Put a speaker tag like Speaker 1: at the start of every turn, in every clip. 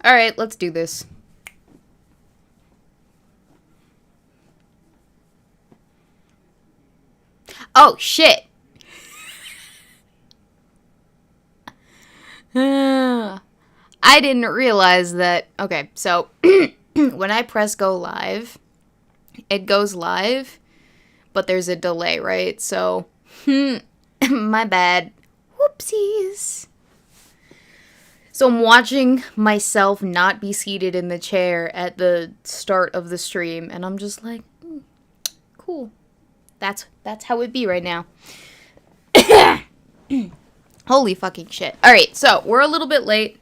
Speaker 1: Alright, let's do this. Oh, shit! I didn't realize that. Okay, so when I press go live, it goes live, but there's a delay, right? So, my bad. Whoopsies. So I'm watching myself not be seated in the chair at the start of the stream, and I'm just like, cool. That's how it be right now. Holy fucking shit. Alright, so we're a little bit late.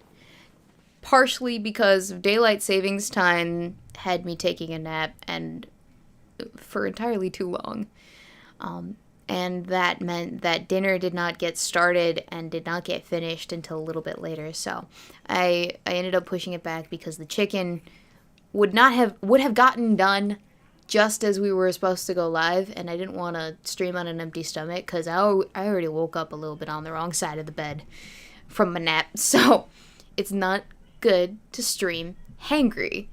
Speaker 1: Partially because daylight savings time had me taking a nap and for entirely too long. And that meant that dinner did not get started and did not get finished until a little bit later. So I ended up pushing it back because the chicken would have gotten done just as we were supposed to go live, and I didn't want to stream on an empty stomach because I already woke up a little bit on the wrong side of the bed from my nap. So it's not good to stream hangry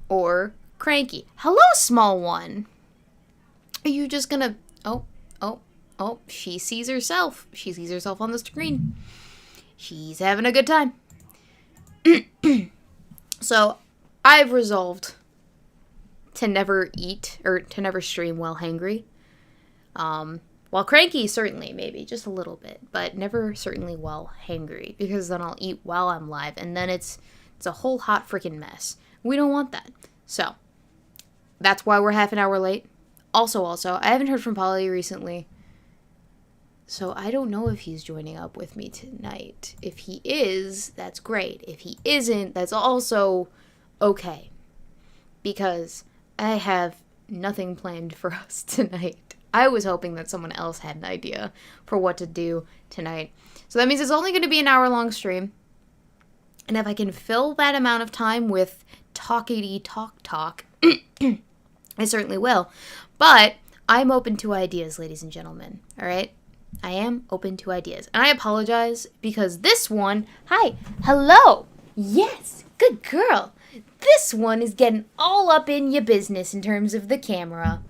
Speaker 1: or cranky. Hello, small one. Are you just gonna... Oh, she sees herself. She sees herself on the screen. She's having a good time. So, I've resolved to never eat, or to never stream while hangry. While cranky, certainly, maybe, just a little bit. But never certainly while hangry, because then I'll eat while I'm live, and then it's a whole hot freaking mess. We don't want that. So, that's why we're half an hour late. Also, I haven't heard from Polly recently. So I don't know if he's joining up with me tonight. If he is, that's great. If he isn't, that's also okay. Because I have nothing planned for us tonight. I was hoping that someone else had an idea for what to do tonight. So that means it's only going to be an hour-long stream. And if I can fill that amount of time with talkity talk, I certainly will. But I'm open to ideas, ladies and gentlemen. All right? I am open to ideas. And I apologize because this one... Hi. Hello. Yes. Good girl. This one is getting all up in your business in terms of the camera.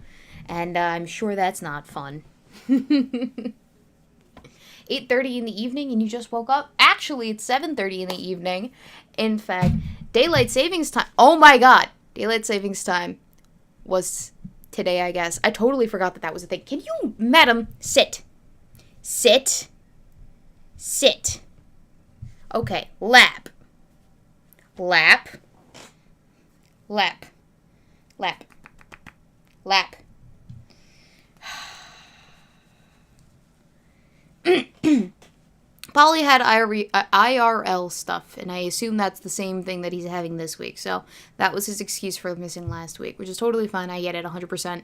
Speaker 1: And I'm sure that's not fun. 8:30 in the evening and you just woke up? Actually, it's 7:30 in the evening. In fact, daylight savings time... Oh my god. Daylight savings time was today, I guess. I totally forgot that was a thing. Can you, madam, sit? Sit. Sit. Okay, lap. Lap. Lap. Lap. Lap. Polly had IRL stuff, and I assume that's the same thing that he's having this week. So that was his excuse for missing last week, which is totally fine. I get it 100%.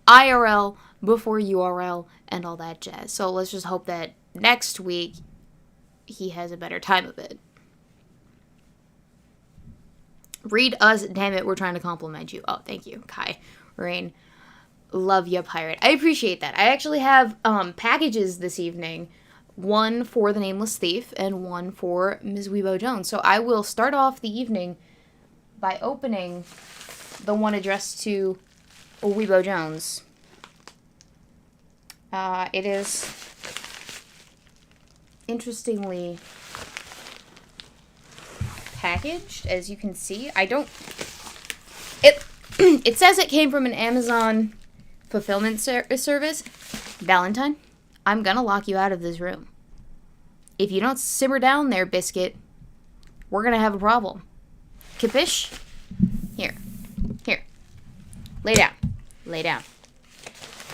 Speaker 1: IRL before URL and all that jazz. So let's just hope that next week he has a better time of it. Read us. Damn it, we're trying to compliment you. Oh, thank you, Kai. Rain. Love ya, pirate. I appreciate that. I actually have packages this evening. One for the Nameless Thief and one for Ms. Weebo Jones. So I will start off the evening by opening the one addressed to Weebo Jones. It is interestingly packaged, as you can see. It says it came from an Amazon fulfillment service. Valentine, I'm gonna lock you out of this room. If you don't simmer down there, biscuit, we're gonna have a problem. Capish? Here. Lay down.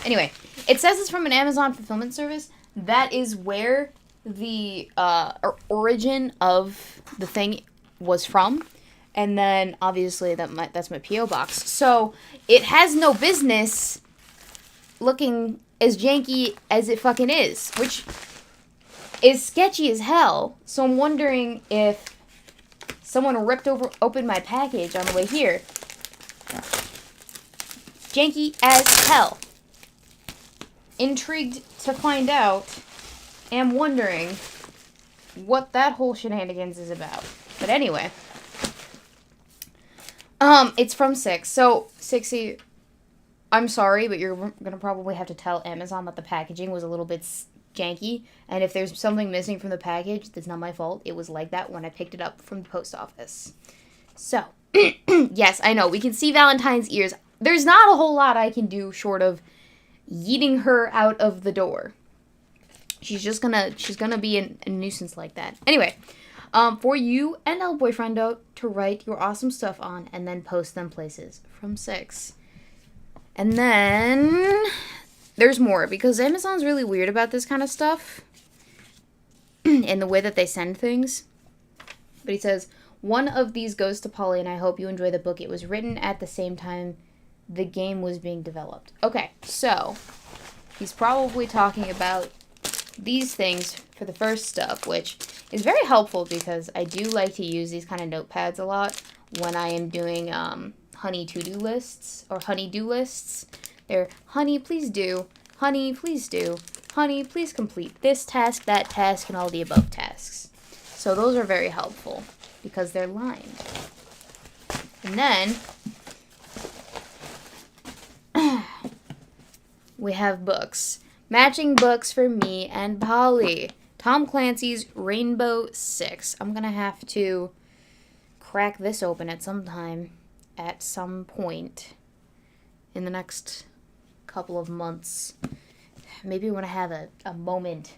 Speaker 1: Anyway, it says it's from an Amazon fulfillment service. That is where the origin of the thing was from. And then, obviously, that's my P.O. box. So, it has no business looking as janky as it fucking is, which is sketchy as hell. So I'm wondering if someone ripped open my package on the way here. Janky as hell. Intrigued to find out. Am wondering what that whole shenanigans is about. But anyway, It's from 6. So, 60, I'm sorry, but you're going to probably have to tell Amazon that the packaging was a little bit janky. And if there's something missing from the package, that's not my fault. It was like that when I picked it up from the post office. So, yes, I know. We can see Valentine's ears. There's not a whole lot I can do short of yeeting her out of the door. She's gonna be a nuisance like that. Anyway, for you and El Boyfriendo to write your awesome stuff on and then post them places from 6. And then there's more because Amazon's really weird about this kind of stuff in the way that they send things. But he says, one of these goes to Polly and I hope you enjoy the book. It was written at the same time the game was being developed. Okay, so he's probably talking about these things for the first stuff, which is very helpful because I do like to use these kind of notepads a lot when I am doing honey to-do lists or honey-do lists. They're honey, please do, honey, please do, honey, please complete this task, that task, and all the above tasks. So those are very helpful because they're lined. And then we have books. Matching books for me and Polly. Tom Clancy's Rainbow Six. I'm going to have to crack this open at some point in the next couple of months. Maybe when I have a moment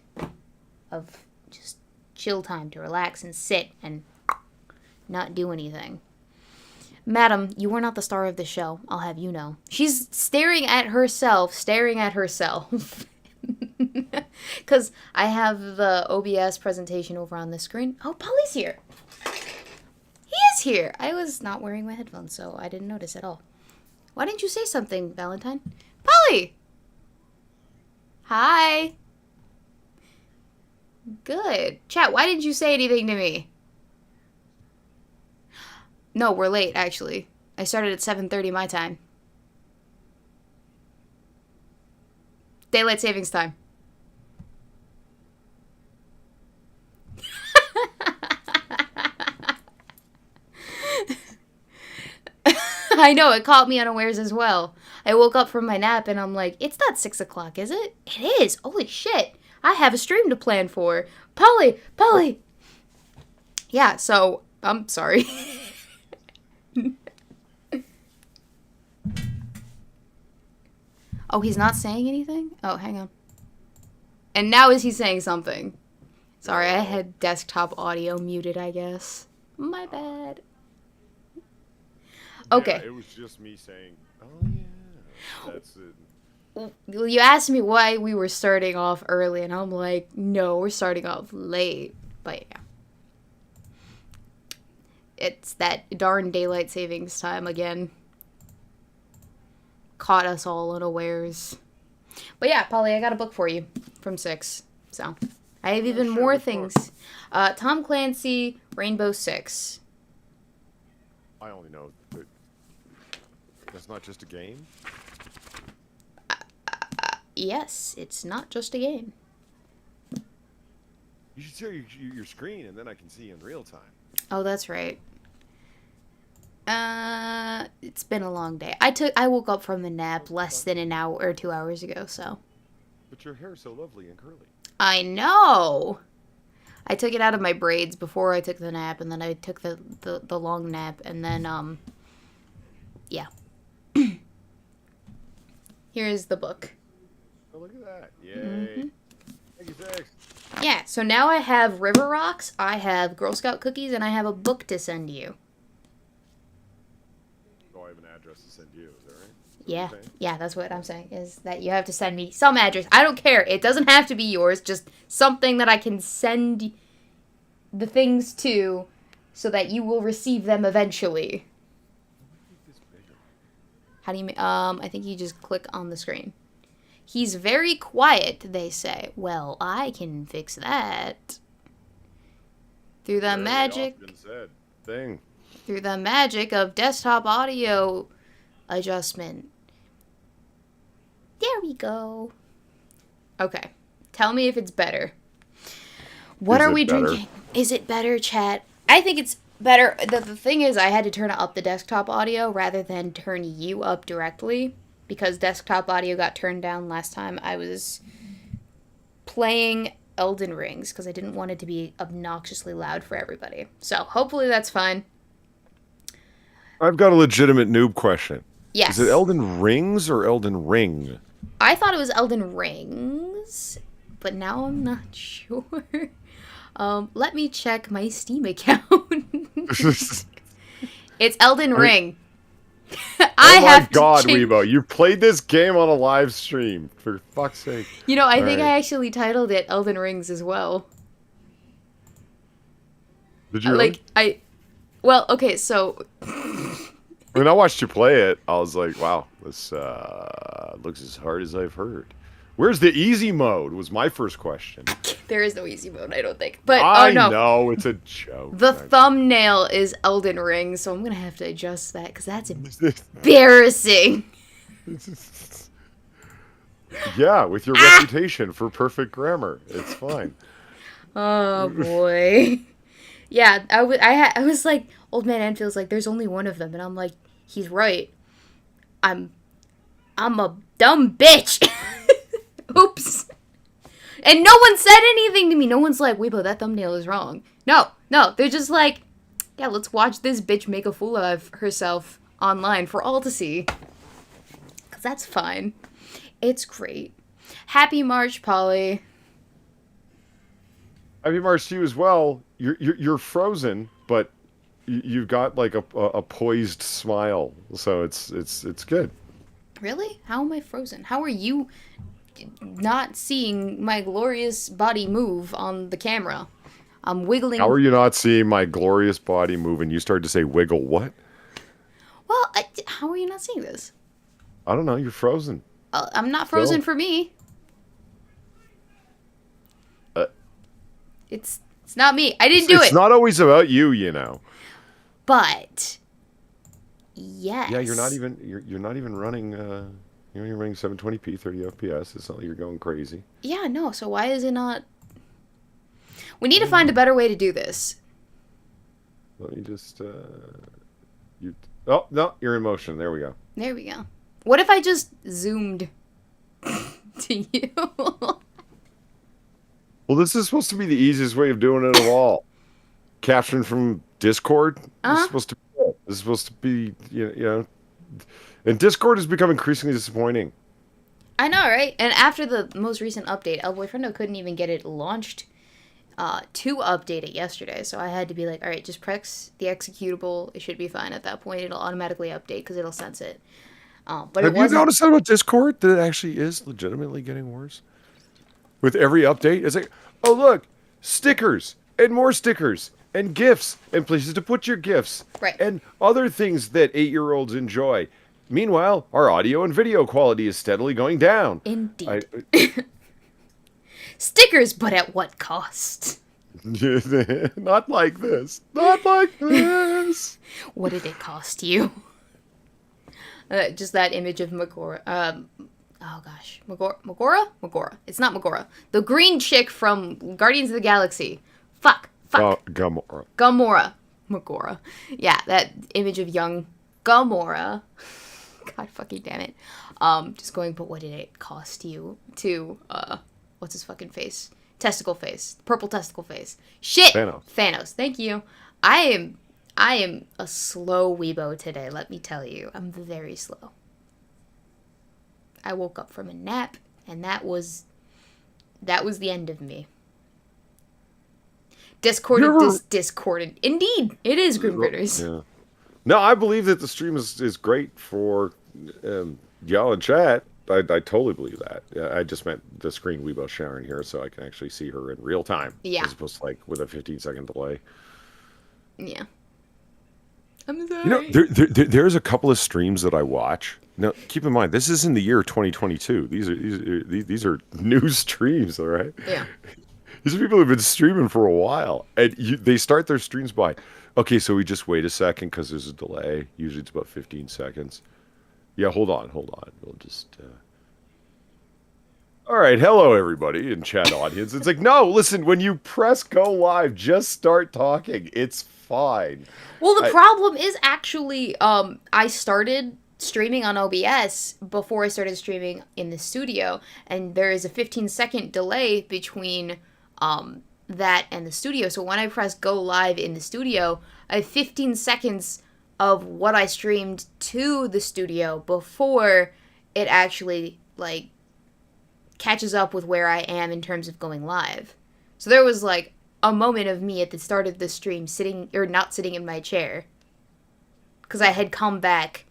Speaker 1: of just chill time to relax and sit and not do anything. Madam, you are not the star of the show, I'll have you know. She's staring at herself. Because I have the OBS presentation over on this screen. Oh, Polly's here. He is here. I was not wearing my headphones, so I didn't notice at all. Why didn't you say something, Valentine? Polly! Hi. Good. Chat, why didn't you say anything to me? No, we're late, actually. I started at 7:30 my time. Daylight savings time. I know, it caught me unawares as well. I woke up from my nap and I'm like, it's not 6 o'clock, is it? It is. Holy shit. I have a stream to plan for. Polly! Yeah, so, I'm sorry. Oh, he's not saying anything? Oh, hang on. And now is he saying something? Sorry, I had desktop audio muted, I guess. My bad. Okay.
Speaker 2: Yeah, it was just me saying, oh yeah, that's it.
Speaker 1: You asked me why we were starting off early, and I'm like, no, we're starting off late. But yeah. It's that darn daylight savings time again. Caught us all unawares. But yeah, Polly, I got a book for you from 6. So, I have even more things. Tom Clancy, Rainbow Six.
Speaker 2: I only know that that's not just a game?
Speaker 1: Yes, it's not just a game.
Speaker 2: You should share your screen and then I can see in real time.
Speaker 1: Oh, that's right. It's been a long day. I woke up from a nap less than an hour or 2 hours ago, so.
Speaker 2: But your hair's so lovely and curly.
Speaker 1: I know! I took it out of my braids before I took the nap, and then I took the long nap, and then, yeah. Here's the book.
Speaker 2: Oh, look at that. Yay. Thank you, thanks.
Speaker 1: Yeah, so now I have River Rocks, I have Girl Scout cookies, and I have a book to send you.
Speaker 2: Oh, I have an address to send you, is that right?
Speaker 1: Yeah, that's what I'm saying, is that you have to send me some address. I don't care. It doesn't have to be yours, just something that I can send the things to so that you will receive them eventually. How do you I think you just click on the screen. He's very quiet, they say. Well, I can fix that. Through the magic Through the magic of desktop audio adjustment. There we go. Okay. Tell me if it's better. What are we drinking? Is it better, chat? I think it's better. The thing is, I had to turn up the desktop audio rather than turn you up directly because desktop audio got turned down last time I was playing Elden Rings because I didn't want it to be obnoxiously loud for everybody. So hopefully that's fine.
Speaker 2: I've got a legitimate noob question.
Speaker 1: Yes.
Speaker 2: Is it Elden Rings or Elden Ring?
Speaker 1: I thought it was Elden Rings, but now I'm not sure. Let me check my Steam account. It's Elden Ring. I
Speaker 2: oh
Speaker 1: have
Speaker 2: my god,
Speaker 1: to change...
Speaker 2: Weebo, you played this game on a live stream. For fuck's sake.
Speaker 1: You know, I think I actually titled it Elden Rings as well.
Speaker 2: Did you really?
Speaker 1: Well, okay, so...
Speaker 2: When I watched you play it, I was like, wow, this looks as hard as I've heard. Where's the easy mode was my first question.
Speaker 1: There is no easy mode, I don't think. But
Speaker 2: I
Speaker 1: oh no,
Speaker 2: know, it's a joke.
Speaker 1: The thumbnail is Elden Ring, so I'm going to have to adjust that because that's embarrassing.
Speaker 2: Yeah, with your reputation for perfect grammar, it's fine.
Speaker 1: Oh boy. Yeah, I was like, Old Man Enfield's like, there's only one of them, and I'm like, he's right. I'm a dumb bitch. Oops. And no one said anything to me. No one's like, Weebo, that thumbnail is wrong. No. They're just like, yeah, let's watch this bitch make a fool of herself online for all to see. Because that's fine. It's great. Happy March, Polly.
Speaker 2: Happy March to you as well. You're frozen, but you've got like a poised smile, so it's good.
Speaker 1: Really? How am I frozen? How are you not seeing my glorious body move on the camera? I'm wiggling.
Speaker 2: How are you not seeing my glorious body move? And you started to say wiggle. What?
Speaker 1: Well, how are you not seeing this?
Speaker 2: I don't know. You're frozen.
Speaker 1: I'm not frozen for me. It's not me. I didn't do it.
Speaker 2: It's not always about you, you know.
Speaker 1: But yes.
Speaker 2: Yeah, you're not even running. You're running 720p, 30 FPS. It's not like you're going crazy.
Speaker 1: Yeah, no. So why is it not? We need to find a better way to do this.
Speaker 2: Let me just. Oh no, you're in motion. There we go.
Speaker 1: There we go. What if I just zoomed to you?
Speaker 2: Well, this is supposed to be the easiest way of doing it of all. Caption from Discord. This is supposed to be, you know. And Discord has become increasingly disappointing.
Speaker 1: I know, right? And after the most recent update, El Boyfriendo couldn't even get it launched to update it yesterday. So I had to be like, all right, just press the executable. It should be fine at that point. It'll automatically update because it'll sense it. But
Speaker 2: have you noticed that about Discord that it actually is legitimately getting worse? With every update, it's like, oh look, stickers and more stickers and GIFs and places to put your GIFs.
Speaker 1: Right.
Speaker 2: And other things that 8-year-olds enjoy. Meanwhile, our audio and video quality is steadily going down.
Speaker 1: Indeed. Stickers, but at what cost?
Speaker 2: Not like this. Not like this.
Speaker 1: What did it cost you? Just that image of Megora. Oh gosh, Megora? It's not Megora. The green chick from Guardians of the Galaxy. Fuck. Gamora. Megora. Yeah, that image of young Gamora. God fucking damn it. Just going, but what did it cost you to, what's his fucking face? Testicle face. Purple testicle face. Shit! Thanos. Thank you. I am a slow Weebo today, let me tell you. I'm very slow. I woke up from a nap, and that was the end of me. Discorded. Indeed, it is Grim Critters.
Speaker 2: Yeah. No, I believe that the stream is great for y'all in chat. I totally believe that. I just meant the screen Weebo sharing here, so I can actually see her in real time.
Speaker 1: Yeah.
Speaker 2: As opposed to like with a 15-second delay.
Speaker 1: Yeah. I'm sorry.
Speaker 2: You know, there's a couple of streams that I watch. Now, keep in mind, this is in the year 2022. These are new streams, all right?
Speaker 1: Yeah.
Speaker 2: These are people who've been streaming for a while, and they start their streams by, okay, so we just wait a second because there's a delay. Usually it's about 15 seconds. Yeah, hold on. We'll just... All right, hello everybody in chat audience. It's like, no, listen, when you press go live, just start talking. It's fine.
Speaker 1: Well, the
Speaker 2: I
Speaker 1: problem is actually, I started streaming on OBS before I started streaming in the studio, and there is a 15-second delay between that and the studio. So when I press go live in the studio, I have 15 seconds of what I streamed to the studio before it actually like catches up with where I am in terms of going live. So there was like a moment of me at the start of the stream sitting or not sitting in my chair because I had come back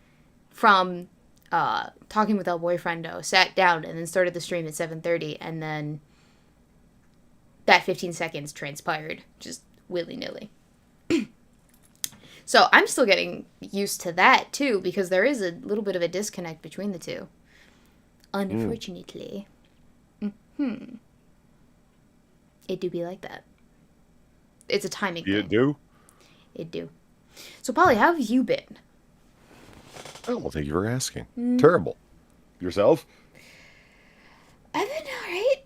Speaker 1: from talking with El Boyfriendo, sat down, and then started the stream at 7:30, and then that 15 seconds transpired just willy nilly. So I'm still getting used to that too because there is a little bit of a disconnect between the two. Unfortunately. It do be like that. It's a timing
Speaker 2: you
Speaker 1: thing.
Speaker 2: do?
Speaker 1: It do. So, Polly, how have you been?
Speaker 2: Oh, well, thank you for asking. Terrible. Yourself?
Speaker 1: I've been alright.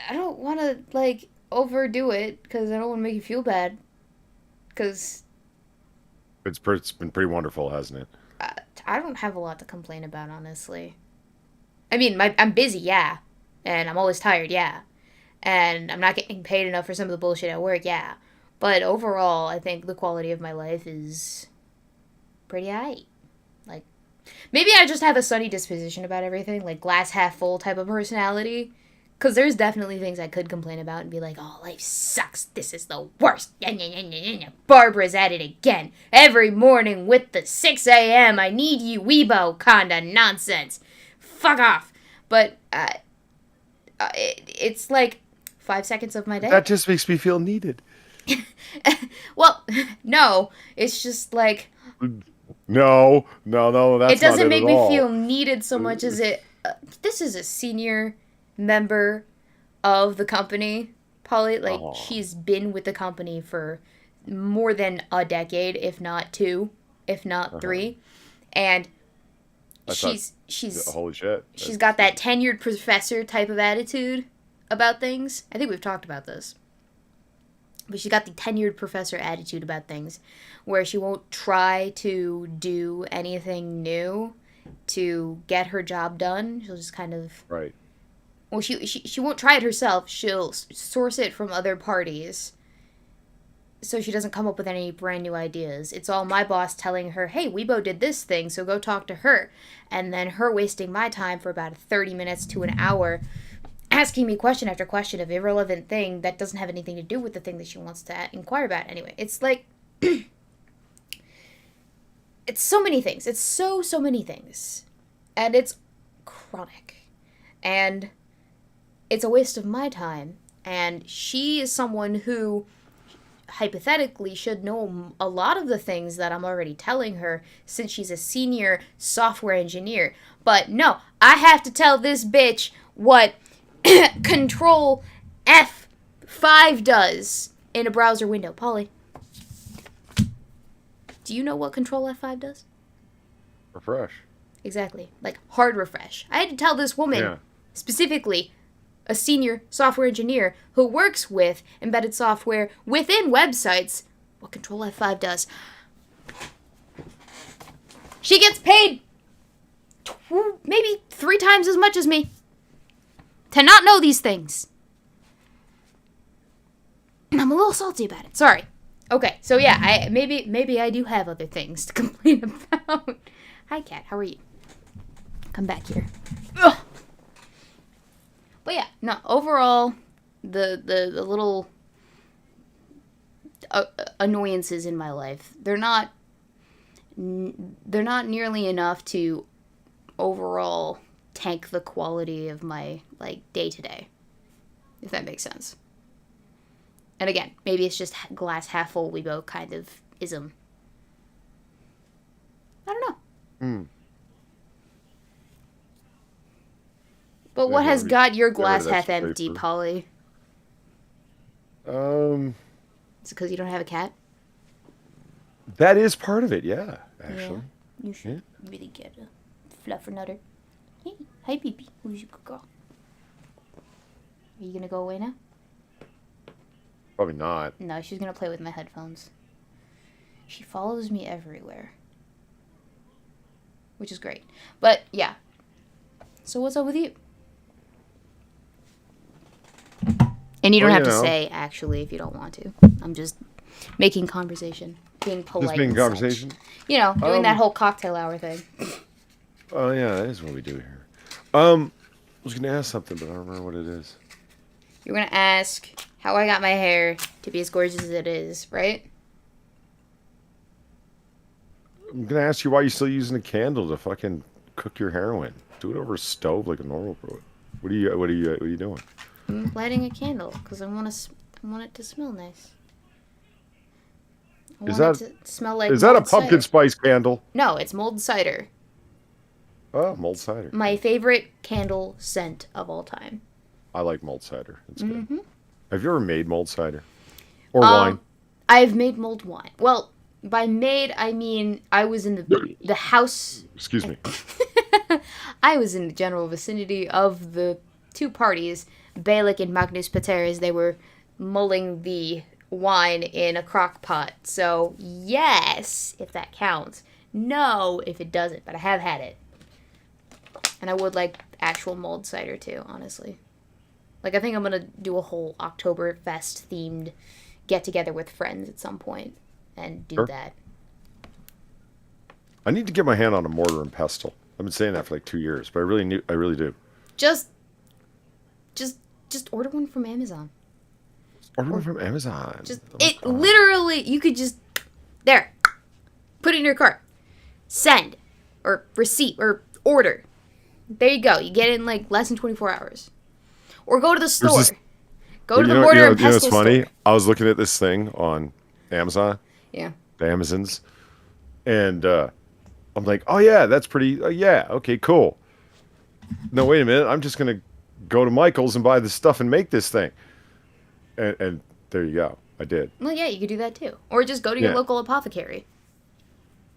Speaker 1: I don't want to, like, overdo it because I don't want to make you feel bad. Because
Speaker 2: It's been pretty wonderful, hasn't it?
Speaker 1: I don't have a lot to complain about, honestly. I mean, I'm busy, yeah. And I'm always tired, yeah. And I'm not getting paid enough for some of the bullshit at work, yeah. But overall, I think the quality of my life is pretty high. Like, maybe I just have a sunny disposition about everything, like glass half full type of personality. Because there's definitely things I could complain about and be like, oh, life sucks. This is the worst. Barbara's at it again. Every morning with the 6 a.m. I need you, Weebo kinda nonsense. Fuck off. But it's like 5 seconds of my day.
Speaker 2: That just makes me feel needed.
Speaker 1: Well, no. It's just like
Speaker 2: No, that's
Speaker 1: it
Speaker 2: not it
Speaker 1: doesn't make
Speaker 2: at
Speaker 1: me
Speaker 2: all.
Speaker 1: feel needed so much as it. This is a senior member of the company, Polly. Like
Speaker 2: Aw.
Speaker 1: she's been with the company for more than a decade, if not two, if not three, and
Speaker 2: I thought,
Speaker 1: she's
Speaker 2: holy shit.
Speaker 1: she's got that tenured professor type of attitude about things. I think we've talked about this. But she's got the tenured professor attitude about things where she won't try to do anything new to get her job done. She'll just kind of...
Speaker 2: Right.
Speaker 1: Well, she won't try it herself. She'll source it from other parties so she doesn't come up with any brand new ideas. It's all my boss telling her, hey, Weebo did this thing, so go talk to her. And then her wasting my time for about 30 minutes to an hour asking me question after question of irrelevant thing that doesn't have anything to do with the thing that she wants to inquire about. Anyway, it's like... it's so many things. It's so many things. And it's chronic. And it's a waste of my time. And she is someone who hypothetically should know a lot of the things that I'm already telling her since she's a senior software engineer. But no, I have to tell this bitch what Control F5 does in a browser window. Polly, do you know what Control F5 does?
Speaker 2: Refresh.
Speaker 1: Exactly. Like hard refresh. I had to tell this woman, specifically a senior software engineer who works with embedded software within websites, what Control F5 does. She gets paid maybe 3 times as much as me to not know these things. I'm a little salty about it. Sorry. Okay, so yeah, maybe I do have other things to complain about. Hi, Kat. How are you? Come back here. Ugh. But yeah, no. Overall, the little annoyances in my life, they're not nearly enough to overall tank the quality of my like day to day, if that makes sense. And again, maybe it's just glass half full Weebo kind of ism. I don't know. But what has got your glass half empty, Polly? Is it because you don't have a cat?
Speaker 2: That is part of it, yeah, actually.
Speaker 1: Yeah, you should really get a fluffernutter. Hey, hi, Pee-Pee. Who's your good girl? Are you gonna go away now?
Speaker 2: Probably not.
Speaker 1: No, she's gonna play with my headphones. She follows me everywhere. Which is great. But, yeah. So what's up with you? And you don't have to say, actually, if you don't want to. I'm just making conversation. Being polite.
Speaker 2: Just making conversation?
Speaker 1: Such. You know, doing that whole cocktail hour thing.
Speaker 2: Oh, yeah, that is what we do here. I was going to ask something, but I don't remember what it is.
Speaker 1: You're going to ask how I got my hair to be as gorgeous as it is, right?
Speaker 2: I'm going to ask you why you're still using a candle to fucking cook your heroin. Do it over a stove like a normal person. What are you doing?
Speaker 1: I'm lighting a candle because I want it to smell nice. I want it to smell like
Speaker 2: is that a
Speaker 1: mulled
Speaker 2: pumpkin
Speaker 1: cider.
Speaker 2: spice candle?
Speaker 1: No, it's mulled cider.
Speaker 2: Oh, mulled cider.
Speaker 1: My favorite candle scent of all time.
Speaker 2: I like mulled cider. It's good. Have you ever made mulled cider? Or wine?
Speaker 1: I've made mulled wine. Well, by made, I mean I was in the house.
Speaker 2: Excuse me.
Speaker 1: I was in the general vicinity of the two parties, Balik and Magnus Pateras. They were mulling the wine in a crock pot. So, yes, if that counts. No, if it doesn't, but I have had it. And I would like actual mulled cider too, honestly. Like, I think I'm going to do a whole Oktoberfest themed get together with friends at some point and do that.
Speaker 2: I need to get my hand on a mortar and pestle. I've been saying that for like 2 years, but I really do.
Speaker 1: Just order one from Amazon.
Speaker 2: Order one from Amazon.
Speaker 1: Literally, you could just, there, put it in your cart, send, or receipt, or order. There you go. You get it in like less than 24 hours. Or go to the store. Go to the mortar and pestle store.
Speaker 2: You know what's funny? I was looking at this thing on Amazon.
Speaker 1: Yeah.
Speaker 2: The Amazons. And I'm like, oh yeah, that's pretty, yeah, okay, cool. No, wait a minute. I'm just going to go to Michael's and buy this stuff and make this thing. And there you go. I did.
Speaker 1: Well, yeah, you could do that too. Or just go to your local apothecary.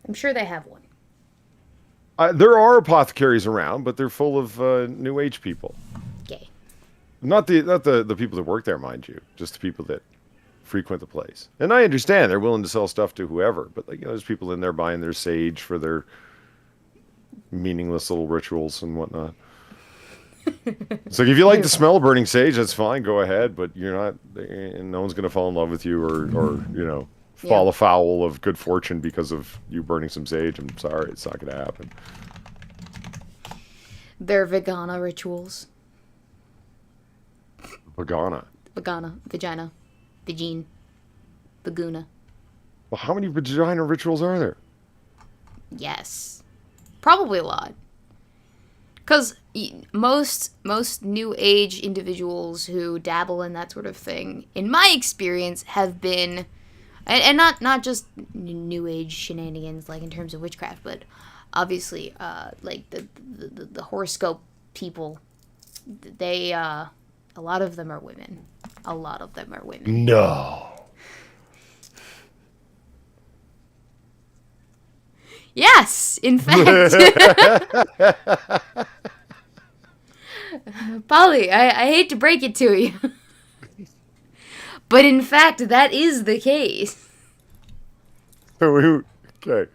Speaker 1: I'm sure they have one.
Speaker 2: There are apothecaries around, but they're full of new age people.
Speaker 1: Gay.
Speaker 2: Not the people that work there, mind you. Just the people that frequent the place. And I understand they're willing to sell stuff to whoever, but like, there's people in there buying their sage for their meaningless little rituals and whatnot. It's like, if you like the smell of burning sage, that's fine, go ahead, but you're not, and no one's going to fall in love with you or fall afoul of good fortune because of you burning some sage. I'm sorry, it's not going to happen.
Speaker 1: They're vegana rituals.
Speaker 2: Vagina.
Speaker 1: Vagina. Vagine. Vaguna.
Speaker 2: Well, how many vagina rituals are there?
Speaker 1: Yes. Probably a lot. Because most new age individuals who dabble in that sort of thing, in my experience, have been, and not just new age shenanigans like in terms of witchcraft, but obviously like the horoscope people. They a lot of them are women. A lot of them are women.
Speaker 2: No.
Speaker 1: Yes, in fact. Polly, I hate to break it to you. But in fact, that is the case.
Speaker 2: Okay.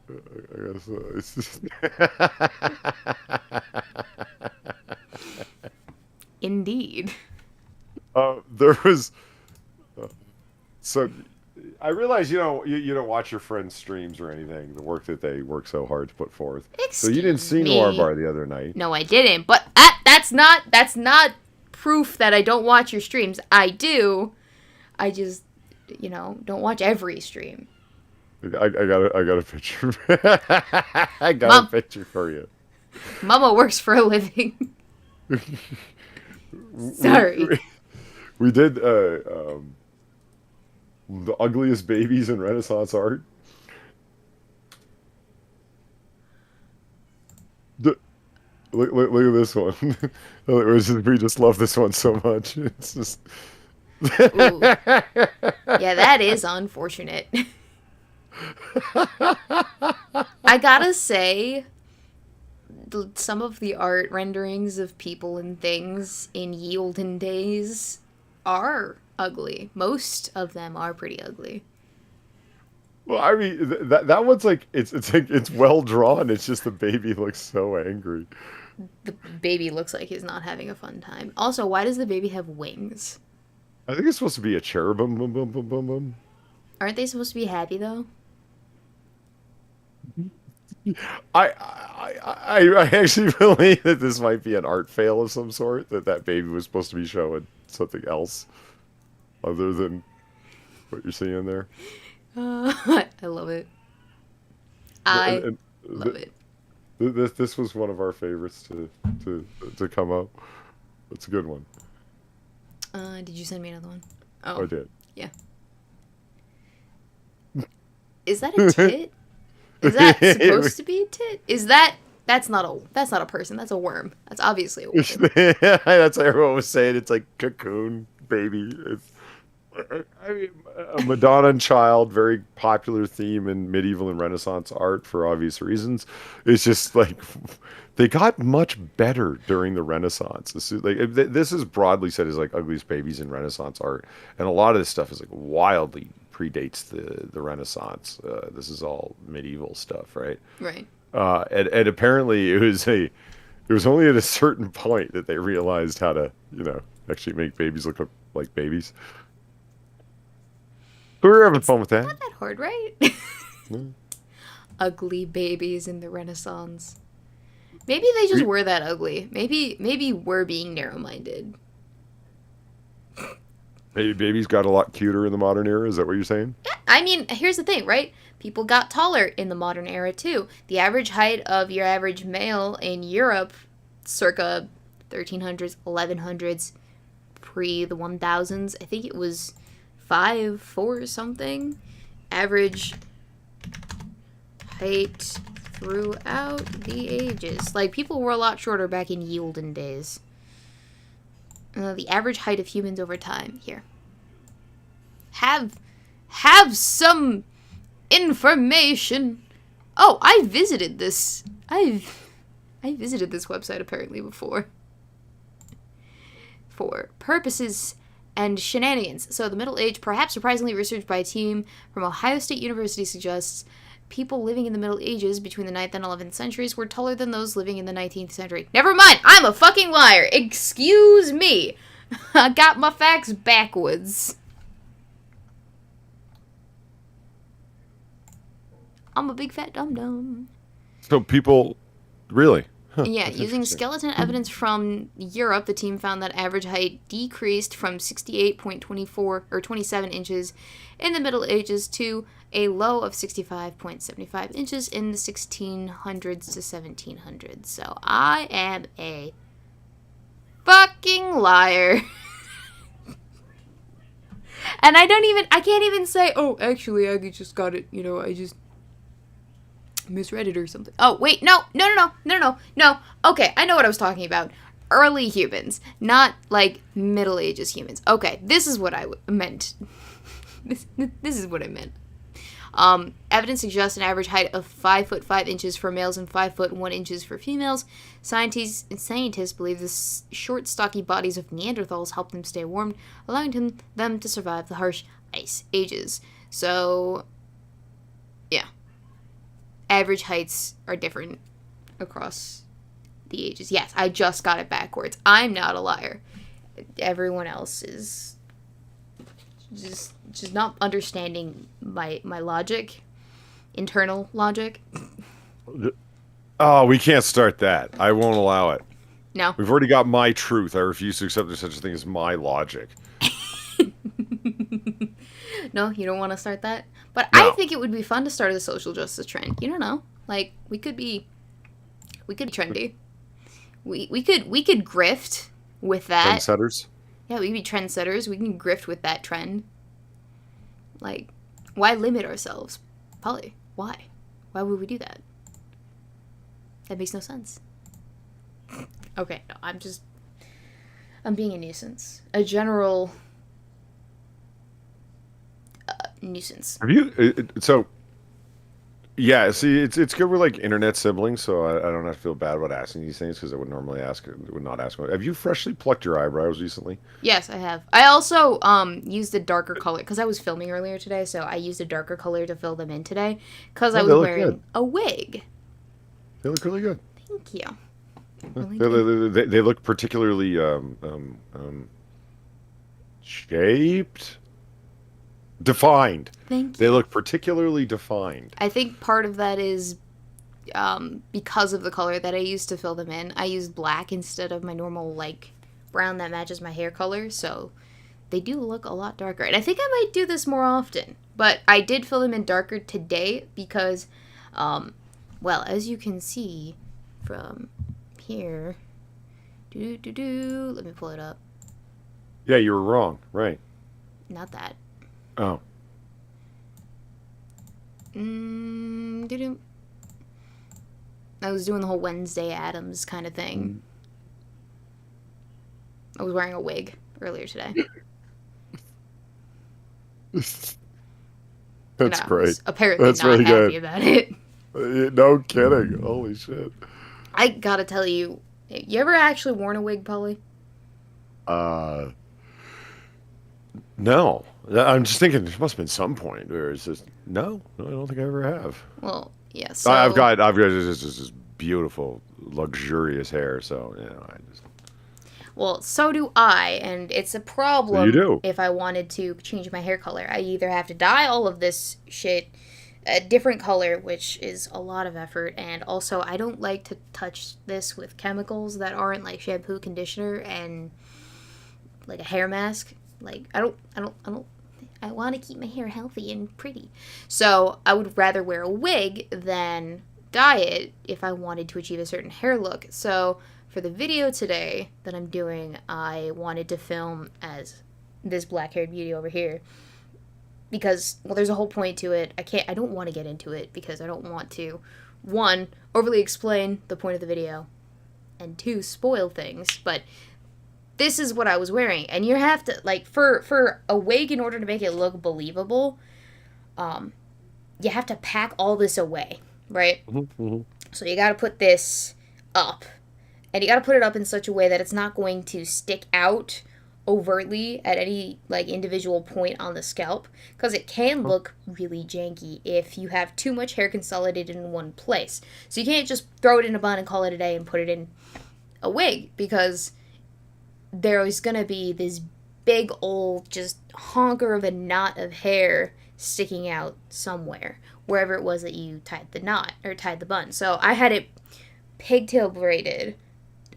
Speaker 2: I guess,
Speaker 1: Indeed.
Speaker 2: there was... so... I realize you don't watch your friends' streams or anything, the work that they work so hard to put forth. So you didn't see Noir Bar the other night.
Speaker 1: No, I didn't. But that's not proof that I don't watch your streams. I do. I just, don't watch every stream.
Speaker 2: I got a picture. I got a picture for you.
Speaker 1: Mama works for a living. Sorry.
Speaker 2: We did the ugliest babies in Renaissance art. Look at this one. We just love this one so much. It's just...
Speaker 1: Ooh. Yeah, that is unfortunate. I gotta say, some of the art renderings of people and things in ye olden days are ugly. Most of them are pretty ugly.
Speaker 2: Well, I mean, that one's like it's well drawn. It's just the baby looks so angry.
Speaker 1: The baby looks like he's not having a fun time. Also, why does the baby have wings?
Speaker 2: I think it's supposed to be a cherubim. Boom, boom, boom, boom, boom.
Speaker 1: Aren't they supposed to be happy though?
Speaker 2: I actually believe that this might be an art fail of some sort. That baby was supposed to be showing something else other than what you're seeing there.
Speaker 1: I love it. I
Speaker 2: And
Speaker 1: love it.
Speaker 2: this was one of our favorites to come up. It's a good one.
Speaker 1: Did you send me another one?
Speaker 2: I
Speaker 1: Oh,
Speaker 2: did.
Speaker 1: yeah. Is that a tit? Is that supposed to be a tit? That's not a person, that's a worm. That's obviously a worm.
Speaker 2: That's what everyone was saying. It's like cocoon baby. I mean, a Madonna and child, very popular theme in medieval and Renaissance art for obvious reasons. It's just like they got much better during the Renaissance. This is broadly said as like ugliest babies in Renaissance art, and a lot of this stuff is like wildly predates the Renaissance. This is all medieval stuff, right?
Speaker 1: Right.
Speaker 2: And apparently it was only at a certain point that they realized how to actually make babies look like babies. We were having fun with that.
Speaker 1: Not that hard, right?
Speaker 2: Mm.
Speaker 1: Ugly babies in the Renaissance. Maybe they just were that ugly. Maybe we're being narrow-minded.
Speaker 2: Maybe babies got a lot cuter in the modern era. Is that what you're saying?
Speaker 1: Yeah, I mean, here's the thing, right? People got taller in the modern era too. The average height of your average male in Europe, circa 1300s, 1100s, pre the 1000s, I think it was 5'4" something. Average height throughout the ages. Like, people were a lot shorter back in ye olden days. The average height of humans over time. Here. Have some information. Oh, I visited this. I visited this website apparently before. For purposes and shenanigans. So the Middle Age, perhaps surprisingly researched by a team from Ohio State University, suggests people living in the Middle Ages between the 9th and 11th centuries were taller than those living in the 19th century. Never mind, I'm a fucking liar. Excuse me. I got my facts backwards. I'm a big fat dum-dum.
Speaker 2: So people, really? Huh,
Speaker 1: Yeah, using skeleton evidence from Europe, the team found that average height decreased from 68.24 or 27 inches in the Middle Ages to a low of 65.75 inches in the 1600s to 1700s. So I am a fucking liar. And I can't even say, oh, actually, I just got it, I just misread it or something. Oh, wait, no. Okay, I know what I was talking about. Early humans, not, like, Middle Ages humans. Okay, this is what I meant. This is what I meant. Evidence suggests an average height of 5'5" for males and 5'1" for females. Scientists believe the short, stocky bodies of Neanderthals helped them stay warm, allowing them to survive the harsh ice ages. So, yeah. Average heights are different across the ages. Yes, I just got it backwards. I'm not a liar. Everyone else is just not understanding my logic, internal logic.
Speaker 2: Oh, we can't start that. I won't allow it.
Speaker 1: No.
Speaker 2: We've already got my truth. I refuse to accept there's such a thing as my logic.
Speaker 1: No, you don't want to start that? But
Speaker 2: No.
Speaker 1: I think it would be fun to start a social justice trend. You don't know. Like, we could be trendy. We could grift with that.
Speaker 2: Trendsetters?
Speaker 1: Yeah, we could be trendsetters. We can grift with that trend. Like, why limit ourselves? Polly, why? Why would we do that? That makes no sense. Okay, no, I'm being a nuisance. A general nuisance.
Speaker 2: Have you? So, Yeah, see, it's good with like internet siblings, so I don't have to feel bad about asking these things because I would normally would not ask. Have you freshly plucked your eyebrows recently?
Speaker 1: Yes, I have. I also used a darker color because I was filming earlier today, so I used a darker color to fill them in today because I
Speaker 2: Oh, they
Speaker 1: was
Speaker 2: look good.
Speaker 1: wearing a wig.
Speaker 2: They look really good.
Speaker 1: Thank you. I
Speaker 2: Huh.
Speaker 1: really
Speaker 2: They,
Speaker 1: do.
Speaker 2: they look particularly shaped, defined.
Speaker 1: Thank
Speaker 2: They
Speaker 1: you.
Speaker 2: look particularly defined.
Speaker 1: I think part of that is because of the color that I used to fill them in. I used black instead of my normal like brown that matches my hair color, so they do look a lot darker. And I think I might do this more often. But I did fill them in darker today because, well, as you can see from here, let me pull it up.
Speaker 2: Yeah, you were wrong. Right.
Speaker 1: Not that.
Speaker 2: Oh.
Speaker 1: Doo-doo. I was doing the whole Wednesday Addams kind of thing. I was wearing a wig earlier today. And
Speaker 2: That's
Speaker 1: I
Speaker 2: great.
Speaker 1: was apparently
Speaker 2: That's
Speaker 1: not
Speaker 2: really
Speaker 1: happy
Speaker 2: good.
Speaker 1: about it.
Speaker 2: No kidding. Holy shit.
Speaker 1: I gotta tell you, you ever actually worn a wig, Polly?
Speaker 2: Uh, no. I'm just thinking there must have been some point where it's just no, I don't think I ever have.
Speaker 1: Well, yeah,
Speaker 2: I've
Speaker 1: so.
Speaker 2: got this beautiful, luxurious hair, so I just
Speaker 1: Well, so do I, and it's a
Speaker 2: so you
Speaker 1: problem
Speaker 2: do.
Speaker 1: if I wanted to change my hair color. I either have to dye all of this shit a different color, which is a lot of effort, and also I don't like to touch this with chemicals that aren't like shampoo, conditioner, and like a hair mask. Like I want to keep my hair healthy and pretty. So I would rather wear a wig than dye it if I wanted to achieve a certain hair look. So for the video today that I'm doing, I wanted to film as this black haired beauty over here. Because, well, there's a whole point to it. I don't want to get into it because I don't want to, one, overly explain the point of the video, and two, spoil things. But this is what I was wearing, and you have to like for a wig in order to make it look believable, you have to pack all this away, right?
Speaker 2: Hmm.
Speaker 1: So you got to put this up, and you got to put it up in such a way that it's not going to stick out overtly at any like individual point on the scalp, because it can look really janky if you have too much hair consolidated in one place. So you can't just throw it in a bun and call it a day and put it in a wig, because there's gonna be this big old just honker of a knot of hair sticking out somewhere, wherever it was that you tied the knot or tied the bun. So I had it pigtail braided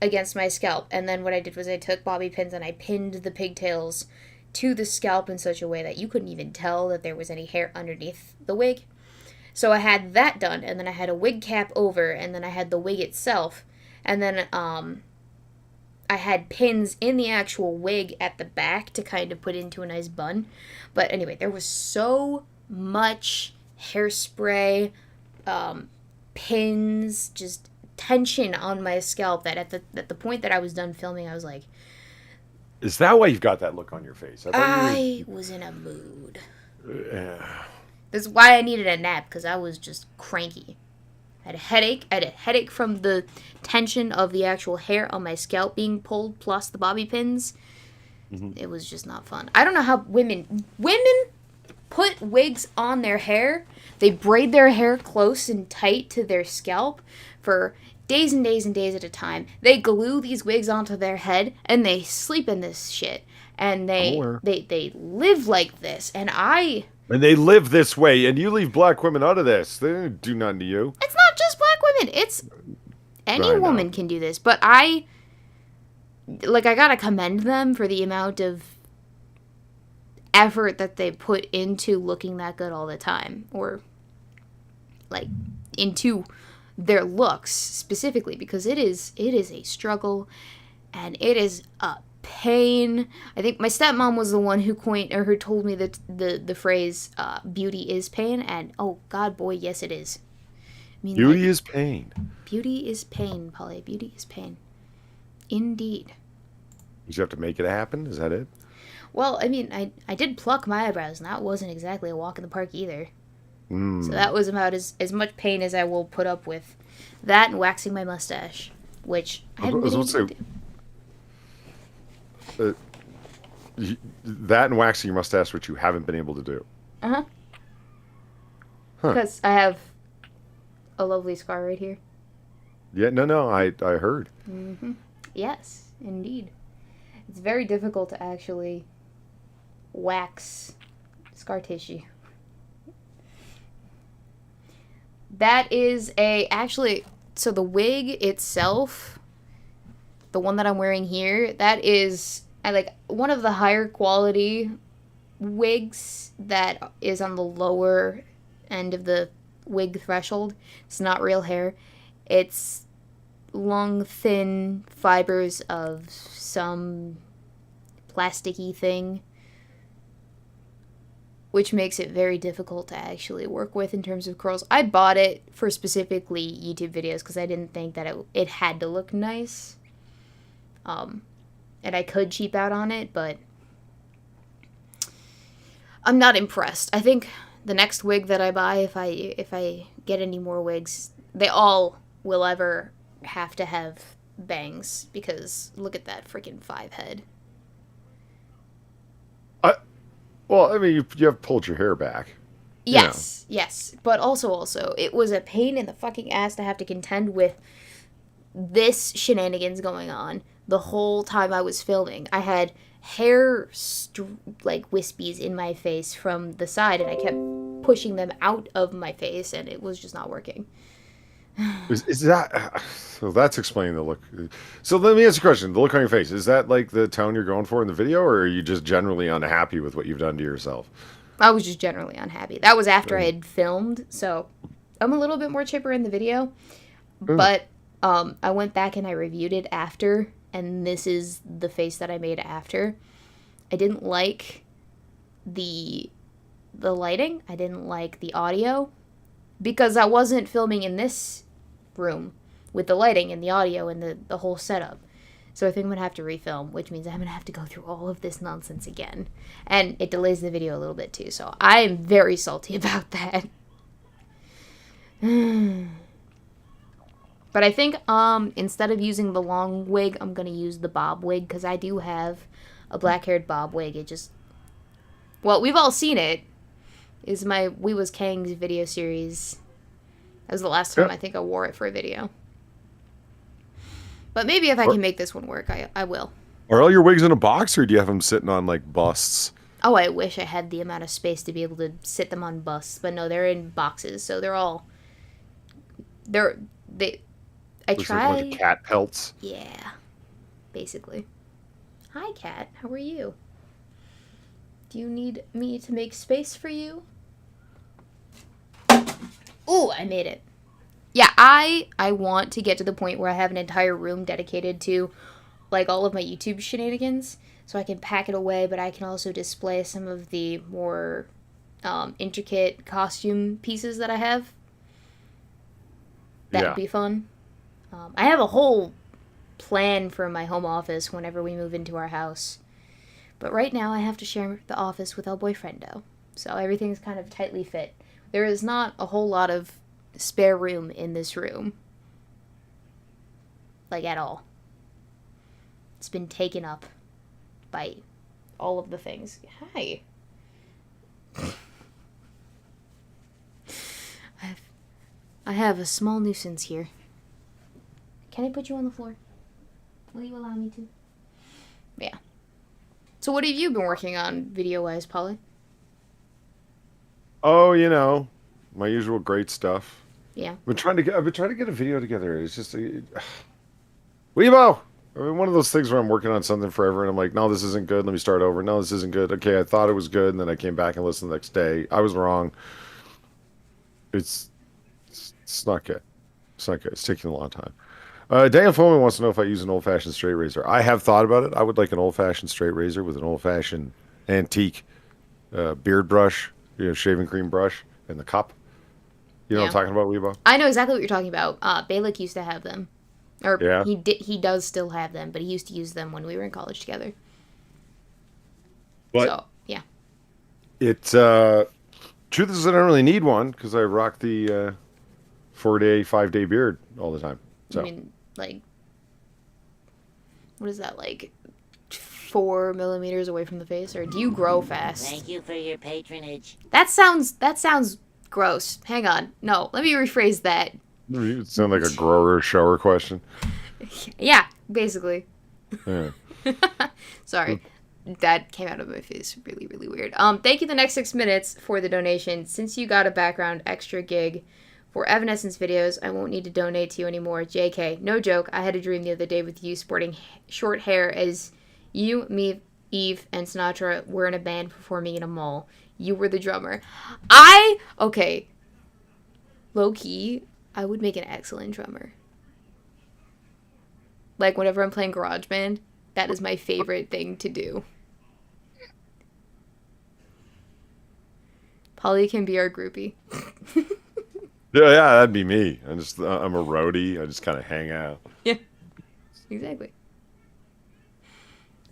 Speaker 1: against my scalp, and then what I did was I took bobby pins and I pinned the pigtails to the scalp in such a way that you couldn't even tell that there was any hair underneath the wig. So I had that done, and then I had a wig cap over, and then I had the wig itself, and then I had pins in the actual wig at the back to kind of put into a nice bun. But anyway, there was so much hairspray, pins, just tension on my scalp that at the point that I was done filming, I was like,
Speaker 2: Is that why you've got that look on your face? I thought
Speaker 1: I was in a mood.
Speaker 2: Yeah.
Speaker 1: This is why I needed a nap, because I was just cranky. I had a headache. I had a headache from the tension of the actual hair on my scalp being pulled, plus the bobby pins. It was just not fun. I don't know how women put wigs on their hair. They braid their hair close and tight to their scalp for days and days and days at a time. They glue these wigs onto their head and they sleep in this shit. And
Speaker 2: I'm aware.
Speaker 1: they live like this. And
Speaker 2: And they live this way, and you leave black women out of this. They don't do nothing to you.
Speaker 1: it's not just black women. It's any
Speaker 2: I know.
Speaker 1: woman can do this. But I gotta commend them for the amount of effort that they put into looking that good all the time, or like into their looks specifically, because it is a struggle and it is a pain. I think my stepmom was the one who coined, or who told me that the phrase beauty is pain, and oh god, boy, yes it is. I mean,
Speaker 2: Beauty
Speaker 1: like,
Speaker 2: is pain.
Speaker 1: beauty is pain, Polly. Beauty is pain, indeed.
Speaker 2: You have to make it happen. Is that it?
Speaker 1: Well, I mean, I did pluck my eyebrows, and that wasn't exactly a walk in the park either. So that was about as much pain as I will put up with. That and waxing my mustache, which I haven't been able to do.
Speaker 2: That and waxing your mustache, which you haven't been able to do.
Speaker 1: Uh-huh.
Speaker 2: Huh.
Speaker 1: Because I have a lovely scar right here.
Speaker 2: Yeah, no, I heard.
Speaker 1: Mm-hmm. Yes, indeed. It's very difficult to actually wax scar tissue. That is so the wig itself, the one that I'm wearing here, that is one of the higher quality wigs that is on the lower end of the wig threshold. It's not real hair. It's long, thin fibers of some plasticky thing, which makes it very difficult to actually work with in terms of curls. I bought it for specifically YouTube videos because I didn't think that it had to look nice. And I could cheap out on it, but I'm not impressed. I think the next wig that I buy, if I get any more wigs, they all will ever have to have bangs, because look at that freaking 5 head.
Speaker 2: Well, I mean, you have pulled your hair back.
Speaker 1: Yes, yes. But also, it was a pain in the fucking ass to have to contend with this shenanigans going on the whole time I was filming. I had hair, wispies in my face from the side, and I kept pushing them out of my face, and it was just not working.
Speaker 2: Is that so? That's explaining the look. So let me ask you a question: the look on your face, is that like the tone you're going for in the video, or are you just generally unhappy with what you've done to yourself?
Speaker 1: I was just generally unhappy. That was after I had filmed, so I'm a little bit more chipper in the video. But I went back and I reviewed it after, and this is the face that I made after. I didn't like the lighting. I didn't like the audio, because I wasn't filming in this room with the lighting and the audio and the whole setup. So I think I'm going to have to refilm, which means I'm going to have to go through all of this nonsense again. And it delays the video a little bit too, so I am very salty about that. But I think instead of using the long wig, I'm going to use the bob wig, because I do have a black-haired bob wig. It just... Well, we've all seen it. Is my We Was Kang's video series. That was the last time I think I wore it for a video. But maybe if I can make this one work, I will.
Speaker 2: Are all your wigs in a box, or do you have them sitting on like busts?
Speaker 1: Oh, I wish I had the amount of space to be able to sit them on busts, but no, they're in boxes, so they're all. I
Speaker 2: Looks
Speaker 1: tried.
Speaker 2: like a bunch of cat pelts.
Speaker 1: Yeah, basically. Hi, cat. How are you? Do you need me to make space for you? Ooh, I made it. Yeah, I want to get to the point where I have an entire room dedicated to, like, all of my YouTube shenanigans, so I can pack it away, but I can also display some of the more intricate costume pieces that I have. That would be fun. I have a whole plan for my home office whenever we move into our house. But right now I have to share the office with El Boyfriendo, so everything's kind of tightly fit. There is not a whole lot of spare room in this room. Like, at all. It's been taken up by all of the things. Hi. I have a small nuisance here. Can I put you on the floor? Will you allow me to? Yeah. So what have you been working on video-wise, Polly?
Speaker 2: Oh, my usual great stuff.
Speaker 1: Yeah.
Speaker 2: I've been trying to get a video together. It's just Weebo. I mean, one of those things where I'm working on something forever, and I'm like, no, this isn't good. Let me start over. No, this isn't good. Okay, I thought it was good, and then I came back and listened the next day. I was wrong. It's not good. It's not good. It's taking a long time. Dan Foreman wants to know if I use an old-fashioned straight razor. I have thought about it. I would like an old-fashioned straight razor with an old-fashioned antique beard brush, shaving cream brush, and the cup. You know what I'm talking about, Weebo?
Speaker 1: I know exactly what you're talking about. Balik used to have them. Or
Speaker 2: yeah.
Speaker 1: He does still have them, but he used to use them when we were in college together.
Speaker 2: But
Speaker 1: so, yeah.
Speaker 2: It's Truth is, I don't really need one because I rock the 4-day, 5-day beard all the time.
Speaker 1: You
Speaker 2: So
Speaker 1: mean, like, what is that, like 4 millimeters away from the face? Or do you grow fast?
Speaker 3: Thank you for your patronage.
Speaker 1: That sounds gross. Hang on. No, let me rephrase that.
Speaker 2: it sounds like a grower shower question.
Speaker 1: Yeah, basically.
Speaker 2: Yeah.
Speaker 1: Sorry. That came out of my face really, really weird. Thank you the next 6 minutes for the donation. Since you got a background extra gig for Evanescence videos, I won't need to donate to you anymore. JK. No joke. I had a dream the other day with you sporting short hair as you, me, Eve, and Sinatra were in a band performing in a mall. You were the drummer. Okay. Low key, I would make an excellent drummer. Like, whenever I'm playing GarageBand, that is my favorite thing to do. Polly can be our groupie.
Speaker 2: Yeah, that'd be me. I'm a roadie. I just kind of hang out.
Speaker 1: Yeah, exactly.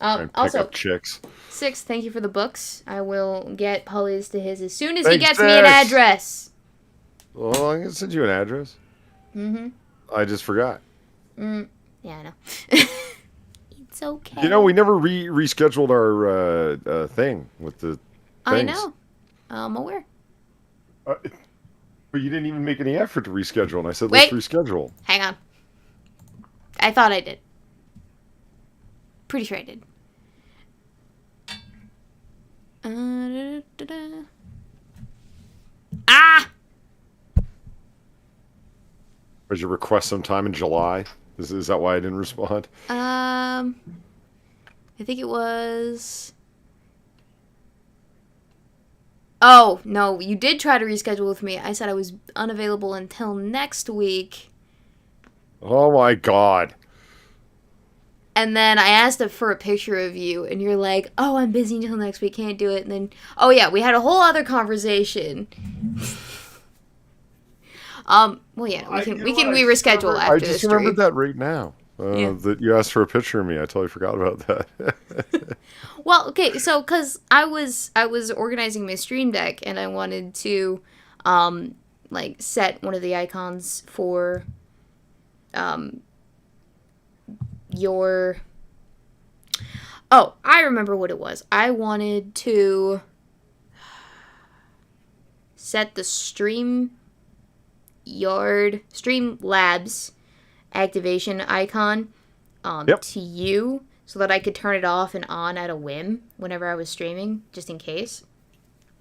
Speaker 2: And pick
Speaker 1: Also,
Speaker 2: up chicks.
Speaker 1: 6, thank you for the books. I will get Polly's to his as soon as he
Speaker 2: Thanks,
Speaker 1: gets me an
Speaker 2: 6.
Speaker 1: address.
Speaker 2: Well, I'm gonna send you an address.
Speaker 1: Mm-hmm.
Speaker 2: I just forgot.
Speaker 1: Yeah, I know. It's okay.
Speaker 2: You know, we never rescheduled our thing with the things.
Speaker 1: I know. I'm aware.
Speaker 2: But you didn't even make any effort to reschedule, and I said,
Speaker 1: Wait.
Speaker 2: let's reschedule.
Speaker 1: Hang on. I thought I did. Pretty sure I did. Ah!
Speaker 2: Did you request some time in July? Is that why I didn't respond?
Speaker 1: I think it was... Oh, no, you did try to reschedule with me. I said I was unavailable until next week.
Speaker 2: Oh my God.
Speaker 1: And then I asked for a picture of you, and you're like, oh, I'm busy until next week, can't do it. And then, oh yeah, we had a whole other conversation. Well, yeah, we can reschedule after
Speaker 2: I
Speaker 1: this
Speaker 2: just
Speaker 1: stream.
Speaker 2: remembered that right now.
Speaker 1: Yeah.
Speaker 2: That you asked for a picture of me. I totally forgot about that.
Speaker 1: Well, okay, so because I was organizing my stream deck, and I wanted to, like, set one of the icons for, your... Oh, I remember what it was. I wanted to set the Streamlabs activation icon to you so that I could turn it off and on at a whim whenever I was streaming, just in case.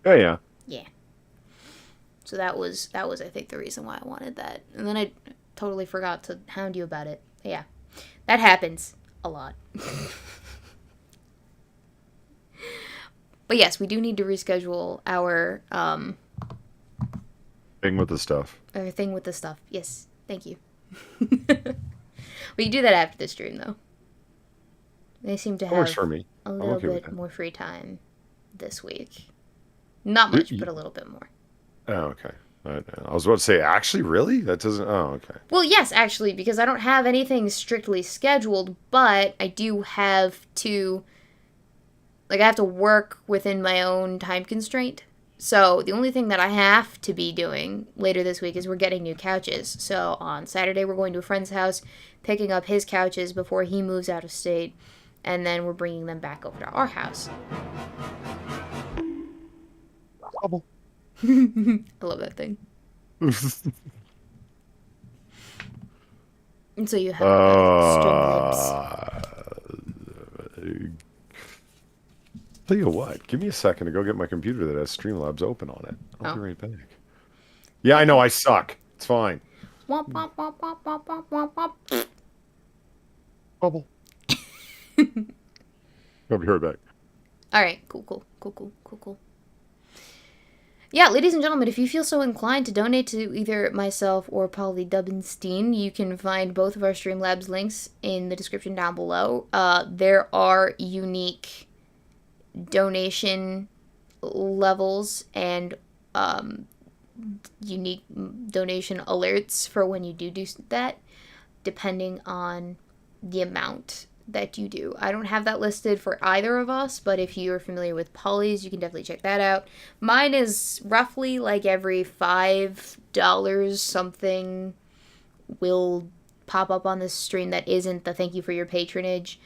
Speaker 2: Yeah.
Speaker 1: Yeah. So that was I think the reason why I wanted that. And then I totally forgot to hound you about it. Yeah. That happens a lot. But yes, we do need to reschedule our
Speaker 2: Thing with the stuff.
Speaker 1: our thing with the stuff. Yes. Thank you. We can do that after the stream, though. They seem to have
Speaker 2: Works for me.
Speaker 1: a
Speaker 2: I'm
Speaker 1: little
Speaker 2: okay with
Speaker 1: bit
Speaker 2: that.
Speaker 1: more free time this week. Not much, but a little bit more.
Speaker 2: Oh, okay. I was about to say, actually, really? That doesn't... Oh, okay.
Speaker 1: Well, yes, actually, because I don't have anything strictly scheduled, but I do have to... Like, I have to work within my own time constraint. So, the only thing that I have to be doing later this week is we're getting new couches. So, on Saturday, we're going to a friend's house, picking up his couches before he moves out of state, and then we're bringing them back over to our house.
Speaker 2: Bubble.
Speaker 1: I love that thing. And so you have Streamlabs.
Speaker 2: Tell you what, give me a second to go get my computer that has Streamlabs open on it. I'll be right back. Yeah, I know, I suck. It's fine.
Speaker 1: Womp, womp, womp, womp, womp, womp, womp, womp.
Speaker 2: Bubble. I'll be right back.
Speaker 1: All right, cool. Yeah, ladies and gentlemen, if you feel so inclined to donate to either myself or Polydub, you can find both of our Streamlabs links in the description down below. There are unique donation levels and unique donation alerts for when you do that, depending on the amount that you do. I don't have that listed for either of us, but if you're familiar with Polly's, you can definitely check that out. Mine is roughly like every $5 something will pop up on this stream that isn't the thank you for your patronage.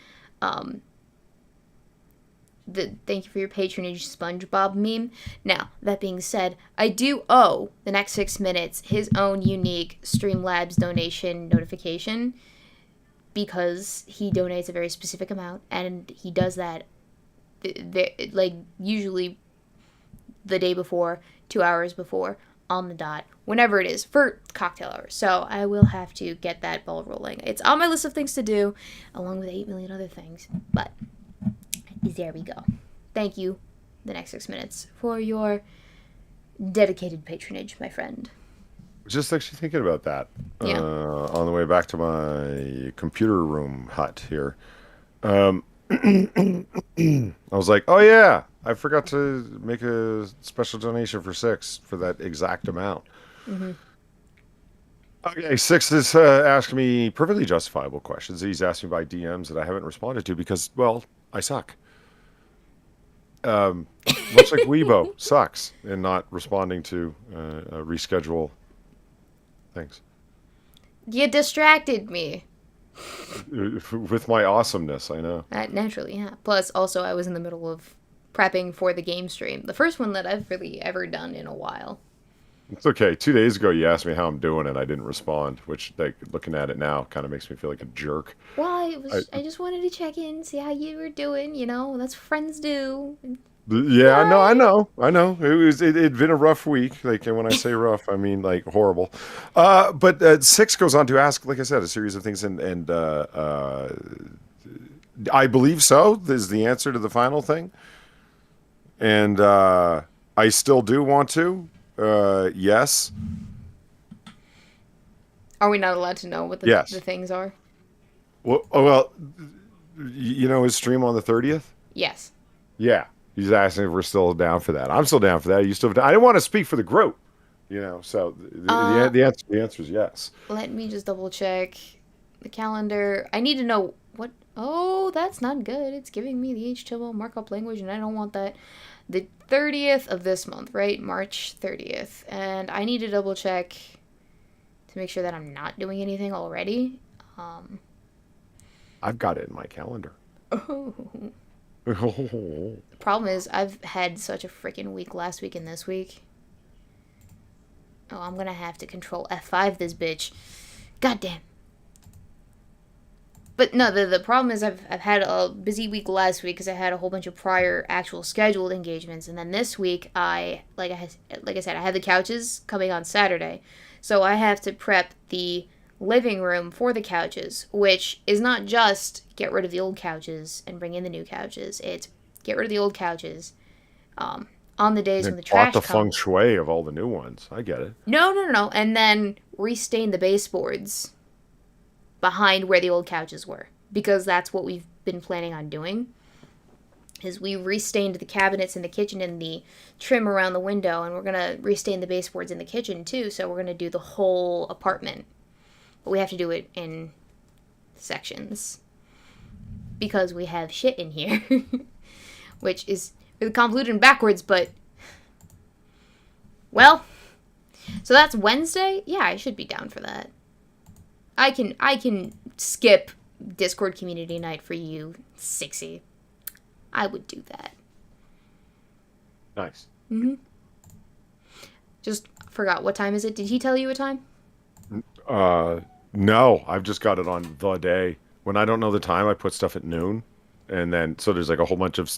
Speaker 1: The thank you for your patronage SpongeBob meme. Now, that being said, I do owe the next 6 minutes his own unique Streamlabs donation notification because he donates a very specific amount, and he does that like usually the day before, 2 hours before, on the dot, whenever it is, for cocktail hour. So I will have to get that ball rolling. It's on my list of things to do, along with 8 million other things. But there we go. Thank you, the next 6 minutes, for your dedicated patronage, my friend.
Speaker 2: Just actually thinking about that
Speaker 1: Yeah.
Speaker 2: on the way back to my computer room hut here. I was like, oh yeah, I forgot to make a special donation for Six for that exact amount.
Speaker 1: Mm-hmm.
Speaker 2: Okay, Six is asking me perfectly justifiable questions that he's asking by DMs that I haven't responded to because, well, I suck. Much like Weebo sucks in not responding to reschedule things.
Speaker 1: You distracted me.
Speaker 2: With my awesomeness, I know.
Speaker 1: Naturally, yeah. Plus, also, I was in the middle of prepping for the game stream. The first one that I've really ever done in a while.
Speaker 2: It's okay. 2 days ago, you asked me how I'm doing, and I didn't respond, which, like, looking at it now, kind of makes me feel like a jerk.
Speaker 1: Well, I just wanted to check in, see how you were doing, you know, that's what friends do.
Speaker 2: Yeah, no, I know. It'd been a rough week. Like, and when I say rough, I mean like horrible. But Six goes on to ask, like I said, a series of things, and I believe so is the answer to the final thing, and I still do want to. Yes.
Speaker 1: Are we not allowed to know what the
Speaker 2: Yes.
Speaker 1: things are?
Speaker 2: Well, you know his stream on the 30th?
Speaker 1: Yes.
Speaker 2: Yeah. He's asking if we're still down for that. I'm still down for that. You still? I didn't want to speak for the group, you know. So the answer is yes.
Speaker 1: Let me just double check the calendar. I need to know what. Oh, that's not good. It's giving me the HTML markup language, and I don't want that. The 30th of this month, right? March 30th, and I need to double check to make sure that I'm not doing anything already.
Speaker 2: I've got it in my calendar.
Speaker 1: Oh. The problem is I've had such a freaking week last week and this week. Oh, I'm gonna have to control F5 this bitch. God damn. But no, the problem is I've had a busy week last week because I had a whole bunch of prior actual scheduled engagements, and then this week like I said, I had the couches coming on Saturday, so I have to prep the living room for the couches, which is not just get rid of the old couches and bring in the new couches. It's get rid of the old couches on the days when the trash
Speaker 2: comes.
Speaker 1: comes.
Speaker 2: The feng shui of all the new ones. I get it.
Speaker 1: No. And then restain the baseboards behind where the old couches were, because that's what we've been planning on doing. Is we restained the cabinets in the kitchen and the trim around the window, and we're gonna restain the baseboards in the kitchen too. So we're gonna do the whole apartment. But we have to do it in sections because we have shit in here, which is really convoluted and backwards, but well, so that's Wednesday. Yeah, I should be down for that. I can skip Discord community night for you, Sixy. I would do that.
Speaker 2: Nice.
Speaker 1: Just forgot, what time is it? Did he tell you what time?
Speaker 2: No, I've just got it on the day. When I don't know the time, I put stuff at noon. And then, so there's like a whole bunch of,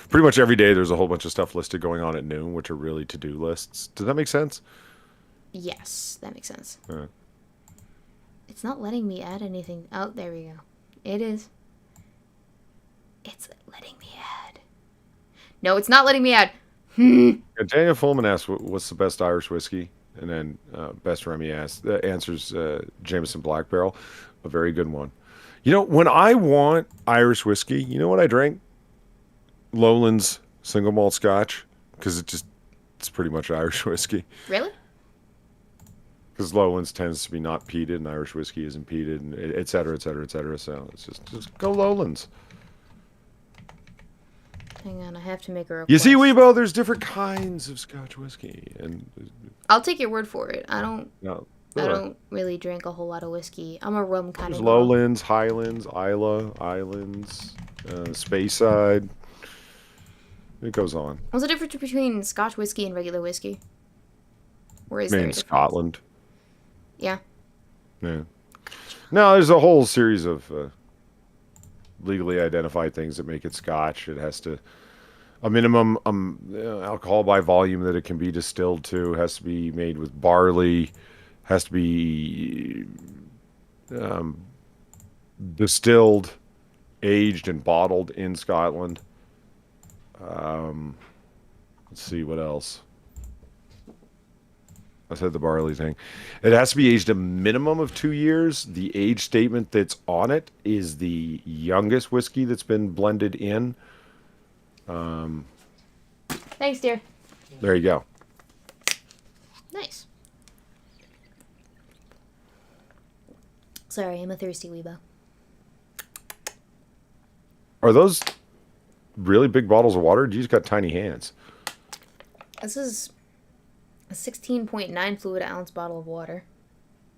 Speaker 2: pretty much every day there's a whole bunch of stuff listed going on at noon, which are really to-do lists. Does that make sense?
Speaker 1: Yes, that makes sense. It's not letting me add anything. Oh, there we go. It is. It's letting me add. No, it's not letting me add.
Speaker 2: Daniel Fullman asks, what's the best Irish whiskey? And then Best Remy answers Jameson Black Barrel, a very good one. You know, when I want Irish whiskey, you know what I drink? Lowland's single malt scotch, because it's pretty much Irish whiskey.
Speaker 1: Really?
Speaker 2: because Lowlands tends to be not peated, and Irish whiskey isn't peated, and et cetera, et cetera, et cetera. So it's just go Lowlands.
Speaker 1: Hang on, I have to make a request.
Speaker 2: You see, Weebo, there's different kinds of Scotch whiskey, and
Speaker 1: I'll take your word for it. I don't
Speaker 2: no,
Speaker 1: really drink a whole lot of whiskey. I'm a rum kind
Speaker 2: there's
Speaker 1: of girl.
Speaker 2: Lowlands, Highlands, Isla, Islands, Speyside. It goes on.
Speaker 1: What's the difference between Scotch whiskey and regular whiskey? Where is there a
Speaker 2: In
Speaker 1: difference?
Speaker 2: Scotland.
Speaker 1: Yeah.
Speaker 2: Yeah. No, there's a whole series of legally identified things that make it Scotch. It has to a minimum alcohol by volume that it can be distilled to. Has to be made with barley. Has to be distilled, aged, and bottled in Scotland. Let's see what else. I said the barley thing. It has to be aged a minimum of 2 years. The age statement that's on it is the youngest whiskey that's been blended in.
Speaker 1: Thanks, dear.
Speaker 2: There you go.
Speaker 1: Nice. Sorry, I'm a thirsty weebo.
Speaker 2: Are those really big bottles of water? You just got tiny hands.
Speaker 1: This is a 16.9 fluid ounce bottle of water.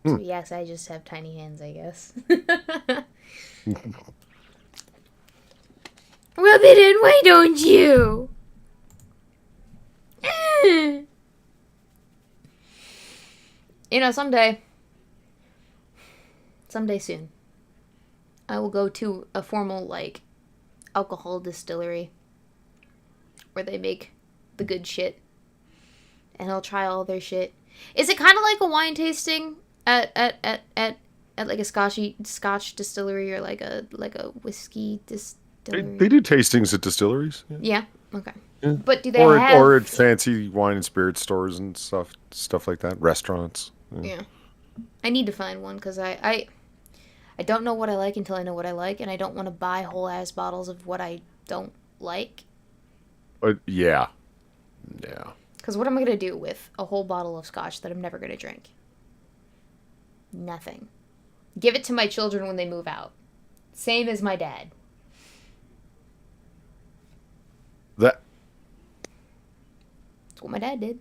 Speaker 1: So yes, I just have tiny hands, I guess. Rub it in, why don't you? You know, someday soon, I will go to a formal, like, alcohol distillery where they make the good shit. And I'll try all their shit. Is it kind of like a wine tasting at like a Scotch distillery or like a whiskey distillery?
Speaker 2: They do tastings at distilleries.
Speaker 1: Yeah. Okay.
Speaker 2: Yeah.
Speaker 1: But do they have
Speaker 2: or at fancy wine and spirit stores and stuff like that, restaurants.
Speaker 1: Yeah. I need to find one because I don't know what I like until I know what I like, and I don't want to buy whole ass bottles of what I don't like.
Speaker 2: Yeah.
Speaker 1: Because what am I going to do with a whole bottle of scotch that I'm never going to drink? Nothing. Give it to my children when they move out. Same as my dad.
Speaker 2: That's
Speaker 1: what my dad did.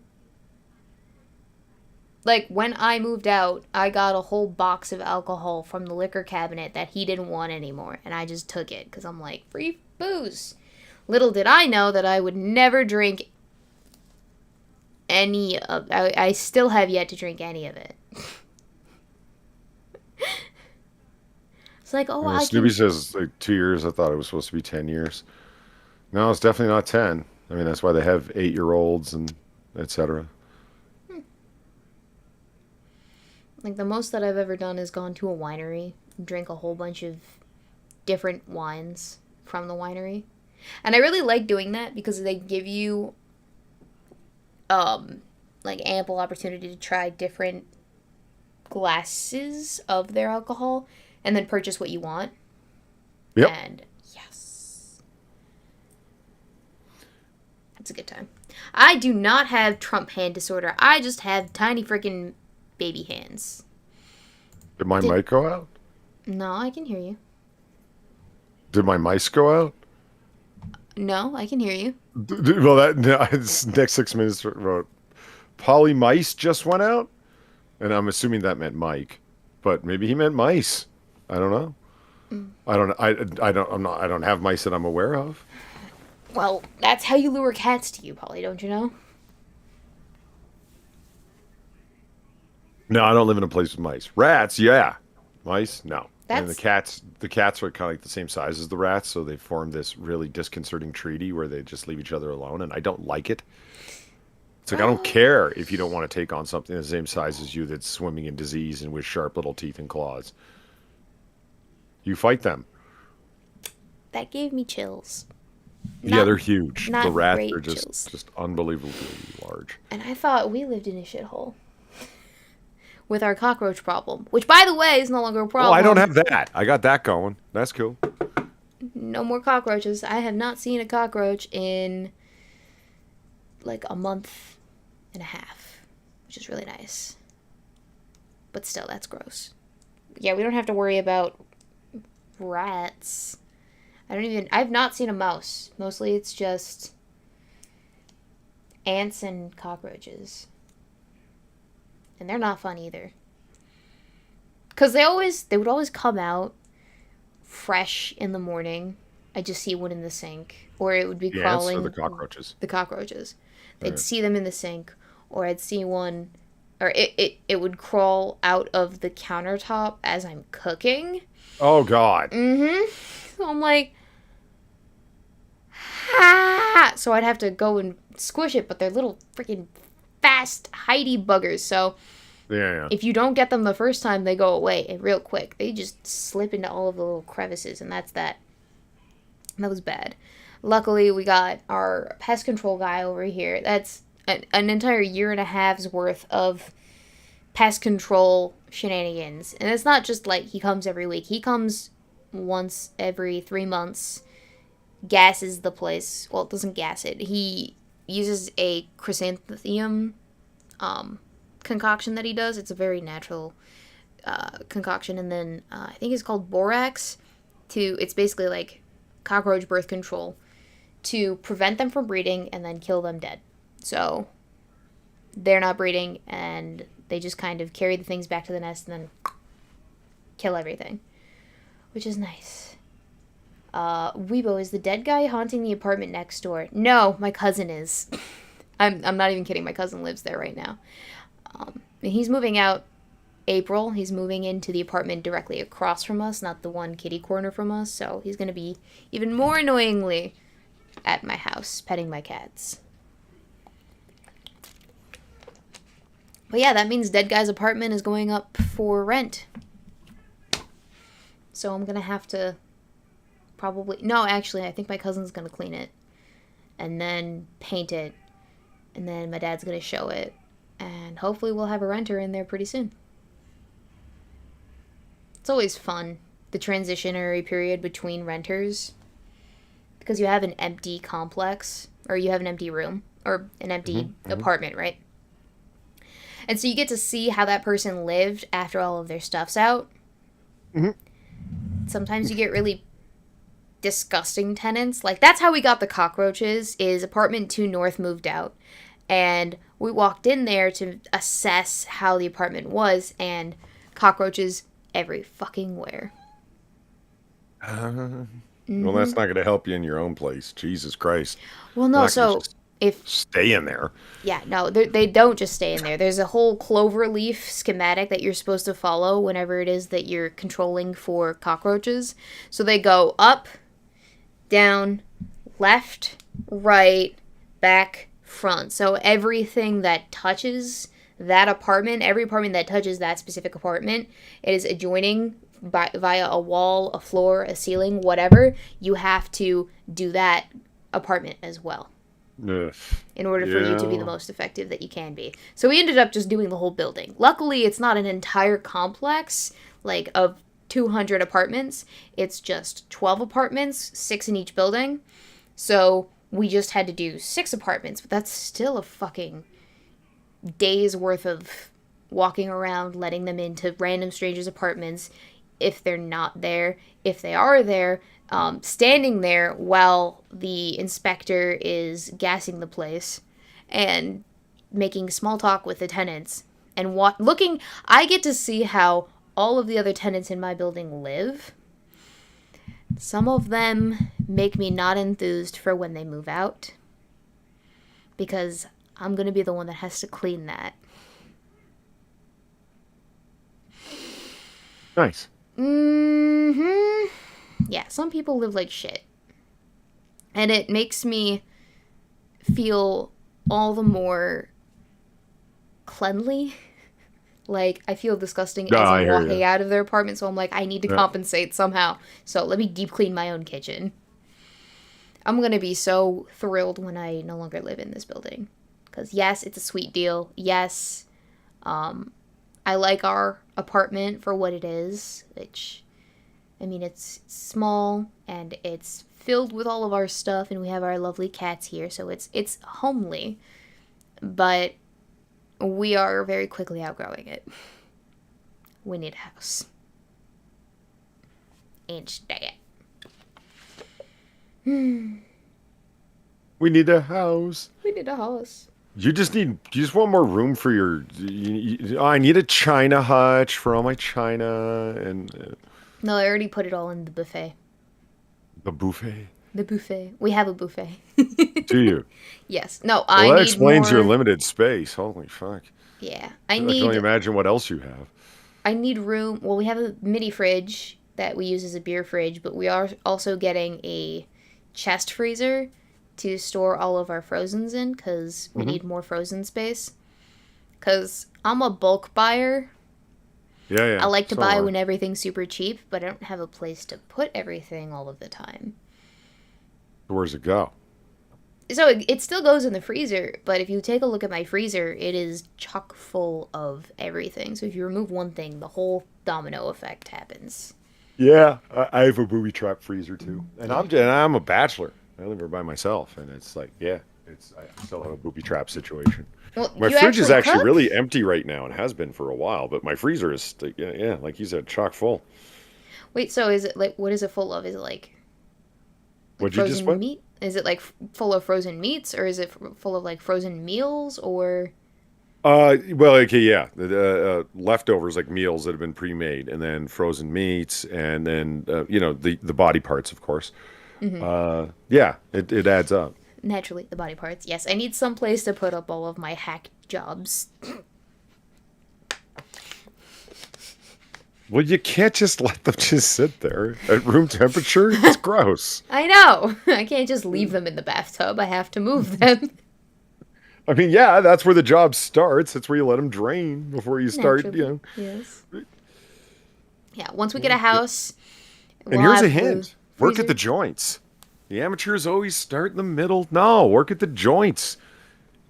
Speaker 1: Like, when I moved out, I got a whole box of alcohol from the liquor cabinet that he didn't want anymore. And I just took it because I'm like, free booze. Little did I know that I would never drink any of... I still have yet to drink any of it. It's like,
Speaker 2: Snoopy says like 2 years. I thought it was supposed to be 10 years. No, it's definitely not 10. I mean, that's why they have 8-year-olds and etc.
Speaker 1: Like, the most that I've ever done is gone to a winery and drank a whole bunch of different wines from the winery. And I really like doing that because they give you, like, ample opportunity to try different glasses of their alcohol and then purchase what you want.
Speaker 2: Yep.
Speaker 1: And, yes. It's a good time. I do not have Trump hand disorder. I just have tiny freaking baby hands.
Speaker 2: Did my mic go out?
Speaker 1: No, I can hear you.
Speaker 2: Did my mice go out?
Speaker 1: No, I can hear you.
Speaker 2: Well, it's next 6 minutes wrote, Polly mice just went out? And I'm assuming that meant Mike. But maybe he meant mice. I don't know. I don't have mice that I'm aware of.
Speaker 1: Well, that's how you lure cats to you, Polly, don't you know?
Speaker 2: No, I don't live in a place with mice. Rats, yeah. Mice, no. And
Speaker 1: That's...
Speaker 2: the cats are kind of like the same size as the rats, so they formed this really disconcerting treaty where they just leave each other alone, and I don't like it. It's like, I don't care if you don't want to take on something the same size as you that's swimming in disease and with sharp little teeth and claws. You fight them.
Speaker 1: That gave me chills.
Speaker 2: Yeah, they're huge.
Speaker 1: Not
Speaker 2: The rats
Speaker 1: great
Speaker 2: are
Speaker 1: chills.
Speaker 2: just unbelievably large.
Speaker 1: And I thought we lived in a shithole. With our cockroach problem. Which, by the way, is no longer a problem.
Speaker 2: Oh, I don't have that. I got that going. That's cool.
Speaker 1: No more cockroaches. I have not seen a cockroach in like a month and a half. Which is really nice. But still, that's gross. Yeah, we don't have to worry about rats. I've not seen a mouse. Mostly it's just ants and cockroaches. And they're not fun either. Because they would always come out fresh in the morning. I just see one in the sink. Or it would be crawling.
Speaker 2: Ants or the cockroaches?
Speaker 1: The cockroaches. They'd see them in the sink. Or I'd see one, or it would crawl out of the countertop as I'm cooking.
Speaker 2: Oh, God.
Speaker 1: So I'm like, ha! So I'd have to go and squish it, but they're little freaking fast, hidey buggers. So
Speaker 2: Yeah.
Speaker 1: if you don't get them the first time, they go away and real quick. They just slip into all of the little crevices, and that's that. That was bad. Luckily, we got our pest control guy over here. That's an entire year and a half's worth of pest control shenanigans. And it's not just like he comes every week. He comes once every 3 months, gasses the place. Well, doesn't gas it. He uses a chrysanthemum concoction that he does. It's a very natural concoction. And then I think it's called borax. It's basically like cockroach birth control to prevent them from breeding and then kill them dead. So they're not breeding, and they just kind of carry the things back to the nest and then kill everything, which is nice. Weebo, is the dead guy haunting the apartment next door? No, my cousin is. I'm not even kidding. My cousin lives there right now. And he's moving out April. He's moving into the apartment directly across from us, not the one kitty corner from us. So he's going to be even more annoyingly at my house, petting my cats. But yeah, that means Dead Guy's apartment is going up for rent. So I'm going to have to probably... No, actually, I think my cousin's going to clean it. And then paint it. And then my dad's going to show it. And hopefully we'll have a renter in there pretty soon. It's always fun, the transitionary period between renters. Because you have an empty complex. Or you have an empty room. Or an empty apartment, right? And so you get to see how that person lived after all of their stuff's out. Sometimes you get really disgusting tenants. Like, that's how we got the cockroaches, is apartment 2 north moved out. And we walked in there to assess how the apartment was, and cockroaches every fucking where.
Speaker 2: Well, that's not going to help you in your own place. Jesus Christ.
Speaker 1: Well, no, so... If
Speaker 2: stay in there.
Speaker 1: Yeah, no, they don't just stay in there. There's a whole clover leaf schematic that you're supposed to follow whenever it is that you're controlling for cockroaches. So they go up, down, left, right, back, front. So everything that touches that apartment, every apartment that touches that specific apartment, it is adjoining via a wall, a floor, a ceiling, whatever. You have to do that apartment as well.
Speaker 2: Ugh.
Speaker 1: In order for you to be the most effective that you can be. So we ended up just doing the whole building. Luckily, it's not an entire complex, like, of 200 apartments. It's just 12 apartments, 6 in each building. So we just had to do 6 apartments, but that's still a fucking day's worth of walking around, letting them into random strangers' apartments if they're not there. If they are there, standing there while the inspector is gassing the place and making small talk with the tenants and looking. I get to see how all of the other tenants in my building live. Some of them make me not enthused for when they move out, because I'm going to be the one that has to clean that.
Speaker 2: Nice.
Speaker 1: Yeah, some people live like shit. And it makes me feel all the more cleanly. Like, I feel disgusting as I'm walking out of their apartment, so I'm like, I need to compensate somehow. So let me deep clean my own kitchen. I'm going to be so thrilled when I no longer live in this building. Because, yes, it's a sweet deal. Yes, I like our apartment for what it is, which, I mean, it's small, and it's filled with all of our stuff, and we have our lovely cats here, so it's homely, but we are very quickly outgrowing it. We need a house. Instead.
Speaker 2: We need a house.
Speaker 1: We need a house.
Speaker 2: You just want more room for your. I need a china hutch for all my china and
Speaker 1: No, I already put it all in the buffet.
Speaker 2: the buffet.
Speaker 1: The buffet. We have a buffet.
Speaker 2: Do you?
Speaker 1: Yes. No,
Speaker 2: Well,
Speaker 1: I
Speaker 2: that
Speaker 1: need
Speaker 2: explains
Speaker 1: more...
Speaker 2: your limited space. Holy fuck!
Speaker 1: Yeah,
Speaker 2: I can only imagine what else you have.
Speaker 1: I need room. Well, we have a mini fridge that we use as a beer fridge, but we are also getting a chest freezer to store all of our frozens in because we need more frozen space. Because I'm a bulk buyer.
Speaker 2: Yeah.
Speaker 1: I like to
Speaker 2: So
Speaker 1: buy
Speaker 2: am I.
Speaker 1: when everything's super cheap, but I don't have a place to put everything all of the time.
Speaker 2: Where's it go?
Speaker 1: So it still goes in the freezer, but if you take a look at my freezer, it is chock full of everything. So if you remove one thing, the whole domino effect happens.
Speaker 2: Yeah, I have a booby trap freezer too, and I'm a bachelor. I live here by myself, and it's like, yeah, I still have a booby trap situation.
Speaker 1: Well,
Speaker 2: My
Speaker 1: you
Speaker 2: fridge is actually
Speaker 1: cook?
Speaker 2: really empty right now and has been for a while, but my freezer is, yeah, like you said, chock full.
Speaker 1: Wait, so is it like, what is it full of? Is it like
Speaker 2: What'd you just
Speaker 1: frozen
Speaker 2: put?
Speaker 1: meat? Is it like full of frozen meats, or is it full of like frozen meals, or...
Speaker 2: Well, okay, yeah, leftovers like meals that have been pre-made, and then frozen meats, and then the body parts, of course. Yeah, it adds up.
Speaker 1: Naturally, the body parts. Yes, I need some place to put up all of my hack jobs.
Speaker 2: Well, you can't just let them just sit there at room temperature. It's gross.
Speaker 1: I know! I can't just leave them in the bathtub. I have to move them.
Speaker 2: I mean, yeah, that's where the job starts. That's where you let them drain before you start,
Speaker 1: Naturally, yes. Yeah, once we get
Speaker 2: Yeah.
Speaker 1: a house,
Speaker 2: And
Speaker 1: we'll
Speaker 2: here's a
Speaker 1: have
Speaker 2: hint. Work at the
Speaker 1: freezer.
Speaker 2: joints. The amateurs always start in the middle. No, work at the joints.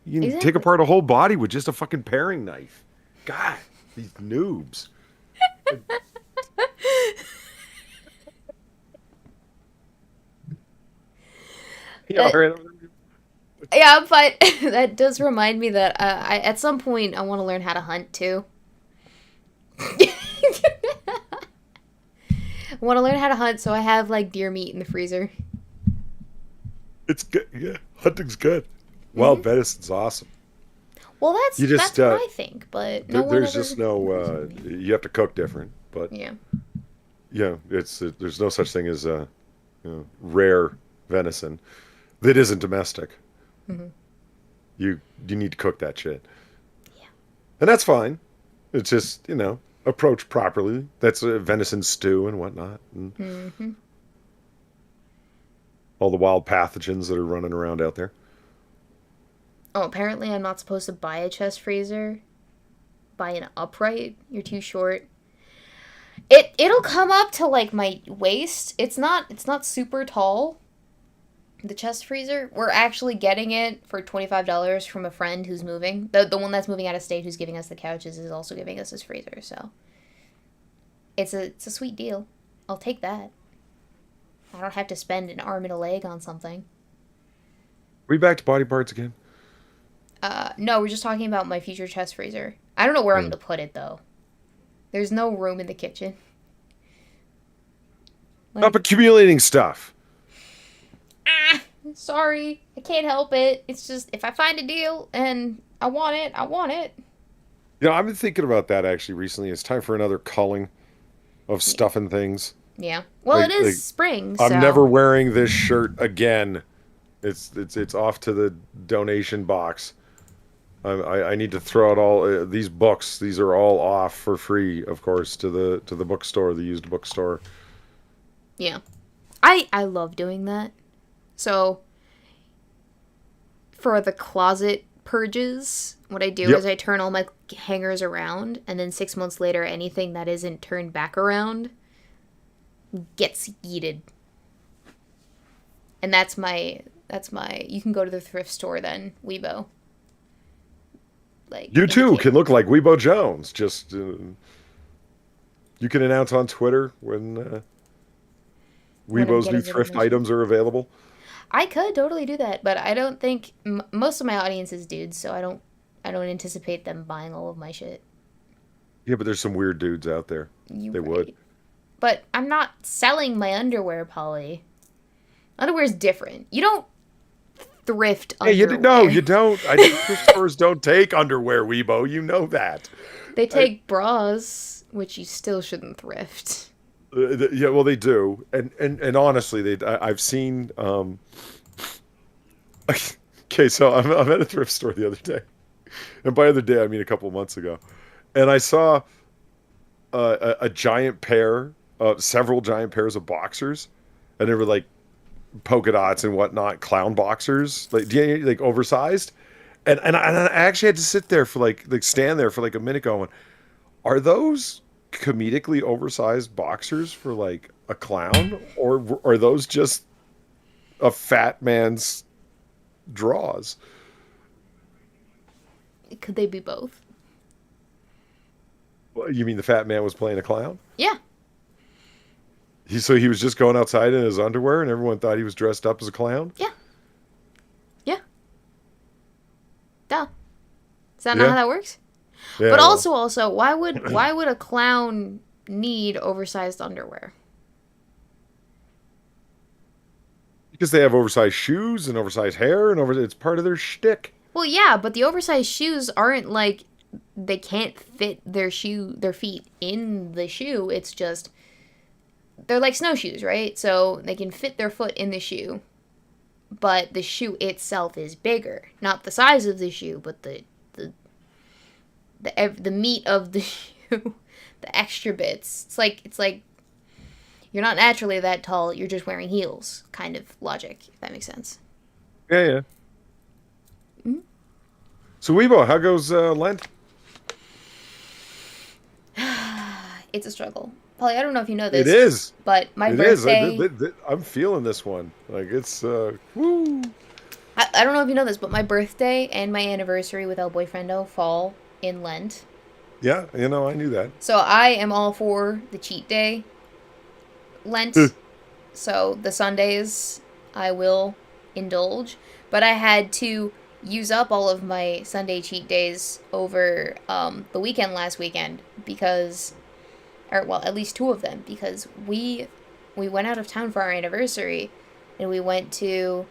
Speaker 2: You can take
Speaker 1: Exactly.
Speaker 2: apart a whole body with just a fucking paring knife. God, these noobs. Yeah, all right.
Speaker 1: Yeah, but that does remind me that at some point I want to learn how to hunt too. I want to learn how to hunt, so I have like deer meat in the freezer.
Speaker 2: It's good. Yeah, hunting's good. Wild venison's awesome.
Speaker 1: Well, that's
Speaker 2: You just,
Speaker 1: that's what I think, but no one
Speaker 2: There's
Speaker 1: ever...
Speaker 2: just no. You have to cook different, but
Speaker 1: Yeah.
Speaker 2: yeah, there's no such thing as rare venison that isn't domestic. You need to cook that shit.
Speaker 1: Yeah.
Speaker 2: And that's fine. It's just, approached properly. That's a venison stew and whatnot. And all the wild pathogens that are running around out there.
Speaker 1: Oh, apparently I'm not supposed to buy a chest freezer. Buy an upright. You're too short. It'll come up to like my waist. It's not super tall. The chest freezer. We're actually getting it for $25 from a friend who's moving. The one that's moving out of state who's giving us the couches is also giving us his freezer, so it's a sweet deal. I'll take that. I don't have to spend an arm and a leg on something.
Speaker 2: We back to body parts again?
Speaker 1: No, we're just talking about my future chest freezer. I don't know where I'm gonna put it though. There's no room in the kitchen.
Speaker 2: Stop accumulating stuff.
Speaker 1: Sorry, I can't help it. It's just if I find a deal and I want it, I want it.
Speaker 2: I've been thinking about that actually recently. It's time for another culling of stuff and things.
Speaker 1: Yeah. Well,
Speaker 2: Like-
Speaker 1: it is
Speaker 2: like,
Speaker 1: spring, so
Speaker 2: I'm never wearing this shirt again. It's off to the donation box. I need to throw out all these books. These are all off for free, of course, to the bookstore, the used bookstore.
Speaker 1: Yeah. I love doing that. So for the closet purges, what I do
Speaker 2: Yep.
Speaker 1: is I turn all my hangers around, and then 6 months later anything that isn't turned back around gets yeeted. And that's my you can go to the thrift store then, Weebo. Like
Speaker 2: You too
Speaker 1: indicate-
Speaker 2: can look like Weebo Jones. Just you can announce on Twitter when
Speaker 1: When I'm
Speaker 2: Weebo's
Speaker 1: getting
Speaker 2: new
Speaker 1: it
Speaker 2: thrift
Speaker 1: eventually.
Speaker 2: items are available.
Speaker 1: I could totally do that, but I don't think most of my audience is dudes, so I don't anticipate them buying all of my shit.
Speaker 2: Yeah, but there's some weird dudes out there.
Speaker 1: You
Speaker 2: They would.
Speaker 1: right. But I'm not selling my underwear, Polly. Underwear's different. You don't thrift
Speaker 2: Yeah, no,
Speaker 1: underwear.
Speaker 2: you don't. Thrift stores don't take underwear, Weebo. You know that.
Speaker 1: They
Speaker 2: I,
Speaker 1: take bras, which you still shouldn't thrift.
Speaker 2: yeah, well, they do, and honestly, I've seen. Okay, so I'm at a thrift store the other day, and by other day I mean a couple months ago, and I saw a giant pair, several giant pairs of boxers, and they were like polka dots and whatnot, clown boxers, like oversized, and I actually had to sit there for like stand there for like a minute going, are those comedically oversized boxers for like a clown, or are those just a fat man's draws?
Speaker 1: Could they be both?
Speaker 2: You mean the fat man was playing a clown?
Speaker 1: Yeah.
Speaker 2: So he was just going outside in his underwear, and everyone thought he was dressed up as a clown.
Speaker 1: Yeah. Yeah. Duh. Is that not
Speaker 2: Yeah,
Speaker 1: how that works?
Speaker 2: yeah.
Speaker 1: But
Speaker 2: Well,
Speaker 1: also, why would a clown need oversized underwear?
Speaker 2: because they have oversized shoes and oversized hair, and it's part of their shtick.
Speaker 1: Well, yeah, but the oversized shoes aren't like they can't fit their feet in the shoe. It's just they're like snowshoes, right? So they can fit their foot in the shoe, but the shoe itself is bigger. Not the size of the shoe, but the meat of the shoe, the extra bits. It's like you're not naturally that tall. You're just wearing heels, kind of logic. If that makes sense.
Speaker 2: Yeah, yeah.
Speaker 1: Mm-hmm.
Speaker 2: So Weibo, how goes Lent?
Speaker 1: It's a struggle. Polly, I don't know if you know
Speaker 2: It
Speaker 1: this,
Speaker 2: is.
Speaker 1: but my
Speaker 2: It is.
Speaker 1: birthday.
Speaker 2: I'm feeling this one. Like it's woo.
Speaker 1: I don't know if you know this, but my birthday and my anniversary with El Boyfriendo fall in Lent.
Speaker 2: Yeah, I knew that.
Speaker 1: So I am all for the cheat day Lent. So the Sundays I will indulge, but I had to use up all of my Sunday cheat days over the weekend last weekend because, or well, at least two of them because we went out of town for our anniversary, and we went to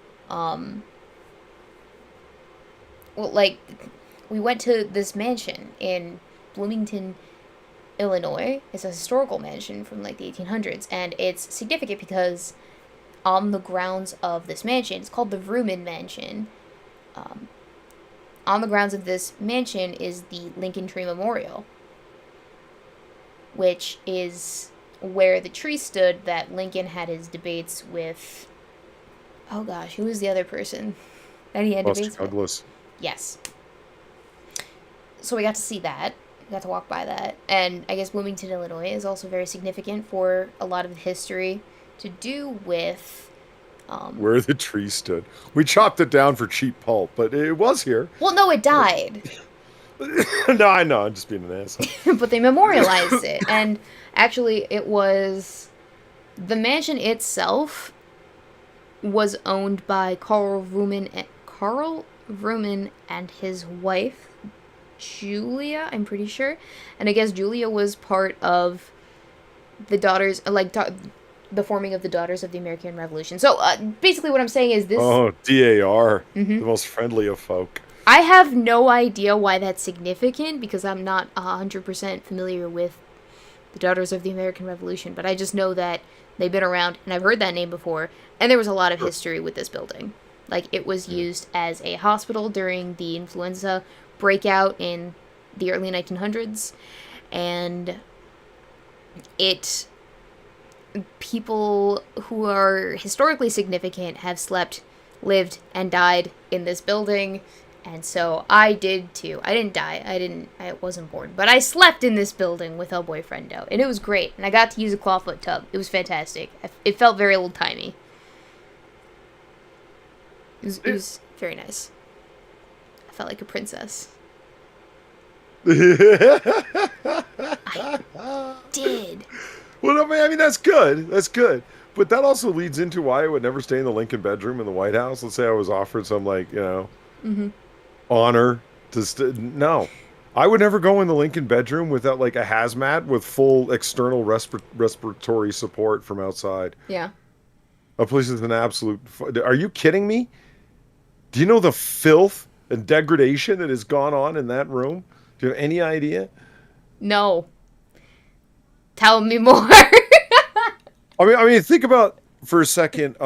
Speaker 1: well, like we went to this mansion in Bloomington, Illinois. It's a historical mansion from like the 1800s, and it's significant because on the grounds of this mansion, it's called the Vrooman Mansion. On the grounds of this mansion is the Lincoln Tree Memorial, which is where the tree stood that Lincoln had his debates with. Oh gosh, who was the other person that he had
Speaker 2: Buster
Speaker 1: debates with?
Speaker 2: Douglas.
Speaker 1: Yes. So we got to see that. We got to walk by that. And I guess Bloomington, Illinois is also very significant for a lot of the history to do with.
Speaker 2: Where the tree stood. We chopped it down for cheap pulp, but it was here.
Speaker 1: Well, no, it died.
Speaker 2: No, I know. I'm just being an asshole.
Speaker 1: But they memorialized it. And actually, it was. The mansion itself was owned by Carl Vrooman and his wife, Julia, I'm pretty sure. And I guess Julia was part of the daughters, the forming of the Daughters of the American Revolution. So basically what I'm saying is this.
Speaker 2: Oh, DAR,
Speaker 1: Mhm.
Speaker 2: the most friendly of folk.
Speaker 1: I have no idea why that's significant because I'm not 100% familiar with the Daughters of the American Revolution, but I just know that they've been around, and I've heard that name before, and there was a lot of history with this building. Like, it was used as a hospital during the influenza breakout in the early 1900s, and people who are historically significant have slept, lived, and died in this building. And so I did too. I didn't die. I wasn't born. But I slept in this building with El Boyfriendo. And it was great. And I got to use a clawfoot tub. It was fantastic. It felt very old-timey. It was very nice. I felt like a princess. I did.
Speaker 2: Well, I mean, that's good. That's good. But that also leads into why I would never stay in the Lincoln bedroom in the White House. Let's say I was offered some, like,
Speaker 1: Mm-hmm.
Speaker 2: honor to no. I would never go in the Lincoln bedroom without like a hazmat with full external respiratory support from outside.
Speaker 1: Yeah.
Speaker 2: A place is an absolute. Are you kidding me? Do you know the filth and degradation that has gone on in that room? Do you have any idea?
Speaker 1: No. Tell me more.
Speaker 2: I mean, think about for a second,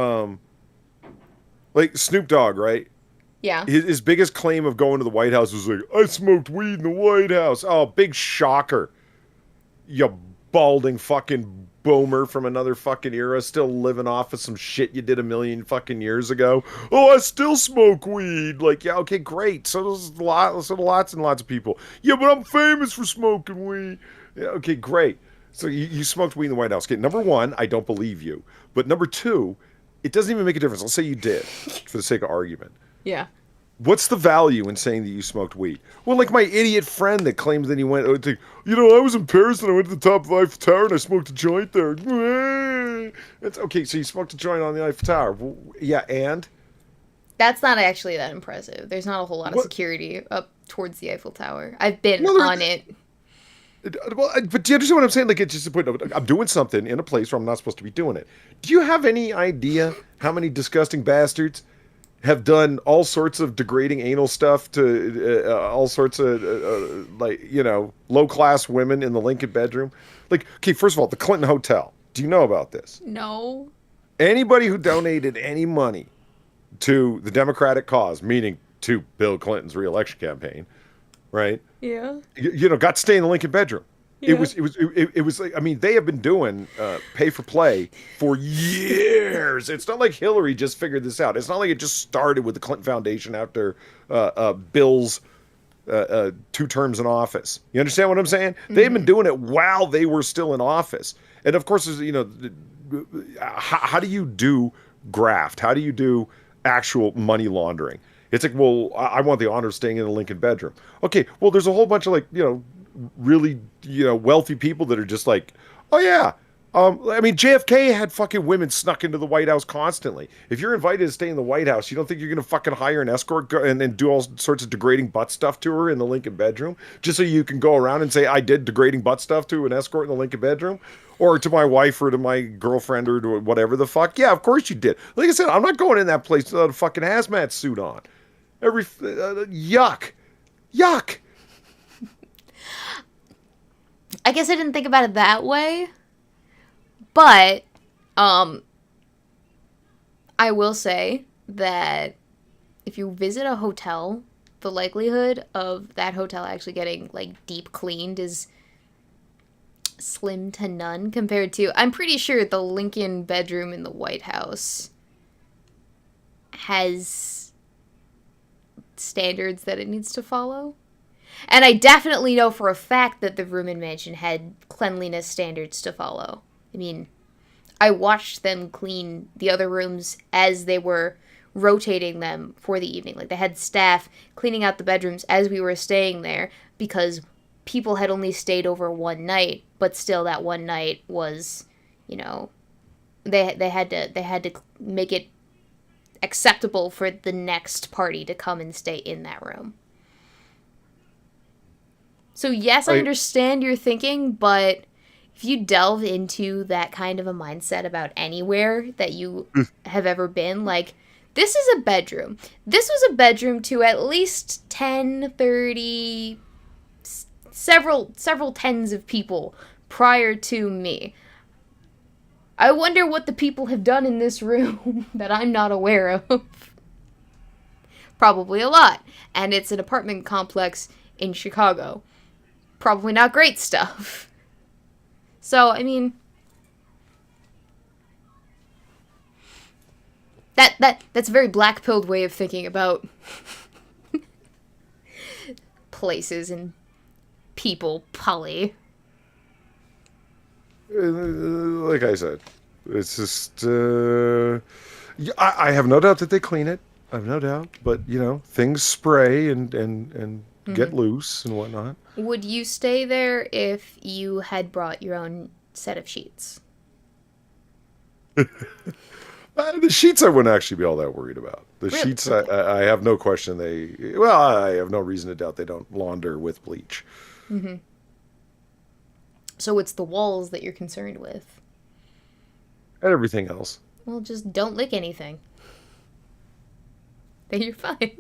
Speaker 2: like Snoop Dogg, right?
Speaker 1: Yeah.
Speaker 2: His biggest claim of going to the White House was like, I smoked weed in the White House. Oh, big shocker. You balding fucking boomer from another fucking era, still living off of some shit you did a million fucking years ago. Oh, I still smoke weed. Like, yeah, okay, great. So does lots and lots of people. Yeah, but I'm famous for smoking weed. Yeah, okay, great. So you smoked weed in the White House. Okay, number one, I don't believe you. But number two, it doesn't even make a difference. Let's say you did, for the sake of argument.
Speaker 1: Yeah.
Speaker 2: What's the value in saying that you smoked weed? Well, like my idiot friend that claims that he went, I was in Paris and I went to the top of the Eiffel Tower and I smoked a joint there. It's okay. So you smoked a joint on the Eiffel Tower. Well, yeah, and
Speaker 1: That's not actually that impressive. There's not a whole lot of
Speaker 2: what?
Speaker 1: security up towards the Eiffel Tower. I've been
Speaker 2: No,
Speaker 1: on it.
Speaker 2: well, but do you understand what I'm saying? Like, it's just a point. I'm doing something in a place where I'm not supposed to be doing it. Do you have any idea how many disgusting bastards have done all sorts of degrading anal stuff to all sorts of low class women in the Lincoln bedroom? Like, okay, first of all, the Clinton Hotel. Do you know about this?
Speaker 1: No.
Speaker 2: Anybody who donated any money to the Democratic cause, meaning to Bill Clinton's reelection campaign, right?
Speaker 1: Yeah.
Speaker 2: Got to stay in the Lincoln bedroom.
Speaker 1: Yeah.
Speaker 2: It was like, I mean, they have been doing pay for play for years. It's not like Hillary just figured this out. It's not like it just started with the Clinton Foundation after Bill's 2 terms in office. You understand what I'm saying? Mm-hmm. They've been doing it while they were still in office. And of course, how do you do graft? How do you do actual money laundering? It's like, well, I want the honor of staying in the Lincoln bedroom. Okay, well, there's a whole bunch of really, wealthy people that are just like, oh yeah. I mean, JFK had fucking women snuck into the White House constantly. If you're invited to stay in the White House, you don't think you're going to fucking hire an escort and do all sorts of degrading butt stuff to her in the Lincoln bedroom just so you can go around and say, I did degrading butt stuff to an escort in the Lincoln bedroom? Or to my wife or to my girlfriend or to whatever the fuck? Yeah, of course you did. Like I said, I'm not going in that place without a fucking hazmat suit on. Yuck. Yuck.
Speaker 1: I guess I didn't think about it that way. But, I will say that if you visit a hotel, the likelihood of that hotel actually getting, deep cleaned is slim to none compared to, I'm pretty sure the Lincoln bedroom in the White House has standards that it needs to follow. And I definitely know for a fact that the room and mansion had cleanliness standards to follow. I mean, I watched them clean the other rooms as they were rotating them for the evening. Like, they had staff cleaning out the bedrooms as we were staying there because people had only stayed over one night, but still that one night was, they had to make it acceptable for the next party to come and stay in that room. So yes, I understand your thinking, but if you delve into that kind of a mindset about anywhere that you have ever been, this is a bedroom. This was a bedroom to at least 10, 30, several tens of people prior to me. I wonder what the people have done in this room that I'm not aware of. Probably a lot. And it's an apartment complex in Chicago. Probably not great stuff. So, I mean, that's a very black-pilled way of thinking about places and people, Polly.
Speaker 2: Like I said, it's just, I have no doubt that they clean it. I have no doubt. But, things spray and get loose and whatnot.
Speaker 1: Would you stay there if you had brought your own set of sheets?
Speaker 2: The sheets I wouldn't actually be all that worried about. The
Speaker 1: Really?
Speaker 2: sheets,
Speaker 1: Okay.
Speaker 2: I have no question well, I have no reason to doubt they don't launder with bleach.
Speaker 1: So it's the walls that you're concerned with.
Speaker 2: And everything else.
Speaker 1: Well, just don't lick anything. Then you're fine.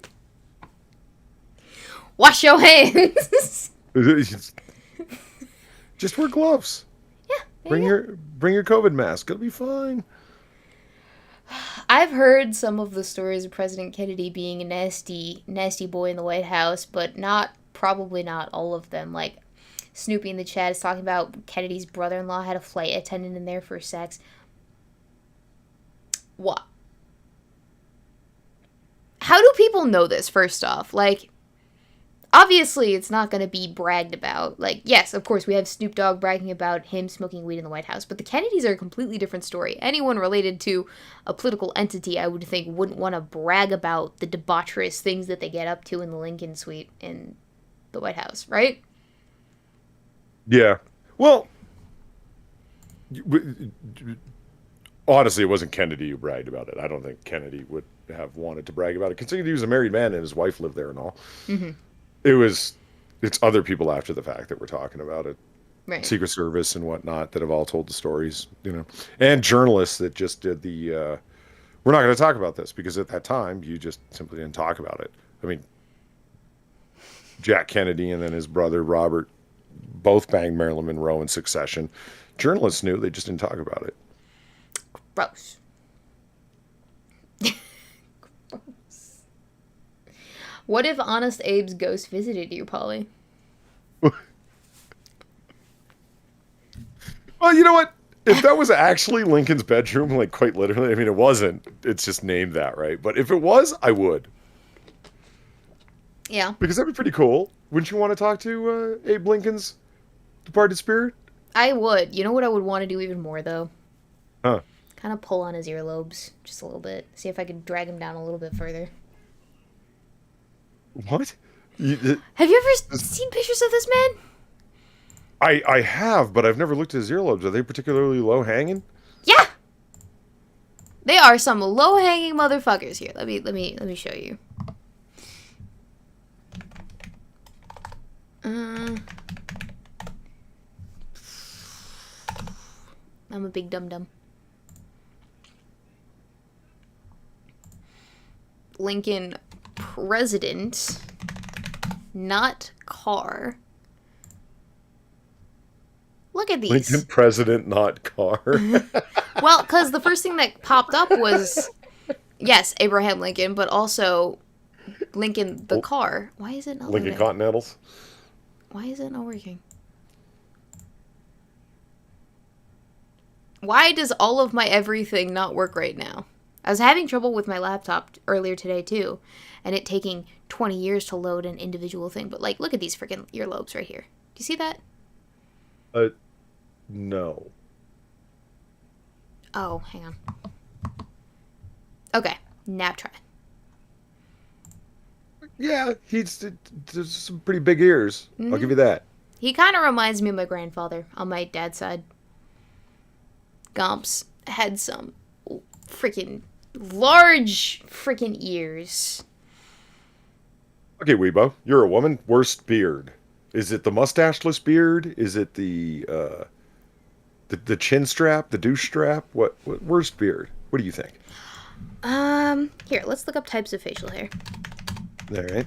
Speaker 1: Wash your hands.
Speaker 2: Just wear gloves.
Speaker 1: Yeah, there
Speaker 2: Bring
Speaker 1: you go.
Speaker 2: your COVID mask. It'll be fine.
Speaker 1: I've heard some of the stories of President Kennedy being a nasty, nasty boy in the White House, but probably not all of them. Like, Snoopy in the chat is talking about Kennedy's brother-in-law had a flight attendant in there for sex. What? How do people know this, first off? Like, obviously it's not going to be bragged about. Like, yes, of course, we have Snoop Dogg bragging about him smoking weed in the White House, but the Kennedys are a completely different story. Anyone related to a political entity, I would think, wouldn't want to brag about the debaucherous things that they get up to in the Lincoln Suite in the White House, right?
Speaker 2: Yeah. Well, honestly, it wasn't Kennedy who bragged about it. I don't think Kennedy would have wanted to brag about it, considering he was a married man and his wife lived there and all. It's other people after the fact that we're talking about it.
Speaker 1: Right.
Speaker 2: Secret Service and whatnot that have all told the stories, and journalists that just did we're not going to talk about this because at that time you just simply didn't talk about it. I mean, Jack Kennedy and then his brother Robert both banged Marilyn Monroe in succession. Journalists knew, they just didn't talk about it.
Speaker 1: Gross. Gross. What if Honest Abe's ghost visited you, Polly?
Speaker 2: Well, you know what? If that was actually Lincoln's bedroom, like quite literally, I mean, it wasn't. It's just named that, right? But if it was, I would.
Speaker 1: Yeah.
Speaker 2: Because that'd be pretty cool. Wouldn't you want to talk to Abe Lincoln's departed spirit?
Speaker 1: I would. You know what I would want to do even more, though?
Speaker 2: Huh.
Speaker 1: Kind of pull on his earlobes just a little bit. See if I could drag him down a little bit further.
Speaker 2: What?
Speaker 1: Have you ever seen pictures of this man?
Speaker 2: I have, but I've never looked at his earlobes. Are they particularly low hanging?
Speaker 1: Yeah. They are some low-hanging motherfuckers here. Let me show you. I'm a big dum-dum. Lincoln president, not car. Look at these.
Speaker 2: Lincoln president, not car.
Speaker 1: Well, because the first thing that popped up was, yes, Abraham Lincoln, but also Lincoln the car. Why is it not
Speaker 2: Lincoln
Speaker 1: loading?
Speaker 2: Continentals.
Speaker 1: Why is it not working? Why does all of my everything not work right now? I was having trouble with my laptop earlier today, too, and it taking 20 years to load an individual thing. But, like, look at these freaking earlobes right here. Do you see that?
Speaker 2: No.
Speaker 1: Oh, hang on. Okay, now try.
Speaker 2: Yeah, there's some pretty big ears. I'll give you that.
Speaker 1: He kind of reminds me of my grandfather on my dad's side. Gomps had some freaking large freaking ears.
Speaker 2: Okay, Weebo, you're a woman. Worst beard. Is it the mustacheless beard? Is it the chin strap, the douche strap? What worst beard? What do you think?
Speaker 1: Here, let's look up types of facial hair.
Speaker 2: All right.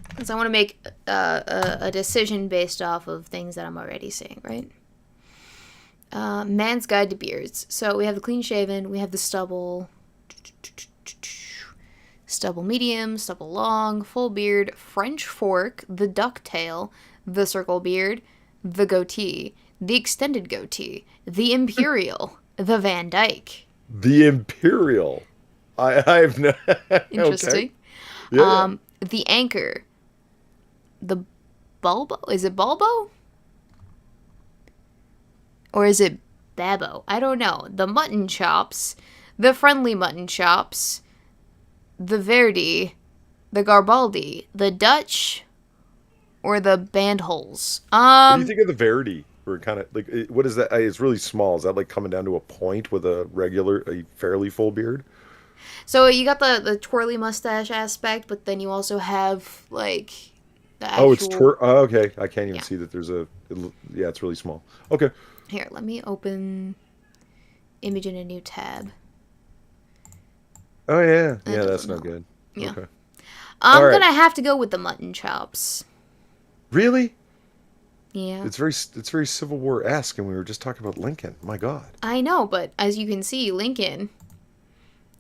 Speaker 1: Because I want to make a decision based off of things that I'm already seeing, right? Man's Guide to Beards. So we have the clean shaven, we have the stubble, stubble medium, stubble long, full beard, French fork, the ducktail, the circle beard, the goatee, the extended goatee, the imperial, the Van Dyke.
Speaker 2: The imperial. I've no.
Speaker 1: Interesting.
Speaker 2: Okay. Yeah.
Speaker 1: The anchor, the bulbo. Is it bulbo? Or is it babbo? I don't know. The mutton chops, the friendly mutton chops, the Verdi, the Garibaldi, the Dutch, or the bandholes.
Speaker 2: What do you think of the Verdi? Or kind of like what is that? It's really small. Is that like coming down to a point with a fairly full beard?
Speaker 1: So you got the twirly mustache aspect, but then you also have like the
Speaker 2: Oh, it's
Speaker 1: actual.
Speaker 2: oh, okay. I can't even
Speaker 1: Yeah.
Speaker 2: see that there's yeah, it's really small. Okay.
Speaker 1: Here, let me open image in a new tab.
Speaker 2: Oh yeah,
Speaker 1: That
Speaker 2: yeah, that's
Speaker 1: doesn't
Speaker 2: no
Speaker 1: help.
Speaker 2: good.
Speaker 1: Yeah.
Speaker 2: Okay. All
Speaker 1: I'm
Speaker 2: right.
Speaker 1: gonna have to go with the mutton chops.
Speaker 2: Really?
Speaker 1: Yeah.
Speaker 2: It's very Civil War-esque, and we were just talking about Lincoln. My God.
Speaker 1: I know, but as you can see, Lincoln.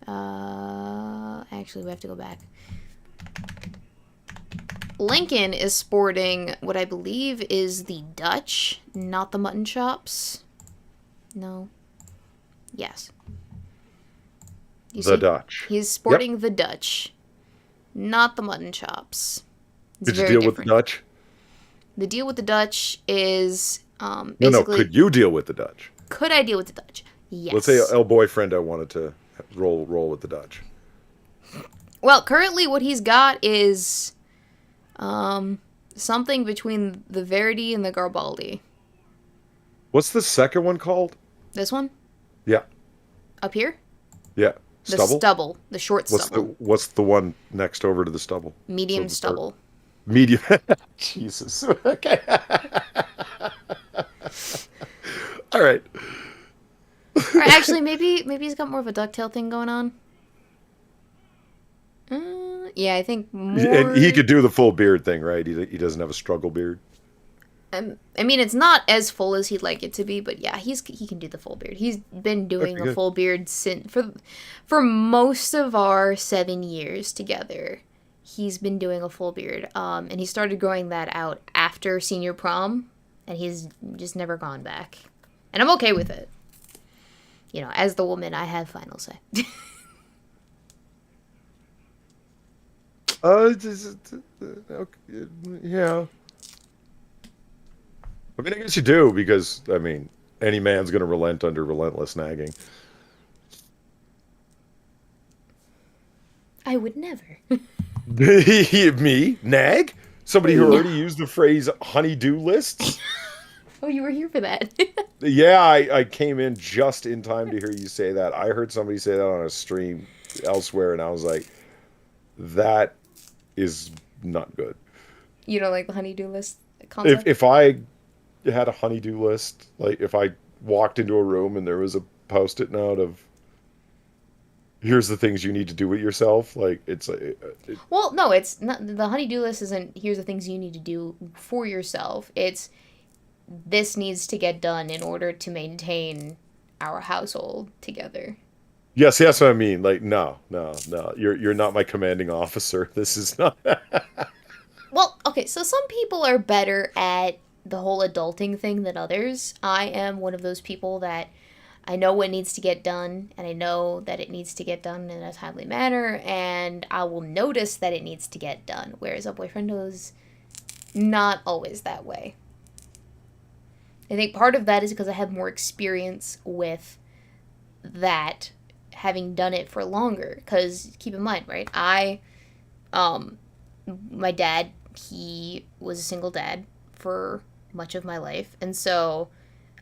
Speaker 1: Actually, we have to go back. Lincoln is sporting what I believe is the Dutch, not the mutton chops. No. Yes. You
Speaker 2: The
Speaker 1: see?
Speaker 2: Dutch.
Speaker 1: He's
Speaker 2: Yep.
Speaker 1: sporting the Dutch, not the mutton chops. It's
Speaker 2: Could you
Speaker 1: very
Speaker 2: deal with the
Speaker 1: different.
Speaker 2: Dutch?
Speaker 1: The deal with the Dutch is
Speaker 2: No.
Speaker 1: basically,
Speaker 2: Could you deal with the Dutch?
Speaker 1: could I deal with the Dutch?
Speaker 2: Let's say
Speaker 1: Yes.
Speaker 2: a boyfriend I wanted to roll with the Dutch.
Speaker 1: Well, currently what he's got is something between the Verdi and the Garibaldi.
Speaker 2: What's the second one called?
Speaker 1: This one
Speaker 2: Yeah.
Speaker 1: up here,
Speaker 2: Yeah.
Speaker 1: the
Speaker 2: Stubble?
Speaker 1: stubble, the short
Speaker 2: What's
Speaker 1: stubble,
Speaker 2: what's the one next over to the stubble?
Speaker 1: medium
Speaker 2: So,
Speaker 1: stubble.
Speaker 2: medium. Jesus. Okay. All right.
Speaker 1: Or actually, maybe he's got more of a ducktail thing going on. Yeah, I think more.
Speaker 2: And he could do the full beard thing, right? He doesn't have a struggle beard.
Speaker 1: I mean, it's not as full as he'd like it to be, but yeah, he can do the full beard. He's been doing
Speaker 2: Okay,
Speaker 1: a
Speaker 2: good.
Speaker 1: full beard since for most of our 7 years together. He's been doing a full beard, and he started growing that out after senior prom, and he's just never gone back. And I'm okay with it. You know, as the woman, I have final say.
Speaker 2: Okay, yeah. I mean, I guess you do because I mean, any man's going to relent under relentless nagging.
Speaker 1: I would never.
Speaker 2: Me nag? Somebody who
Speaker 1: No.
Speaker 2: already used the phrase honey-do lists?
Speaker 1: Oh, you were here for that.
Speaker 2: Yeah, I came in just in time to hear you say that. I heard somebody say that on a stream elsewhere, and I was like, that is not good.
Speaker 1: You don't like the honeydew list concept?
Speaker 2: If I had a honey-do list, like if I walked into a room and there was a post-it note of here's the things you need to do with yourself, like it's
Speaker 1: Well, no, it's not. The honey-do list isn't here's the things you need to do for yourself. It's this needs to get done in order to maintain our household together.
Speaker 2: yes, that's what I mean. Like no. You're not my commanding officer. This is not
Speaker 1: Well, okay, so some people are better at the whole adulting thing than others. I am one of those people that I know what needs to get done, and I know that it needs to get done in a timely manner, and I will notice that it needs to get done. Whereas a boyfriend is not always that way. I think part of that is because I have more experience with that, having done it for longer. Because keep in mind, right? My dad, he was a single dad for much of my life, and so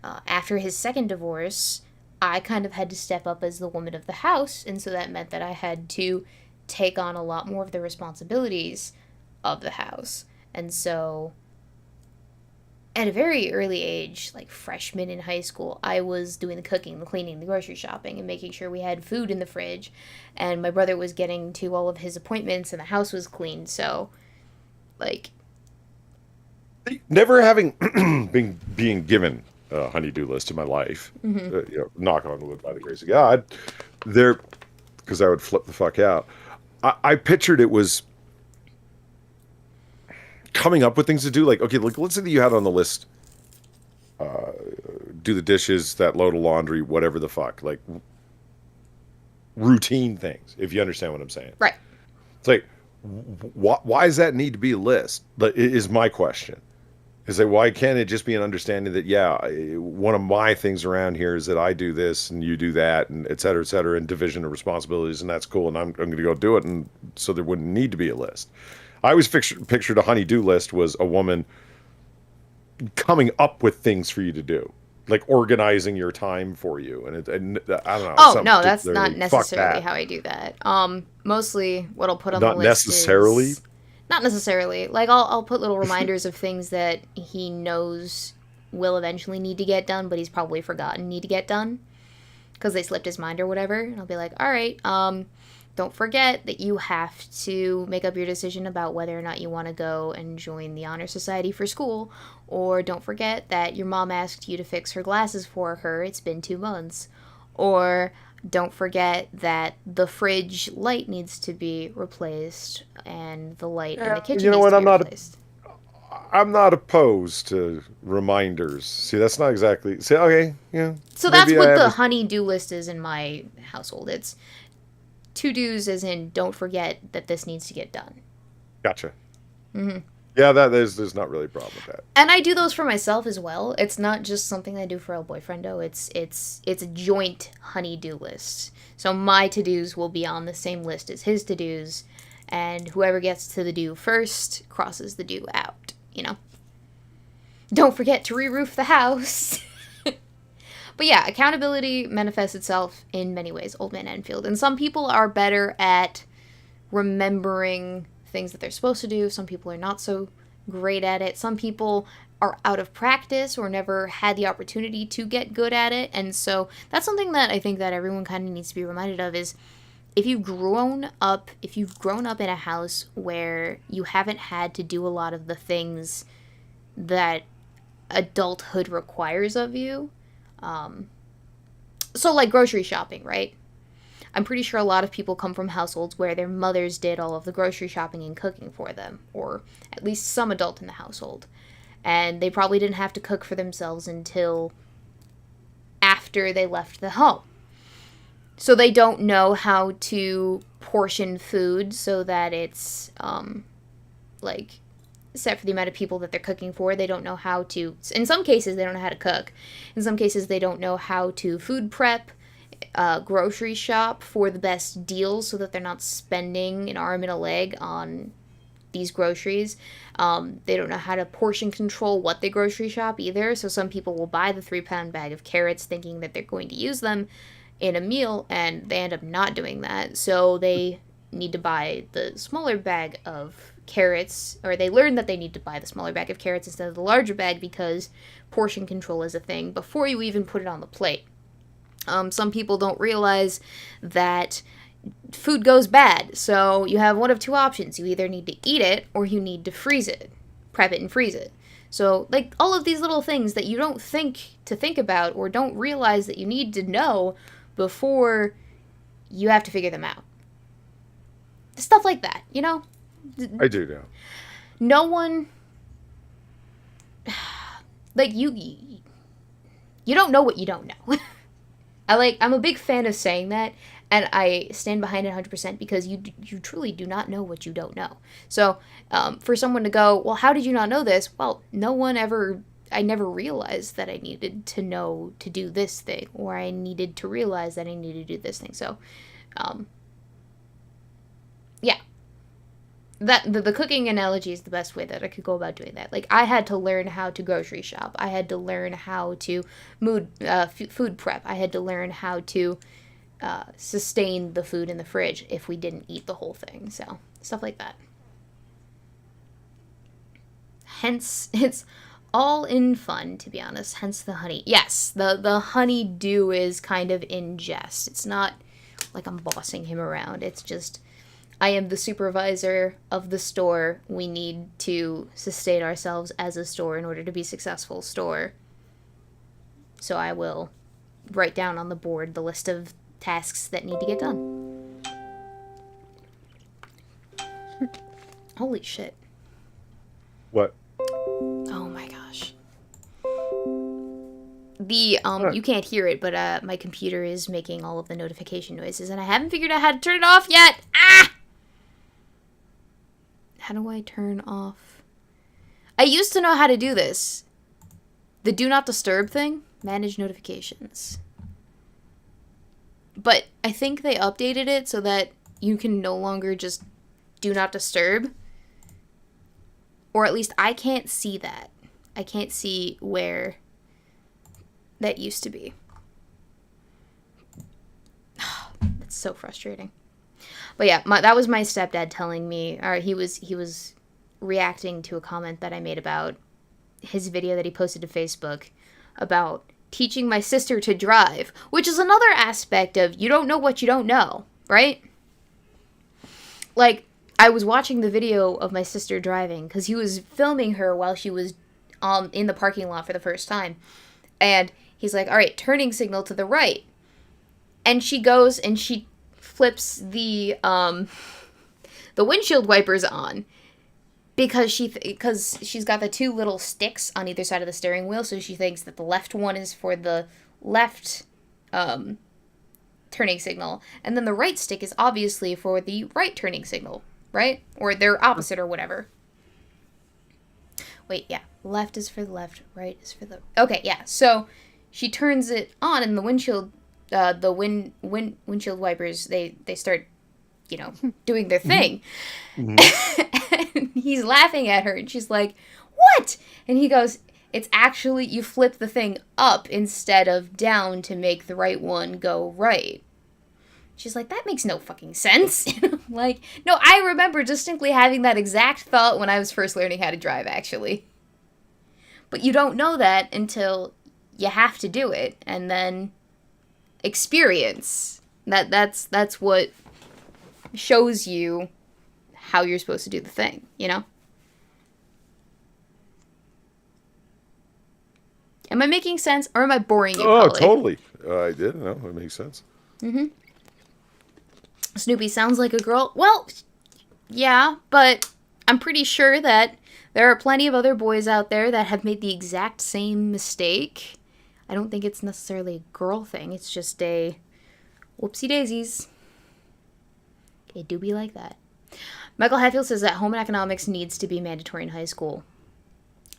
Speaker 1: after his second divorce, I kind of had to step up as the woman of the house, and so that meant that I had to take on a lot more of the responsibilities of the house. And so at a very early age, like freshman in high school, I was doing the cooking, the cleaning, the grocery shopping, and making sure we had food in the fridge. And my brother was getting to all of his appointments, and the house was clean. So, like,
Speaker 2: never having being given a honey-do list in my life. Knock on wood by the grace of God. There, because I would flip the fuck out. I pictured it was coming up with things to do. Like, okay, like, let's say that you had on the list, do the dishes, that load of laundry, whatever the fuck, like routine things. If you understand what I'm saying,
Speaker 1: right.
Speaker 2: it's like, why does that need to be a list? But is my question. Is like, why can't it just be an understanding that, yeah, one of my things around here is that I do this and you do that and et cetera, and division of responsibilities, and that's cool, and I'm going to go do it, and so there wouldn't need to be a list. I always pictured a honey-do list was a woman coming up with things for you to do, like organizing your time for you. And I don't know.
Speaker 1: Oh,
Speaker 2: Something
Speaker 1: no, that's
Speaker 2: particularly.
Speaker 1: not
Speaker 2: Fuck
Speaker 1: necessarily
Speaker 2: that.
Speaker 1: how I do that. Mostly what I'll put on the
Speaker 2: Not
Speaker 1: list
Speaker 2: necessarily.
Speaker 1: is not necessarily. Like I'll put little reminders of things that he knows will eventually need to get done, but he's probably forgotten need to get done because they slipped his mind or whatever. And I'll be like, all right, don't forget that you have to make up your decision about whether or not you want to go and join the honor society for school, or don't forget that your mom asked you to fix her glasses for her. It's been 2 months. Or don't forget that the fridge light needs to be replaced and the light in the
Speaker 2: Yeah,
Speaker 1: kitchen
Speaker 2: you know
Speaker 1: needs
Speaker 2: what?
Speaker 1: to be replaced.
Speaker 2: I'm not opposed to reminders. See, that's not exactly. See, okay, yeah.
Speaker 1: So that's
Speaker 2: Maybe I
Speaker 1: what
Speaker 2: have
Speaker 1: the
Speaker 2: a.
Speaker 1: honey-do list is in my household. It's to-dos as in don't forget that this needs to get done.
Speaker 2: Gotcha.
Speaker 1: Mm-hmm.
Speaker 2: Yeah, there's not really a problem with that.
Speaker 1: And I do those for myself as well. It's not just something I do for El Boyfriendo. It's a joint honey-do list. So my to-dos will be on the same list as his to-dos, and whoever gets to the do first crosses the do out, you know? Don't forget to re-roof the house. But yeah, accountability manifests itself in many ways, Old Man Enfield. And some people are better at remembering things that they're supposed to do. Some people are not so great at it. Some people are out of practice or never had the opportunity to get good at it. And so that's something that I think that everyone kind of needs to be reminded of is if you've grown up in a house where you haven't had to do a lot of the things that adulthood requires of you, so like grocery shopping, right? I'm pretty sure a lot of people come from households where their mothers did all of the grocery shopping and cooking for them, or at least some adult in the household. And they probably didn't have to cook for themselves until after they left the home. So they don't know how to portion food so that it's, like, set for the amount of people that they're cooking for. They don't know how to, in some cases, they don't know how to cook. In some cases, they don't know how to food prep, grocery shop for the best deals so that they're not spending an arm and a leg on these groceries. They don't know how to portion control what they grocery shop either. So some people will buy the 3-pound bag of carrots thinking that they're going to use them in a meal, and they end up not doing that. So they need to buy the smaller bag of carrots, or they learn that they need to buy the smaller bag of carrots instead of the larger bag because portion control is a thing before you even put it on the plate. Some people don't realize that food goes bad, so you have one of two options. You either need to eat it or you need to freeze it, prep it and freeze it. So, like, all of these little things that you don't think about or don't realize that you need to know before you have to figure them out. Stuff like that, you know?
Speaker 2: I do know.
Speaker 1: No one, like, you don't know what you don't know. I'm a big fan of saying that, and I stand behind it 100% because you truly do not know what you don't know. So, for someone to go, well, how did you not know this? Well, I never realized that I needed to know to do this thing, or I needed to realize that I needed to do this thing. So, yeah. The cooking analogy is the best way that I could go about doing that. Like, I had to learn how to grocery shop. I had to learn how to food prep. I had to learn how to sustain the food in the fridge if we didn't eat the whole thing. So, stuff like that. Hence, it's all in fun, to be honest. Hence the honey. Yes, the honey-do is kind of in jest. It's not like I'm bossing him around. It's just, I am the supervisor of the store. We need to sustain ourselves as a store in order to be successful store. So I will write down on the board the list of tasks that need to get done. Holy shit.
Speaker 2: What?
Speaker 1: Oh my gosh. You can't hear it, but my computer is making all of the notification noises, and I haven't figured out how to turn it off yet. Ah! How do I turn off? I used to know how to do this. The do not disturb thing. Manage notifications. But I think they updated it so that you can no longer just do not disturb. Or at least I can't see that. I can't see where that used to be. That's so frustrating. But yeah, that was my stepdad telling me, or he was reacting to a comment that I made about his video that he posted to Facebook about teaching my sister to drive, which is another aspect of you don't know what you don't know, right? Like, I was watching the video of my sister driving because he was filming her while she was in the parking lot for the first time. And he's like, all right, turning signal to the right. And she goes and she flips the windshield wipers on because she's got the two little sticks on either side of the steering wheel, so she thinks that the left one is for the left turning signal, and then the right stick is obviously for the right turning signal, right? Or they're opposite or whatever. Wait, yeah. Left is for the left, right is for the... Okay, yeah. So she turns it on, and the windshield windshield wipers, they start, doing their thing. Mm-hmm. And he's laughing at her, and she's like, what? And he goes, it's actually, you flip the thing up instead of down to make the right one go right. She's like, that makes no fucking sense. Like, no, I remember distinctly having that exact thought when I was first learning how to drive, actually. But you don't know that until you have to do it, and then experience. That's what shows you how you're supposed to do the thing, Am I making sense, or am I boring you,
Speaker 2: Oh,
Speaker 1: Polly?
Speaker 2: totally. I did. No, it makes sense.
Speaker 1: Mm-hmm. Snoopy sounds like a girl. Well, yeah, but I'm pretty sure that there are plenty of other boys out there that have made the exact same mistake. I don't think it's necessarily a girl thing. It's just a whoopsie daisies. It do be like that. Michael Hatfield says that home economics needs to be mandatory in high school.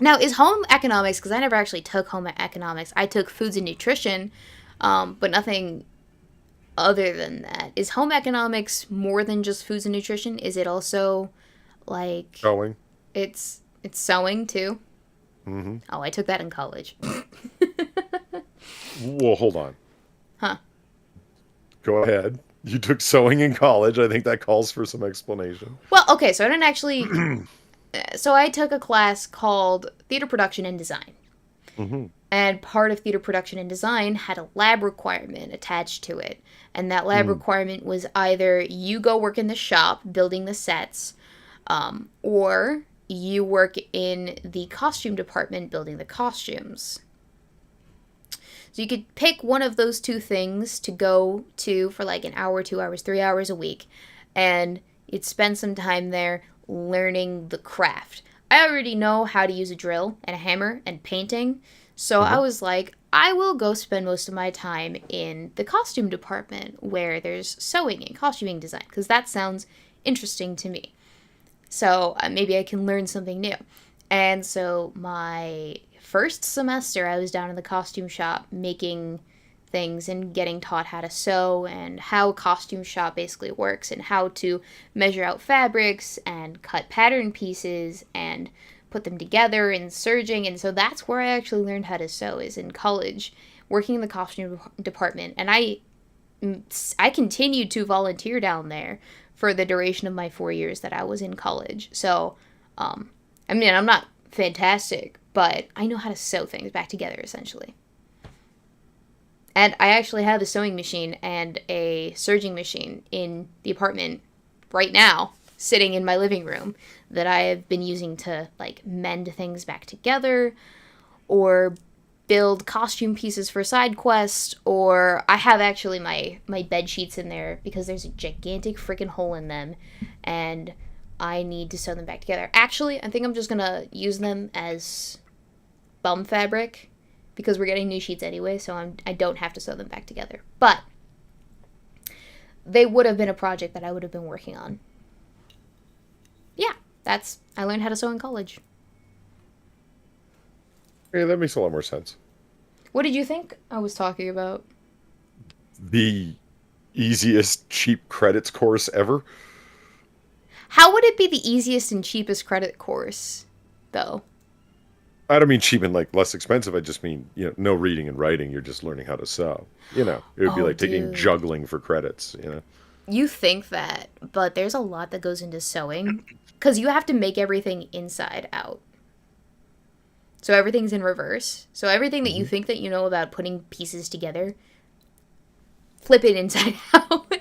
Speaker 1: Now, is home economics, because I never actually took home economics. I took foods and nutrition, but nothing other than that. Is home economics more than just foods and nutrition? Is it also, like...
Speaker 2: Sewing.
Speaker 1: It's sewing, too?
Speaker 2: Mm-hmm.
Speaker 1: Oh, I took that in college.
Speaker 2: Well, hold on.
Speaker 1: Huh.
Speaker 2: Go ahead. You took sewing in college. I think that calls for some explanation.
Speaker 1: Well, okay, so I didn't actually... So I took a class called Theater Production and Design.
Speaker 2: Mm-hmm.
Speaker 1: And part of theater production and design had a lab requirement attached to it. And that lab requirement was either you go work in the shop building the sets, or you work in the costume department building the costumes. So you could pick one of those two things to go to for like an hour, 2 hours, 3 hours a week. And you'd spend some time there learning the craft. I already know how to use a drill and a hammer and painting. So I was like, I will go spend most of my time in the costume department where there's sewing and costuming design, because that sounds interesting to me. So maybe I can learn something new. And so my first semester, I was down in the costume shop making things and getting taught how to sew and how a costume shop basically works and how to measure out fabrics and cut pattern pieces and put them together and serging. And so that's where I actually learned how to sew, is in college, working in the costume department. And I continued to volunteer down there for the duration of my 4 years that I was in college. So, I mean, I'm not fantastic, but I know how to sew things back together, essentially. And I actually have a sewing machine and a serging machine in the apartment right now, sitting in my living room, that I have been using to, like, mend things back together, or build costume pieces for side quests, or I have actually my bed sheets in there because there's a gigantic freaking hole in them, and I need to sew them back together. Actually, I think I'm just gonna use them as bum fabric, because we're getting new sheets anyway, so I don't have to sew them back together. But they would have been a project that I would have been working on. Yeah, I learned how to sew in college.
Speaker 2: Yeah, that makes a lot more sense.
Speaker 1: What did you think I was talking about?
Speaker 2: The easiest cheap credits course ever.
Speaker 1: How would it be the easiest and cheapest credit course, though?
Speaker 2: I don't mean cheap and like less expensive. I just mean, no reading and writing. You're just learning how to sew. It would be
Speaker 1: Oh,
Speaker 2: like taking
Speaker 1: dude.
Speaker 2: juggling for credits.
Speaker 1: You think that, but there's a lot that goes into sewing because you have to make everything inside out. So everything's in reverse. So everything that you
Speaker 2: Hmm.
Speaker 1: think that you know about putting pieces together, flip it inside out.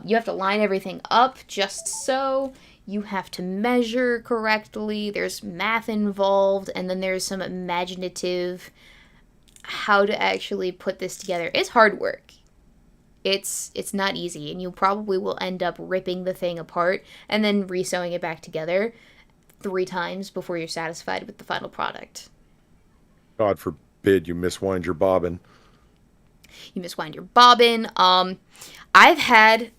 Speaker 1: You have to line everything up just so. You have to measure correctly. There's math involved, and then there's some imaginative how to actually put this together. It's hard work. It's not easy, and you probably will end up ripping the thing apart and then resewing it back together 3 times before you're satisfied with the final product.
Speaker 2: God forbid you miswind your bobbin.
Speaker 1: You miswind your bobbin. I've had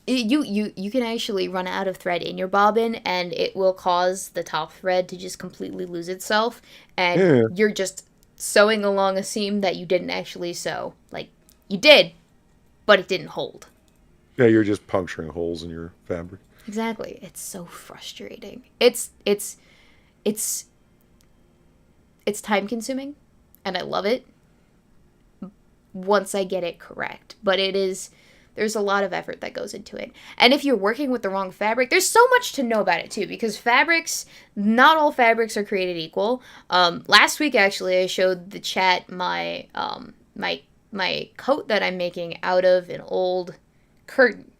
Speaker 1: you can actually run out of thread in your bobbin, and it will cause the top thread to just completely lose itself, and
Speaker 2: Yeah,
Speaker 1: you're just sewing along a seam that you didn't actually sew. Like you did, but it didn't hold.
Speaker 2: yeah, you're just puncturing holes in your fabric.
Speaker 1: Exactly. It's so frustrating. It's it's time consuming, and I love it once I get it correct. But there's a lot of effort that goes into it. And if you're working with the wrong fabric, there's so much to know about it too, because fabrics, not all fabrics are created equal. Last week actually, I showed the chat my coat that I'm making out of an old curtain.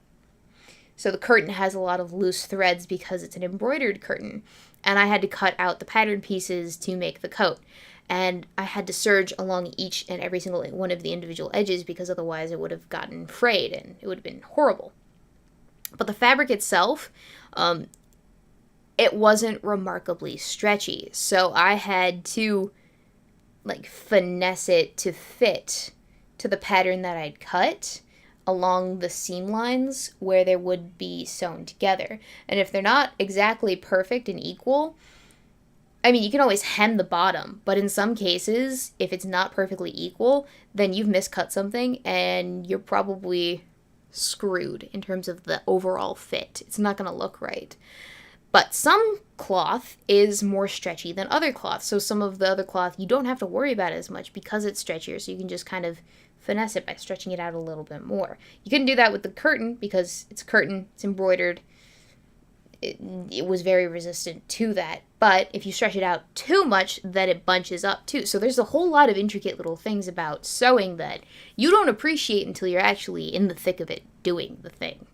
Speaker 1: So the curtain has a lot of loose threads because it's an embroidered curtain. And I had to cut out the pattern pieces to make the coat. And I had to serge along each and every single one of the individual edges because otherwise it would have gotten frayed and it would have been horrible. But the fabric itself, it wasn't remarkably stretchy. So I had to like finesse it to fit to the pattern that I'd cut along the seam lines where they would be sewn together. And if they're not exactly perfect and equal, I mean, you can always hem the bottom, but in some cases, if it's not perfectly equal, then you've miscut something and you're probably screwed in terms of the overall fit. It's not going to look right. But some cloth is more stretchy than other cloth. So some of the other cloth you don't have to worry about as much because it's stretchier. So you can just kind of finesse it by stretching it out a little bit more. You couldn't do that with the curtain because it's a curtain, it's embroidered. It was very resistant to that. But if you stretch it out too much, then it bunches up too. So there's a whole lot of intricate little things about sewing that you don't appreciate until you're actually in the thick of it doing the thing.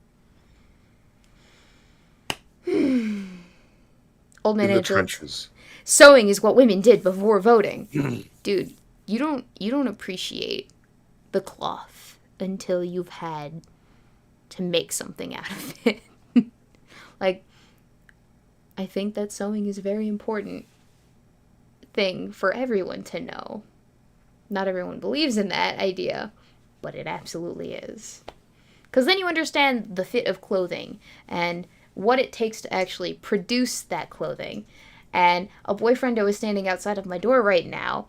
Speaker 1: Old Man
Speaker 2: In the
Speaker 1: Angela,
Speaker 2: trenches.
Speaker 1: sewing is what women did before voting. Dude, you don't appreciate the cloth until you've had to make something out of it. Like, I think that sewing is a very important thing for everyone to know. Not everyone believes in that idea, but it absolutely is. Because then you understand the fit of clothing and what it takes to actually produce that clothing. And a boyfriendo is standing outside of my door right now,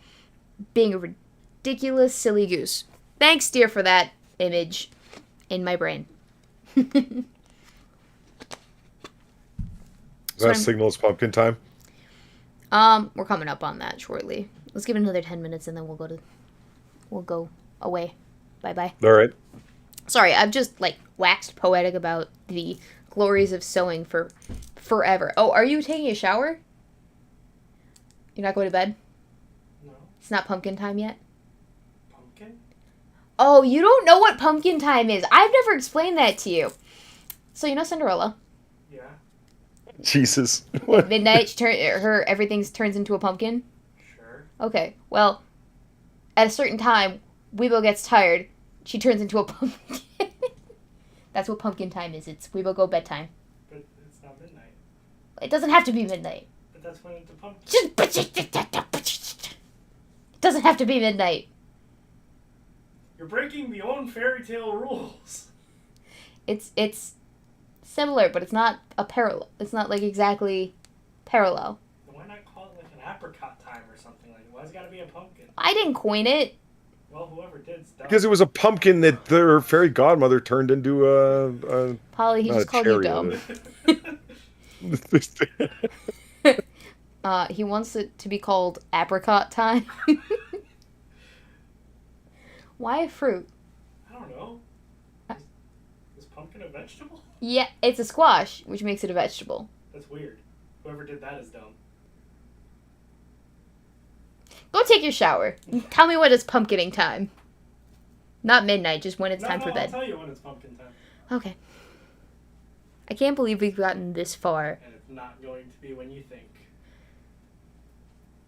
Speaker 1: being a ridiculous silly goose. Thanks, dear, for that image in my brain. So
Speaker 2: That signal is pumpkin time.
Speaker 1: we're coming up on that shortly. Let's give it another 10 minutes and then we'll go away. Bye bye.
Speaker 2: All right.
Speaker 1: Sorry, I've just like waxed poetic about the glories of sewing for forever. Oh, are you taking a shower? You're not going to bed?
Speaker 4: No.
Speaker 1: It's not pumpkin time yet?
Speaker 4: Pumpkin?
Speaker 1: Oh, you don't know what pumpkin time is. I've never explained that to you. So you know Cinderella?
Speaker 4: Yeah.
Speaker 2: Jesus.
Speaker 1: At midnight, her everything turns into a pumpkin.
Speaker 4: Sure.
Speaker 1: Okay, well, at a certain time, Weebo gets tired. She turns into a pumpkin. That's what pumpkin time is. It's Weebo go bedtime.
Speaker 4: But it's not midnight.
Speaker 1: It doesn't have to be midnight.
Speaker 4: But that's when it's a pumpkin.
Speaker 1: It doesn't have to be midnight.
Speaker 4: You're breaking the own fairy tale rules.
Speaker 1: It's similar, but it's not a parallel. It's not like exactly parallel.
Speaker 4: Then why not call it like an apricot time or something like that? Why's it gotta be a pumpkin?
Speaker 1: I didn't coin it.
Speaker 4: Well, whoever did's dumb.
Speaker 2: Because it was a pumpkin that their fairy godmother turned into a
Speaker 1: Polly, he
Speaker 2: not
Speaker 1: just
Speaker 2: a
Speaker 1: called you
Speaker 2: cherry,
Speaker 1: dumb. He wants it to be called Apricot time. Why a fruit?
Speaker 4: I don't know. Is pumpkin a vegetable?
Speaker 1: Yeah, it's a squash, which makes it a vegetable.
Speaker 4: That's weird. Whoever did that is dumb.
Speaker 1: Go take your shower. Tell me when it's pumpkining time. Not midnight, just when it's time for
Speaker 4: I'll
Speaker 1: bed.
Speaker 4: tell you when it's pumpkin time.
Speaker 1: Okay. I can't believe we've gotten this far.
Speaker 4: And it's not going to be when you think.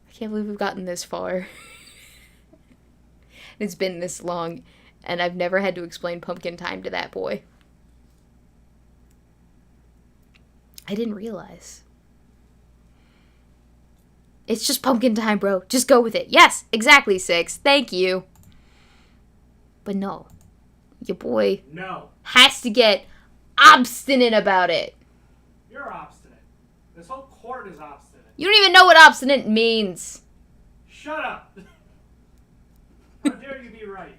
Speaker 1: I can't believe we've gotten this far. It's been this long, and I've never had to explain pumpkin time to that boy. I didn't realize. It's just pumpkin time, bro. Just go with it. Yes, exactly, 6. Thank you. But no. Your boy
Speaker 4: No.
Speaker 1: has to get obstinate about it.
Speaker 4: You're obstinate. This whole court is obstinate.
Speaker 1: You don't even know what obstinate means.
Speaker 4: Shut up. How dare you be right?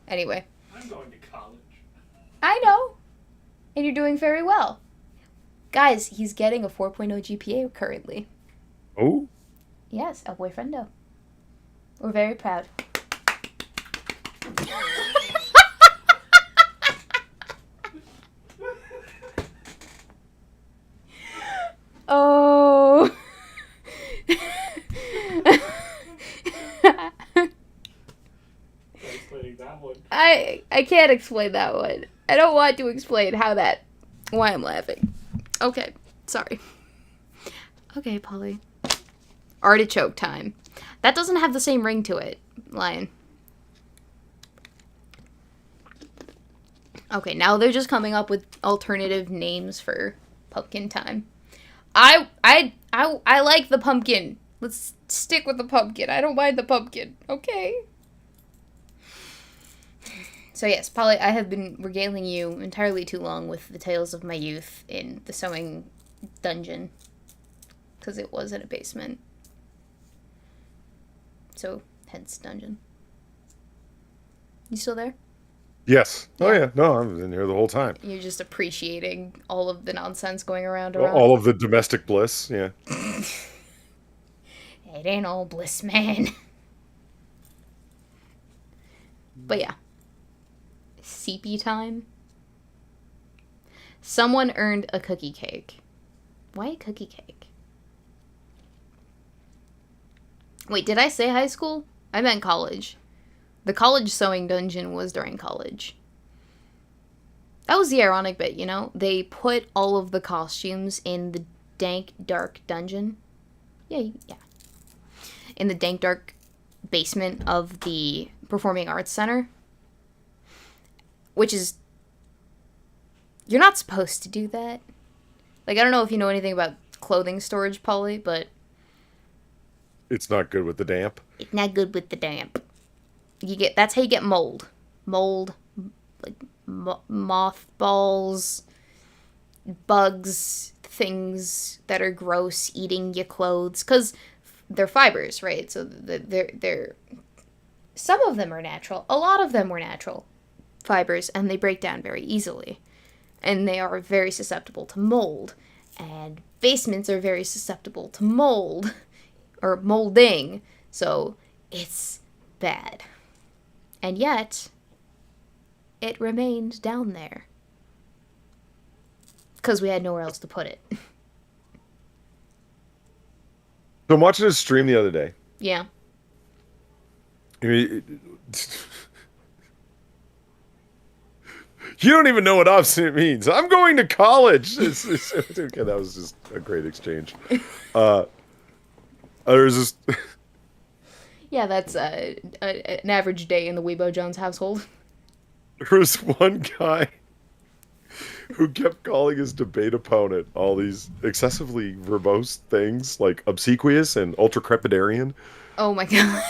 Speaker 1: Anyway.
Speaker 4: I'm going to college.
Speaker 1: I know. And you're doing very well. Guys, he's getting a 4.0 GPA currently.
Speaker 2: Oh?
Speaker 1: Yes, a boyfriendo. We're very proud. Oh.
Speaker 4: Explaining that one.
Speaker 1: I can't explain that one. I don't want to explain why I'm laughing. Okay, sorry. Okay, Polly. Artichoke time. That doesn't have the same ring to it, Lion. Okay, now they're just coming up with alternative names for pumpkin time. I like the pumpkin. Let's stick with the pumpkin. I don't mind the pumpkin. Okay. So yes, Polly, I have been regaling you entirely too long with the tales of my youth in the sewing dungeon. Because it was in a basement. So, hence dungeon. You still there?
Speaker 2: Yes. Oh, yeah. No, I'm in here the whole time.
Speaker 1: You're just appreciating all of the nonsense going around.
Speaker 2: All of the domestic bliss, yeah.
Speaker 1: It ain't all bliss, man. But yeah. CP time. Someone earned a cookie cake. Why a cookie cake? Wait, did I say high school? I meant college. The college sewing dungeon was during college. That was the ironic bit, you know? They put all of the costumes in the dank, dark dungeon. Yeah. In the dank, dark basement of the Performing Arts Center. Which is... You're not supposed to do that. Like, I don't know if you know anything about clothing storage, Polly, but...
Speaker 2: It's not good with the damp.
Speaker 1: It's not good with the damp. That's how you get mold. Mold, like mothballs, bugs, things that are gross eating your clothes, because they're fibers, right? So they're some of them are natural. A lot of them were natural fibers, and they break down very easily, and they are very susceptible to mold. And basements are very susceptible to mold. Or molding, so it's bad. And yet, it remained down there. Because we had nowhere else to put it.
Speaker 2: So I'm watching a stream the other day.
Speaker 1: Yeah.
Speaker 2: I mean, you don't even know what obstinate means. I'm going to college. Okay, that was just a great exchange. There's this...
Speaker 1: Yeah, that's an average day in the Weebo Jones household.
Speaker 2: There was one guy who kept calling his debate opponent all these excessively verbose things, like obsequious and ultra-crepidarian.
Speaker 1: Oh my god.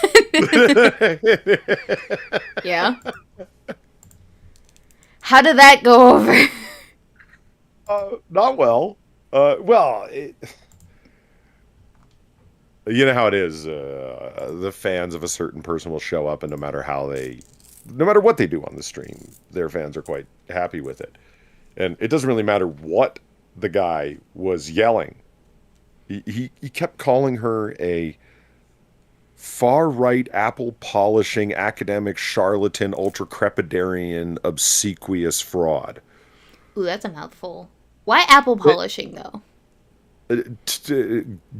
Speaker 1: Yeah? How did that go over?
Speaker 2: Not well. You know how it is. The fans of a certain person will show up, and no matter what they do on the stream, their fans are quite happy with it. And it doesn't really matter what the guy was yelling. He kept calling her a far-right apple-polishing academic charlatan ultra-crepidarian obsequious fraud.
Speaker 1: Ooh, that's a mouthful. Why apple polishing, though?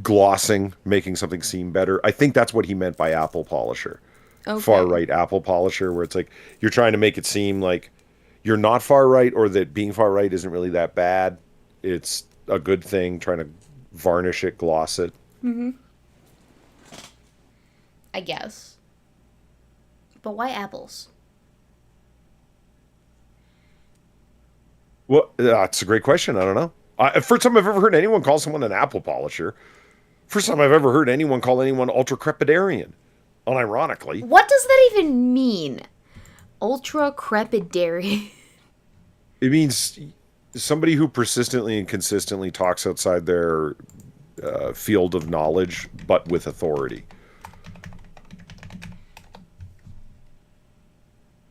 Speaker 2: Glossing, making something seem better. I think that's what he meant by apple polisher.
Speaker 1: Okay.
Speaker 2: Far-right apple polisher, where it's like you're trying to make it seem like you're not far-right, or that being far-right isn't really that bad. It's a good thing, trying to varnish it, gloss it.
Speaker 1: I guess. But why apples?
Speaker 2: Well, that's a great question. I don't know. First time I've ever heard anyone call someone an apple polisher. First time I've ever heard anyone call anyone ultra crepidarian. Unironically.
Speaker 1: What does that even mean? Ultra crepidarian.
Speaker 2: It means somebody who persistently and consistently talks outside their field of knowledge, but with authority.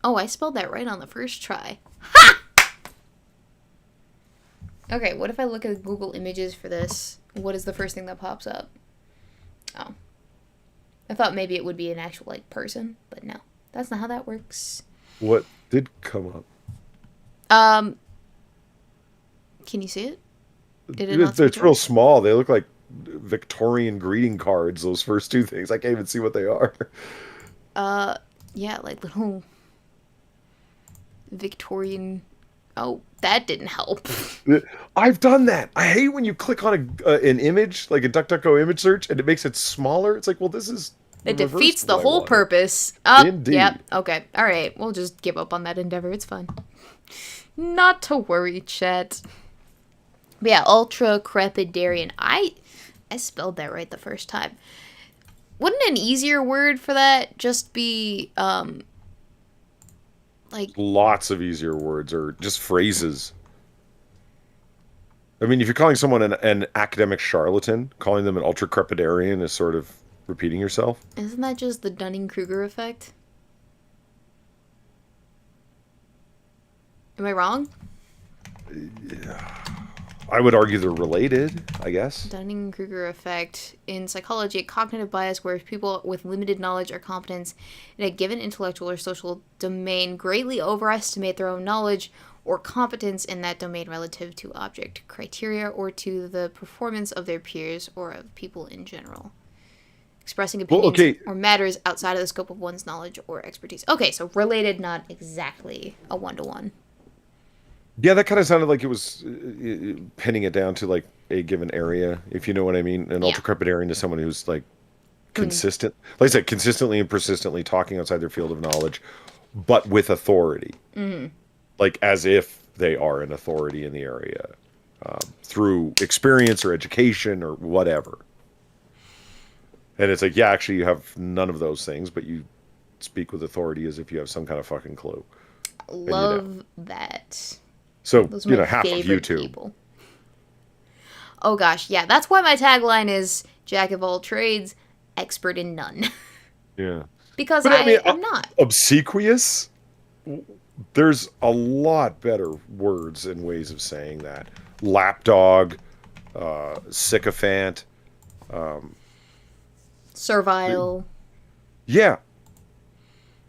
Speaker 1: Oh, I spelled that right on the first try. Ha! Okay, what if I look at Google Images for this? What is the first thing that pops up? Oh. I thought maybe it would be an actual, like, person, but no. That's not how that works.
Speaker 2: What did come up?
Speaker 1: Can you see it? Did it not
Speaker 2: It's real small. They look like Victorian greeting cards, those first two things. I can't even see what they are.
Speaker 1: Yeah, like little Victorian... Oh, that didn't help.
Speaker 2: I've done that. I hate when you click on an image, like a DuckDuckGo image search, and it makes it smaller. It's like, well, this is...
Speaker 1: It defeats the
Speaker 2: what I
Speaker 1: whole
Speaker 2: wanted.
Speaker 1: purpose.
Speaker 2: Indeed.
Speaker 1: Yep. Okay. All right. We'll just give up on that endeavor. It's fun. Not to worry, chat. But yeah, ultra crepidarian. I spelled that right the first time. Wouldn't an easier word for that just be like
Speaker 2: Lots of easier words or just phrases. I mean, if you're calling someone an academic charlatan, calling them an ultra crepidarian is sort of repeating yourself.
Speaker 1: isn't that just the Dunning-Kruger effect? Am I wrong?
Speaker 2: I would argue they're related, I guess.
Speaker 1: Dunning-Kruger effect. In psychology, a cognitive bias where people with limited knowledge or competence in a given intellectual or social domain greatly overestimate their own knowledge or competence in that domain relative to object criteria or to the performance of their peers or of people in general. Expressing opinions or matters outside of the scope of one's knowledge or expertise. Okay, so related, not exactly a one-to-one.
Speaker 2: Yeah, that kind of sounded like it was pinning it down to like a given area, if you know what I mean. An ultra crepidarian is someone who's like consistent, like I said, consistently and persistently talking outside their field of knowledge, but with authority, like as if they are an authority in the area through experience or education or whatever. And it's like, yeah, actually, you have none of those things, but you speak with authority as if you have some kind of fucking clue.
Speaker 1: Love that.
Speaker 2: So,
Speaker 1: Those are my
Speaker 2: half of you
Speaker 1: favorite
Speaker 2: two.
Speaker 1: people. Oh gosh, yeah, that's why my tagline is Jack of all trades, expert in none.
Speaker 2: Yeah.
Speaker 1: Because
Speaker 2: But
Speaker 1: I'm not.
Speaker 2: Obsequious? There's a lot better words and ways of saying that. Lapdog, sycophant.
Speaker 1: Servile.
Speaker 2: Yeah.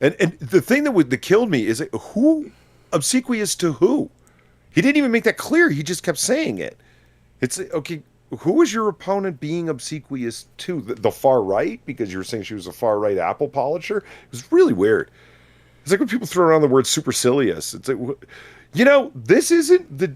Speaker 2: And the thing that killed me is who obsequious to who? He didn't even make that clear. He just kept saying it. It's okay. Who is your opponent being obsequious to? The far right? Because you were saying she was a far right apple polisher? It was really weird. It's like when people throw around the word supercilious. It's like, this isn't the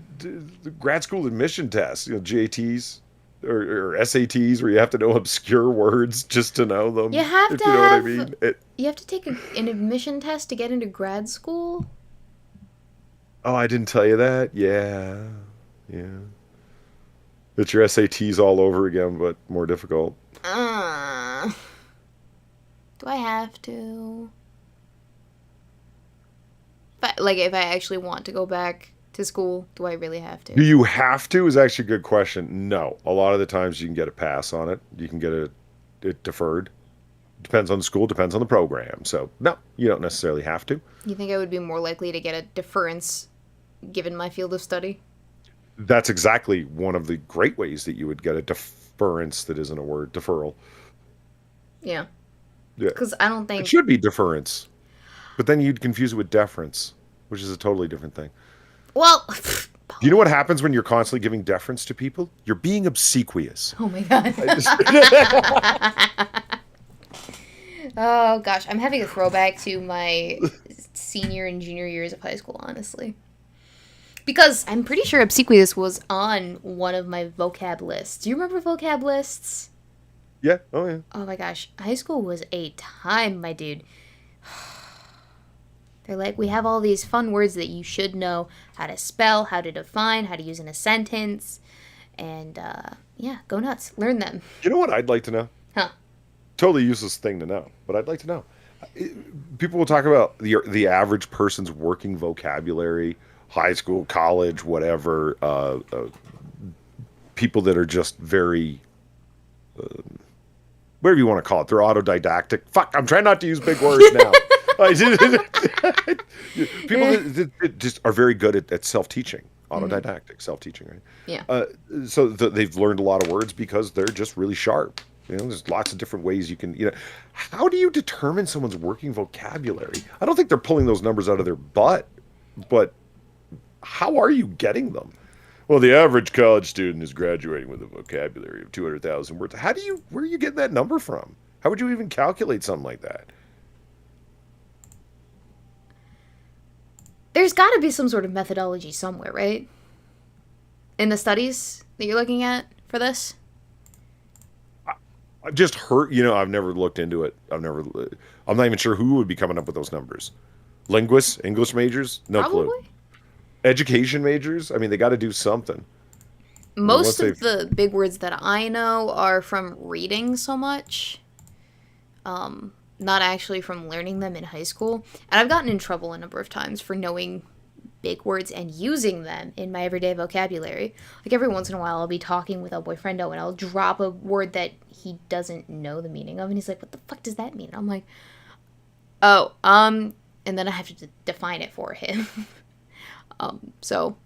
Speaker 2: grad school admission test, GATs or SATs where you have to know obscure words just to know them.
Speaker 1: You have to
Speaker 2: know what I
Speaker 1: have.
Speaker 2: mean.
Speaker 1: You have to take an admission test to get into grad school.
Speaker 2: Oh, I didn't tell you that? Yeah. It's your SATs all over again, but more difficult.
Speaker 1: Do I have to? If I actually want to go back to school, do I really have to?
Speaker 2: Do you have to is actually a good question. No. A lot of the times you can get a pass on it. You can get it deferred. Depends on the school, depends on the program. So, no, you don't necessarily have to.
Speaker 1: You think I would be more likely to get a deference given my field of study?
Speaker 2: That's exactly one of the great ways that you would get a deference that isn't a word, deferral.
Speaker 1: Yeah.
Speaker 2: Yeah.
Speaker 1: Because I don't
Speaker 2: It
Speaker 1: think.
Speaker 2: should be deference, but then you'd confuse it with deference, which is a totally different thing.
Speaker 1: Well,
Speaker 2: Do you know
Speaker 1: Polly.
Speaker 2: what happens when you're constantly giving deference to people? You're being obsequious.
Speaker 1: Oh my god.
Speaker 2: I just-
Speaker 1: Oh gosh, I'm having a throwback to my senior and junior years of high school, honestly. Because I'm pretty sure obsequious was on one of my vocab lists. Do you remember vocab lists?
Speaker 2: yeah. Oh, yeah.
Speaker 1: Oh my gosh, high school was a time, my dude. They're like, we have all these fun words that you should know how to spell, how to define, how to use in a sentence. And yeah, go nuts. Learn them.
Speaker 2: You know what I'd like to know?
Speaker 1: Huh.
Speaker 2: Totally useless thing to know, but I'd like to know. People will talk about the average person's working vocabulary, high school, college, whatever. People that are just very, whatever you want to call it, they're autodidactic. Fuck, I'm trying not to use big words now. People that just are very good at self-teaching, autodidactic self-teaching, right?
Speaker 1: Yeah.
Speaker 2: So they've learned a lot of words because they're just really sharp. There's lots of different ways you can, how do you determine someone's working vocabulary? I don't think they're pulling those numbers out of their butt, but how are you getting them? Well, the average college student is graduating with a vocabulary of 200,000 words. Where are you getting that number from? How would you even calculate something like that?
Speaker 1: There's got to be some sort of methodology somewhere, right? In the studies that you're looking at for this?
Speaker 2: I've just heard, I've never looked into it. I'm not even sure who would be coming up with those numbers. Linguists, English majors, no
Speaker 1: Probably.
Speaker 2: clue. Education majors, I mean, they got to do something.
Speaker 1: Most
Speaker 2: once
Speaker 1: of the big words that I know are from reading so much, not actually from learning them in high school. And I've gotten in trouble a number of times for knowing big words and using them in my everyday vocabulary. Like every once in a while I'll be talking with a boyfriendo and I'll drop a word that he doesn't know the meaning of, and he's like, what the fuck does that mean? I'm like, oh, and then I have to define it for him. So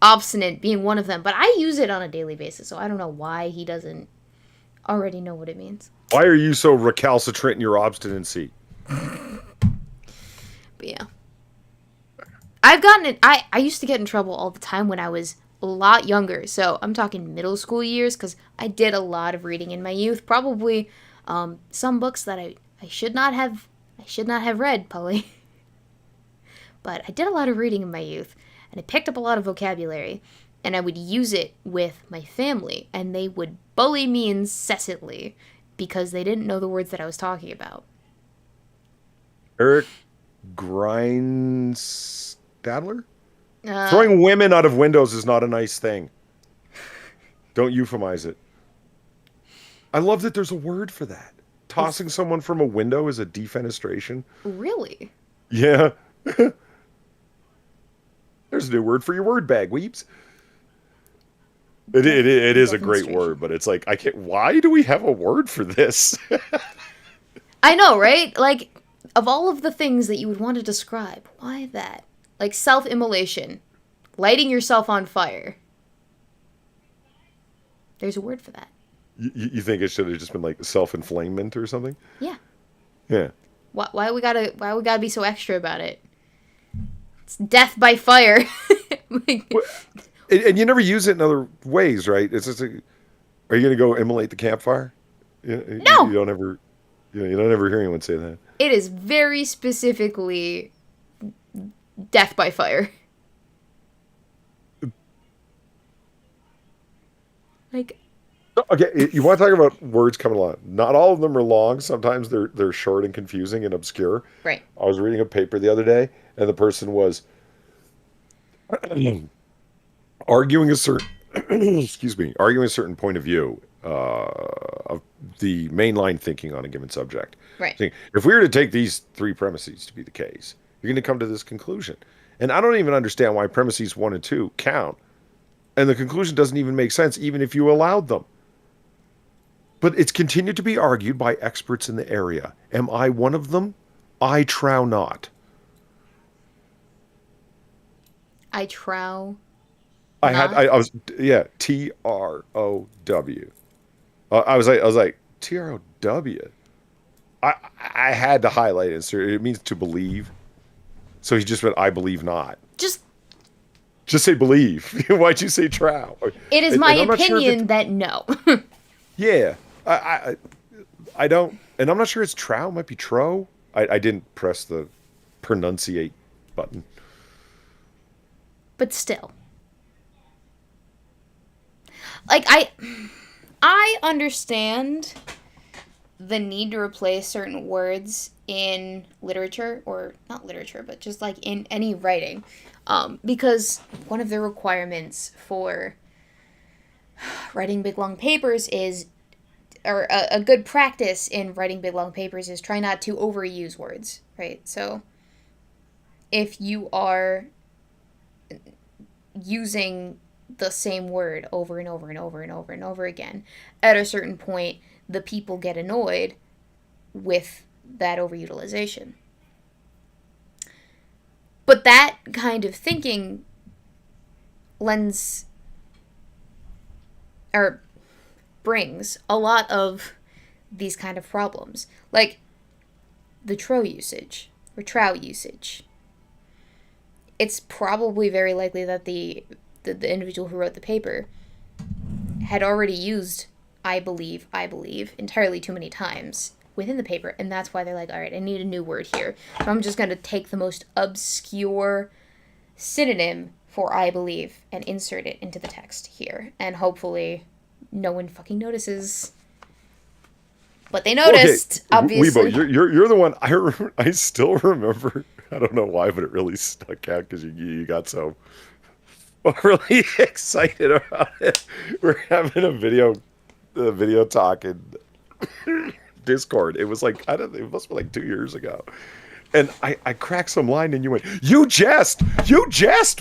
Speaker 1: obstinate being one of them, but I use it on a daily basis, so I don't know why he doesn't already know what it means.
Speaker 2: Why are you so recalcitrant in your obstinacy?
Speaker 1: But yeah. I've gotten it. I used to get in trouble all the time when I was a lot younger. So I'm talking middle school years, because I did a lot of reading in my youth. Probably some books that I should not have read, Polly. But I did a lot of reading in my youth, and I picked up a lot of vocabulary, and I would use it with my family, and they would bully me incessantly because they didn't know the words that I was talking about.
Speaker 2: Eric Grindstadler? Throwing women out of windows is not a nice thing. Don't euphemize it. I love that there's a word for that. Tossing someone from a window is a defenestration.
Speaker 1: Really?
Speaker 2: Yeah. There's a new word for your word bag, weeps. It is a great word, but it's like, I can't. Why do we have a word for this?
Speaker 1: I know, right? Like, of all of the things that you would want to describe, why that? Like self-immolation, lighting yourself on fire. There's a word for that.
Speaker 2: You think it should have just been like self-inflamement or something?
Speaker 1: Yeah.
Speaker 2: Yeah.
Speaker 1: Why we gotta be so extra about it? It's death by fire. Like,
Speaker 2: And you never use it in other ways, right? It's just, are you going to go immolate the campfire?
Speaker 1: No.
Speaker 2: You don't ever, you don't ever hear anyone say that.
Speaker 1: it is very specifically death by fire. Like,
Speaker 2: Okay, you want to talk about words coming along? Not all of them are long. Sometimes they're short and confusing and obscure.
Speaker 1: right.
Speaker 2: I was reading a paper the other day, and the person was arguing a certain arguing a certain point of view of the mainline thinking on a given subject.
Speaker 1: Right.
Speaker 2: Saying, if we were to take these three premises to be the case, you're going to come to this conclusion. And I don't even understand why premises 1 and 2 count, and the conclusion doesn't even make sense, even if you allowed them. But it's continued to be argued by experts in the area. Am I one of them? I trow not.
Speaker 1: I trow Not?
Speaker 2: I was, yeah, Trow. I was like, Trow. I had to highlight it. So it means to believe. So he just went, I believe not.
Speaker 1: Just,
Speaker 2: Just say believe. Why'd you say trow?
Speaker 1: it is my
Speaker 2: And I'm not sure if
Speaker 1: opinion that no.
Speaker 2: yeah, I don't, and I'm not sure it's trow. It might be tro. I didn't press the pronunciate button.
Speaker 1: But still. Like, I understand the need to replace certain words in literature, or not literature, but just like in any writing, because one of the requirements for writing big long papers is, or a good practice in writing big long papers is try not to overuse words, right? So if you are using the same word over and over and over and over and over again, at a certain point, the people get annoyed with that overutilization. But that kind of thinking lends, or brings, a lot of these kind of problems. Like the tro usage, or trow usage. It's probably very likely that the individual who wrote the paper had already used I believe entirely too many times within the paper, and that's why they're like, all right, I need a new word here. So I'm just going to take the most obscure synonym for I believe and insert it into the text here, and hopefully no one fucking notices. But they noticed, obviously.
Speaker 2: Weebo, you're the one. I still remember. I don't know why, but it really stuck out because you got so really excited about it. We're having a video talk in Discord. It was like, I don't know, it must be like 2 years ago. And I cracked some line and you went, you jest,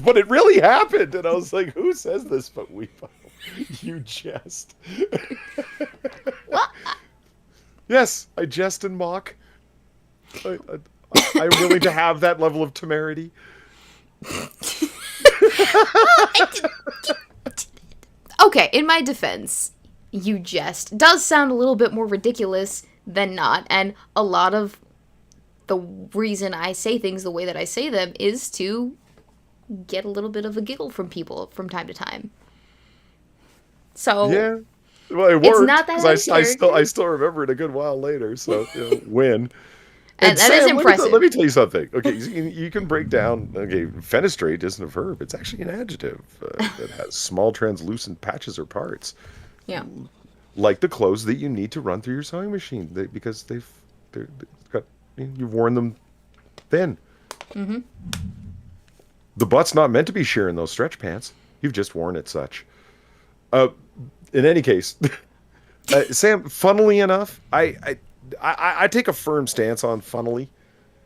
Speaker 2: but it really happened. And I was like, who says this but Weebo? You jest.
Speaker 1: Well,
Speaker 2: Yes, I jest and mock. I'm willing to have that level of temerity.
Speaker 1: okay, in my defense, you jest does sound a little bit more ridiculous than not, and a lot of the reason I say things the way that I say them is to get a little bit of a giggle from people from time to time. So
Speaker 2: yeah, well, it worked.
Speaker 1: It's not that
Speaker 2: I still remember it a good while later. So win.
Speaker 1: And that is impressive.
Speaker 2: Let me tell you something. Okay, you can break down. Okay, fenestrate isn't a verb; it's actually an adjective that has small, translucent patches or parts.
Speaker 1: Yeah.
Speaker 2: Like the clothes that you need to run through your sewing machine, because they've got, you've worn them thin.
Speaker 1: Mm-hmm.
Speaker 2: The butt's not meant to be sheer in those stretch pants. You've just worn it such. In any case, Sam, funnily enough, I take a firm stance on funnily.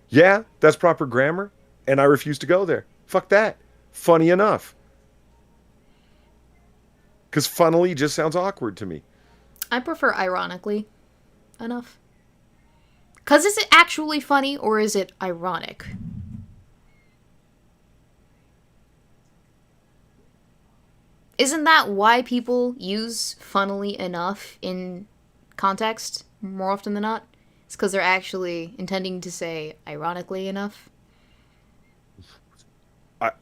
Speaker 2: Yeah, that's proper grammar, and I refuse to go there. Fuck that. Funny enough. Because funnily just sounds awkward to me.
Speaker 1: I prefer ironically enough. Because is it actually funny, or is it ironic? Isn't that why people use funnily enough in context more often than not? It's because they're actually intending to say ironically enough.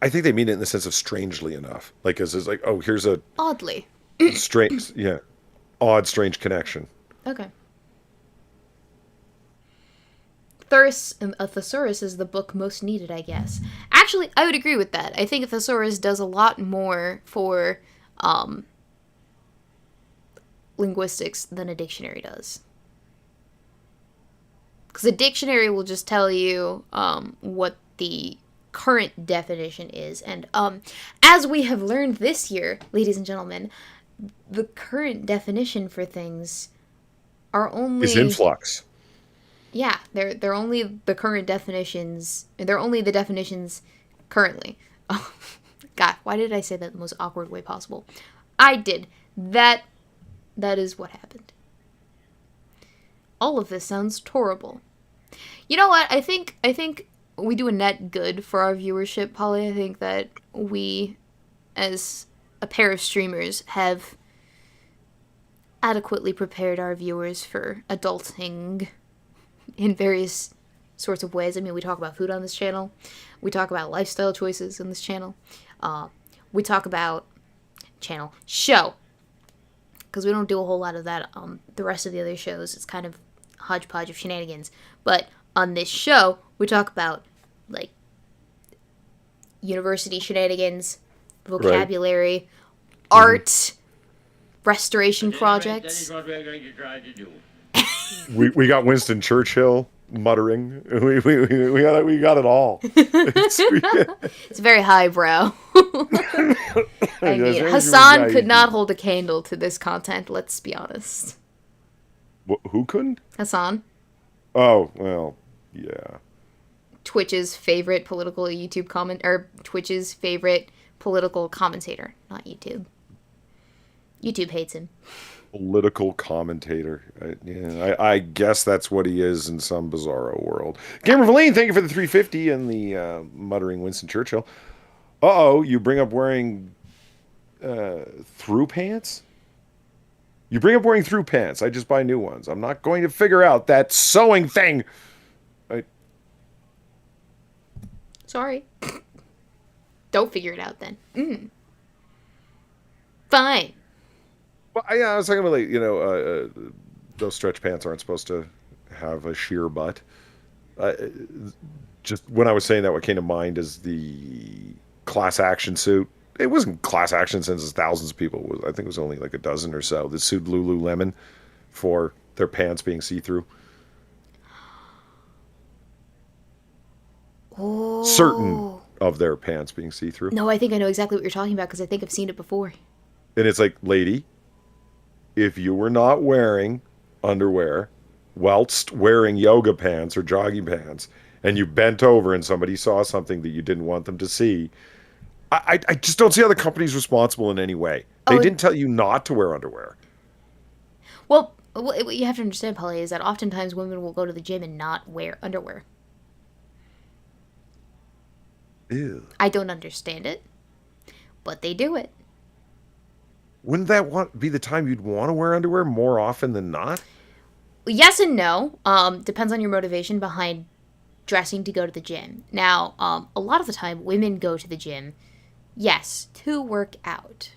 Speaker 2: I think they mean it in the sense of strangely enough. Like, it's like, oh, here's a
Speaker 1: Oddly.
Speaker 2: strange, odd, strange connection.
Speaker 1: Okay. A thesaurus is the book most needed, I guess. Actually, I would agree with that. I think a thesaurus does a lot more for linguistics than a dictionary does. Because a dictionary will just tell you what the current definition is. And as we have learned this year, ladies and gentlemen, the current definition for things are only...
Speaker 2: Is influx.
Speaker 1: Yeah, they're only the current definitions. They're only the definitions currently. Oh, God, why did I say that the most awkward way possible? I did. That is what happened. All of this sounds horrible. You know what? I think we do a net good for our viewership, Polly. I think that we, as a pair of streamers have adequately prepared our viewers for adulting in various sorts of ways. I mean, we talk about food on this channel. We talk about lifestyle choices on this channel. We talk about show. Because we don't do a whole lot of that on the rest of the other shows. It's kind of a hodgepodge of shenanigans. But on this show, we talk about, like, university shenanigans, vocabulary, art, restoration projects.
Speaker 2: We got Winston Churchill muttering. We got it all.
Speaker 1: It's very highbrow. I mean, Hassan could not hold a candle to this content, let's be honest.
Speaker 2: Who couldn't?
Speaker 1: Hassan.
Speaker 2: Oh, well, yeah.
Speaker 1: Twitch's favorite political YouTube Twitch's favorite political commentator, not YouTube. YouTube hates him.
Speaker 2: Political commentator. I guess that's what he is in some bizarro world. Gamer Valine, thank you for the 350 and the muttering Winston Churchill. Uh-oh, you bring up wearing through pants? You bring up wearing through pants. I just buy new ones. I'm not going to figure out that sewing thing.
Speaker 1: Sorry. Don't figure it out then. Fine.
Speaker 2: Well, I was talking about, like, those stretch pants aren't supposed to have a sheer butt. Just when I was saying that, what came to mind is the class action suit. It wasn't class action since thousands of people. I think it was only like a dozen or so that sued Lululemon for their pants being see-through.
Speaker 1: Oh.
Speaker 2: Certain of their pants being see-through.
Speaker 1: No, I think I know exactly what you're talking about because I think I've seen it before.
Speaker 2: And it's like, lady, if you were not wearing underwear whilst wearing yoga pants or jogging pants, and you bent over and somebody saw something that you didn't want them to see, I just don't see how the company's responsible in any way. They didn't tell you not to wear underwear.
Speaker 1: Well, what you have to understand, Polly, is that oftentimes women will go to the gym and not wear underwear.
Speaker 2: Ew.
Speaker 1: I don't understand it, but they do it.
Speaker 2: Wouldn't that be the time you'd want to wear underwear more often than not?
Speaker 1: Yes and no. Depends on your motivation behind dressing to go to the gym. Now, a lot of the time, women go to the gym, yes, to work out.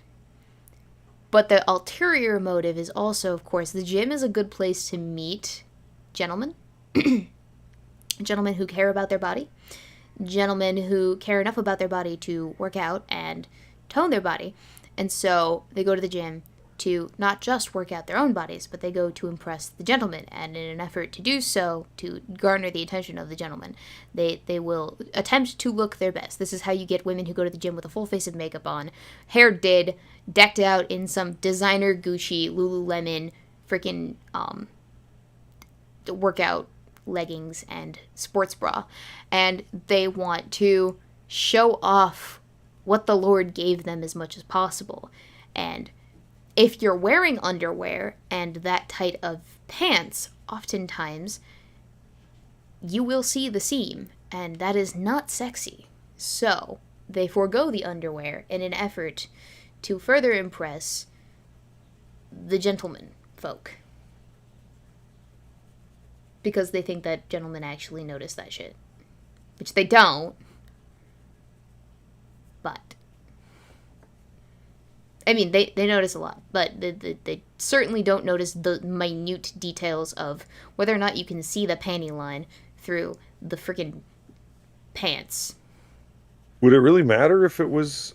Speaker 1: But the ulterior motive is also, of course, the gym is a good place to meet gentlemen. Gentlemen who care about their body. Gentlemen who care enough about their body to work out and tone their body. And so they go to the gym to not just work out their own bodies, but they go to impress the gentleman. And in an effort to do so, to garner the attention of the gentleman, they will attempt to look their best. This is how you get women who go to the gym with a full face of makeup on, hair did, decked out in some designer Gucci, Lululemon, freaking workout leggings and sports bra. And they want to show off what the Lord gave them as much as possible. And if you're wearing underwear and that tight of pants, oftentimes you will see the seam, and that is not sexy. So they forego the underwear in an effort to further impress the gentleman folk. Because they think that gentlemen actually notice that shit. Which they don't. But I mean, they notice a lot, but they certainly don't notice the minute details of whether or not you can see the panty line through the freaking pants.
Speaker 2: Would it really matter if it was...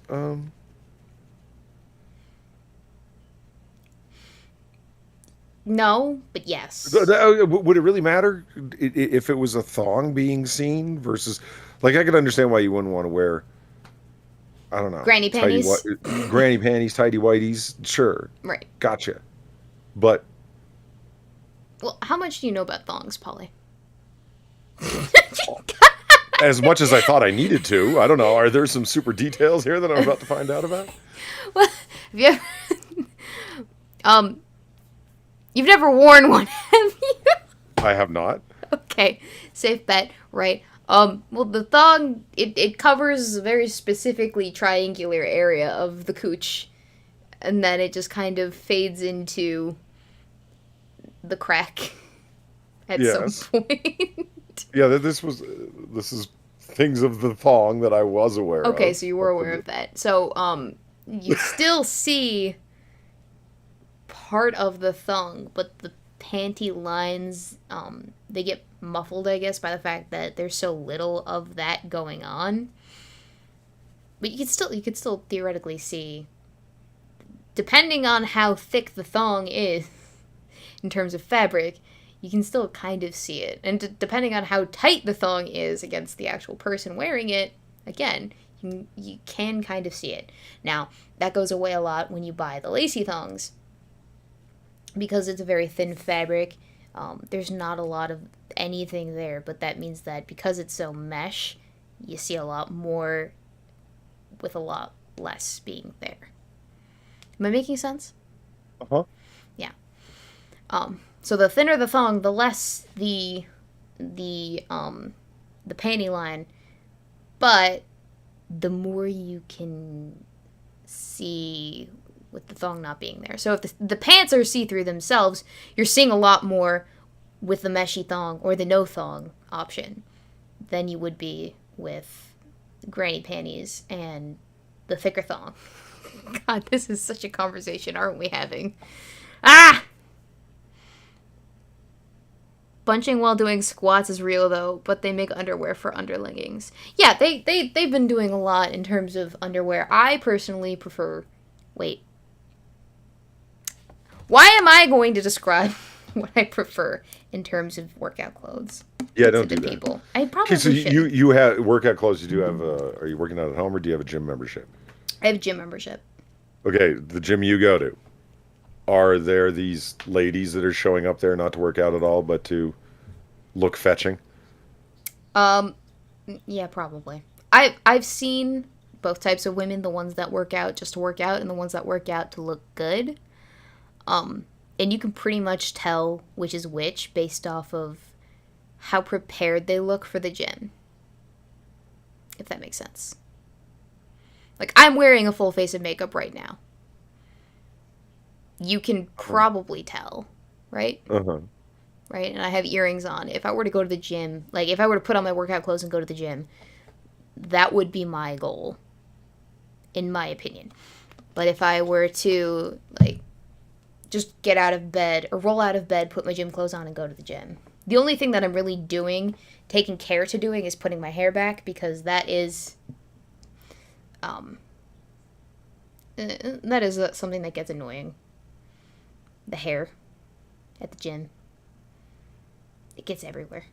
Speaker 1: No, but yes.
Speaker 2: Would it really matter if it was a thong being seen versus... Like, I could understand why you wouldn't want to wear... I don't know.
Speaker 1: Granny panties?
Speaker 2: Granny panties, tidy whities, sure.
Speaker 1: Right.
Speaker 2: Gotcha. But...
Speaker 1: Well, how much do you know about thongs, Polly?
Speaker 2: As much as I thought I needed to. I don't know. Are there some super details here that I'm about to find out about?
Speaker 1: Well, have you ever... You've never worn one, have you?
Speaker 2: I have not.
Speaker 1: Okay. Safe bet, right? Well, the thong, it covers a very specifically triangular area of the cooch. and then it just kind of fades into the crack at some point.
Speaker 2: Yeah, this is things of the thong that I was aware of.
Speaker 1: Okay, so you were aware of that. So, you still see part of the thong, but the panty lines, they get muffled, I guess, by the fact that there's so little of that going on. But you could still theoretically see, depending on how thick the thong is in terms of fabric, you can still kind of see it. And depending on how tight the thong is against the actual person wearing it, again, you can kind of see it. Now, that goes away a lot when you buy the lacy thongs, because it's a very thin fabric. There's not a lot of anything there, but that means that because it's so mesh, you see a lot more with a lot less being there. Am I making sense?
Speaker 2: Uh-huh.
Speaker 1: Yeah. So the thinner the thong, the less the panty line, but the more you can see with the thong not being there. So if the pants are see-through themselves, you're seeing a lot more with the meshy thong or the no thong option than you would be with granny panties and the thicker thong. God, this is such a conversation, aren't we having? Ah! Bunching while doing squats is real, though, but they make underwear for underlingings. Yeah, they've been doing a lot in terms of underwear. I personally prefer... Wait. Why am I going to describe what I prefer in terms of workout clothes?
Speaker 2: Yeah, don't do that.
Speaker 1: People. I probably
Speaker 2: Okay, so
Speaker 1: should.
Speaker 2: you have workout clothes. You do have. Are you working out at home or do you have a gym membership?
Speaker 1: I have a gym membership.
Speaker 2: Okay, the gym you go to. Are there these ladies that are showing up there not to work out at all, but to look fetching?
Speaker 1: Yeah, probably. I've seen both types of women, the ones that work out just to work out and the ones that work out to look good. And you can pretty much tell which is which based off of how prepared they look for the gym. If that makes sense. Like, I'm wearing a full face of makeup right now. You can probably tell, right?
Speaker 2: Uh-huh.
Speaker 1: Right? And I have earrings on. If I were to go to the gym, like, if I were to put on my workout clothes and go to the gym, that would be my goal, in my opinion. But if I were to, like, just get out of bed, or roll out of bed, put my gym clothes on, and go to the gym. The only thing that I'm really taking care to doing, is putting my hair back, because that is, something that gets annoying. The hair at the gym. It gets everywhere.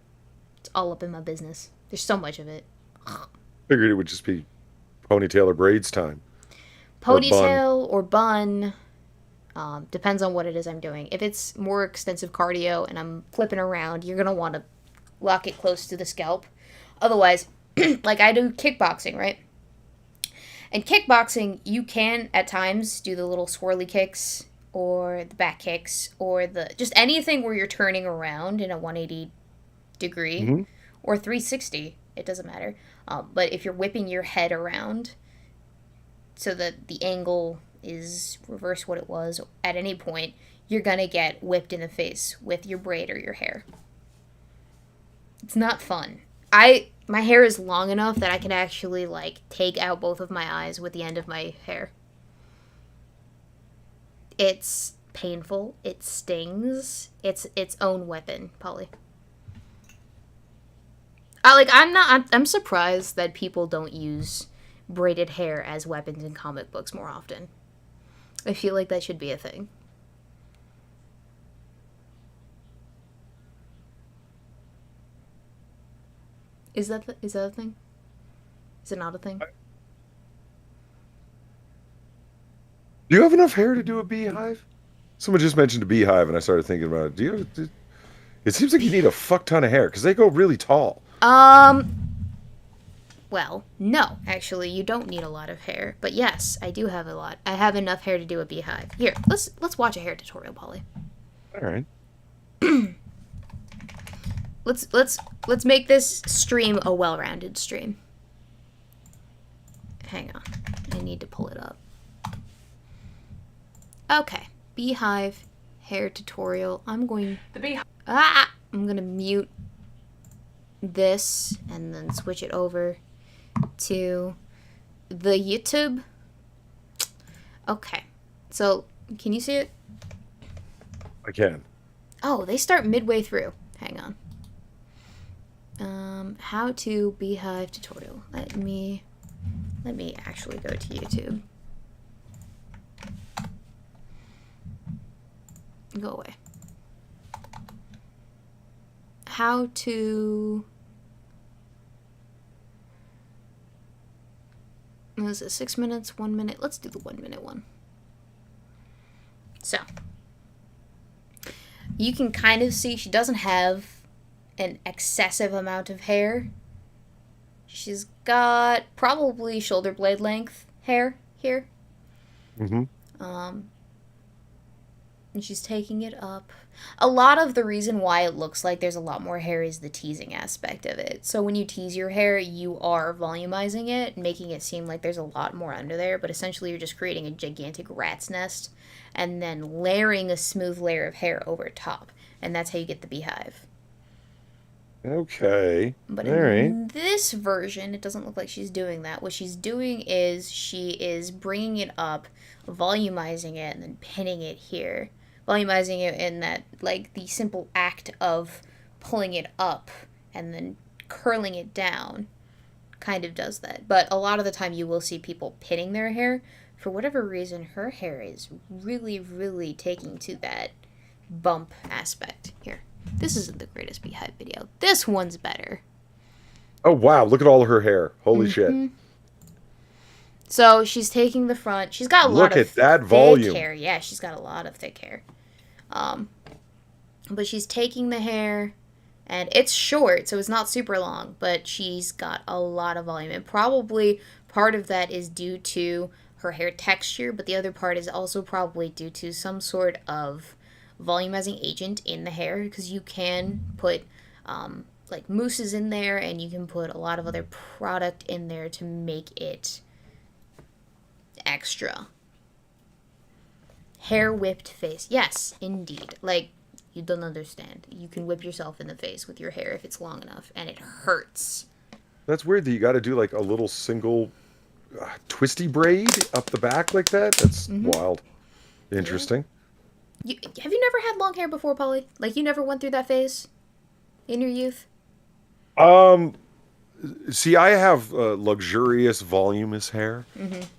Speaker 1: It's all up in my business. There's so much of it.
Speaker 2: Figured it would just be ponytail or braids time.
Speaker 1: Ponytail or bun. Depends on what it is I'm doing. If it's more extensive cardio and I'm flipping around, you're going to want to lock it close to the scalp. Otherwise, like I do kickboxing, right? And kickboxing, you can at times do the little swirly kicks or the back kicks or just anything where you're turning around in a 180 degree or 360. It doesn't matter. But if you're whipping your head around so that the angle is reverse what it was at any point, you're going to get whipped in the face with your braid or your hair. It's not fun. My hair is long enough that I can actually, like, take out both of my eyes with the end of my hair. It's painful. It stings. It's its own weapon, Polly. I'm surprised that people don't use braided hair as weapons in comic books more often. I feel like that should be a thing. Is that a thing? Is it not a thing?
Speaker 2: Do you have enough hair to do a beehive? Someone just mentioned a beehive, and I started thinking about it. It seems like you need a fuck ton of hair, because they go really tall.
Speaker 1: Well, no, actually, you don't need a lot of hair. But yes, I do have a lot. I have enough hair to do a beehive. Here, let's watch a hair tutorial, Polly.
Speaker 2: All right.
Speaker 1: Let's make this stream a well-rounded stream. Hang on. I need to pull it up. Okay. Beehive hair tutorial. I'm going to mute this and then switch it over to the YouTube. Okay. So, can you see it?
Speaker 2: I can.
Speaker 1: Oh, they start midway through. Hang on. How to beehive tutorial. Let me actually go to YouTube. Go away. How to... Was it 6 minutes, 1 minute? Let's do the 1 minute one. So, you can kind of see she doesn't have an excessive amount of hair. She's got probably shoulder blade length hair here.
Speaker 2: Mm-hmm.
Speaker 1: And she's taking it up. A lot of the reason why it looks like there's a lot more hair is the teasing aspect of it. So when you tease your hair, you are volumizing it, making it seem like there's a lot more under there, but essentially you're just creating a gigantic rat's nest and then layering a smooth layer of hair over top. And that's how you get the beehive.
Speaker 2: Okay.
Speaker 1: But
Speaker 2: All
Speaker 1: in
Speaker 2: right.
Speaker 1: this version, it doesn't look like she's doing that. What she's doing is she is bringing it up, volumizing it, and then pinning it here. Volumizing it in that, like, the simple act of pulling it up and then curling it down kind of does that. But a lot of the time you will see people pinning their hair. For whatever reason, her hair is really, really taking to that bump aspect. Here. This isn't the greatest beehive video. This one's better.
Speaker 2: Oh, wow. Look at all of her hair. Holy shit.
Speaker 1: So she's taking the front. She's got a lot
Speaker 2: Look
Speaker 1: of
Speaker 2: at that
Speaker 1: thick
Speaker 2: volume.
Speaker 1: hair. Yeah, she's got a lot of thick hair. But she's taking the hair, and it's short, so it's not super long, but she's got a lot of volume. And probably part of that is due to her hair texture, but the other part is also probably due to some sort of volumizing agent in the hair, because you can put like mousses in there, and you can put a lot of other product in there to make it extra. Hair whipped face. Yes, indeed. Like, you don't understand. You can whip yourself in the face with your hair if it's long enough, and it hurts.
Speaker 2: That's weird that you got to do like a little single twisty braid up the back like that. That's wild. Interesting.
Speaker 1: Have you never had long hair before, Polly? Like, you never went through that phase in your youth?
Speaker 2: See, I have luxurious, voluminous hair,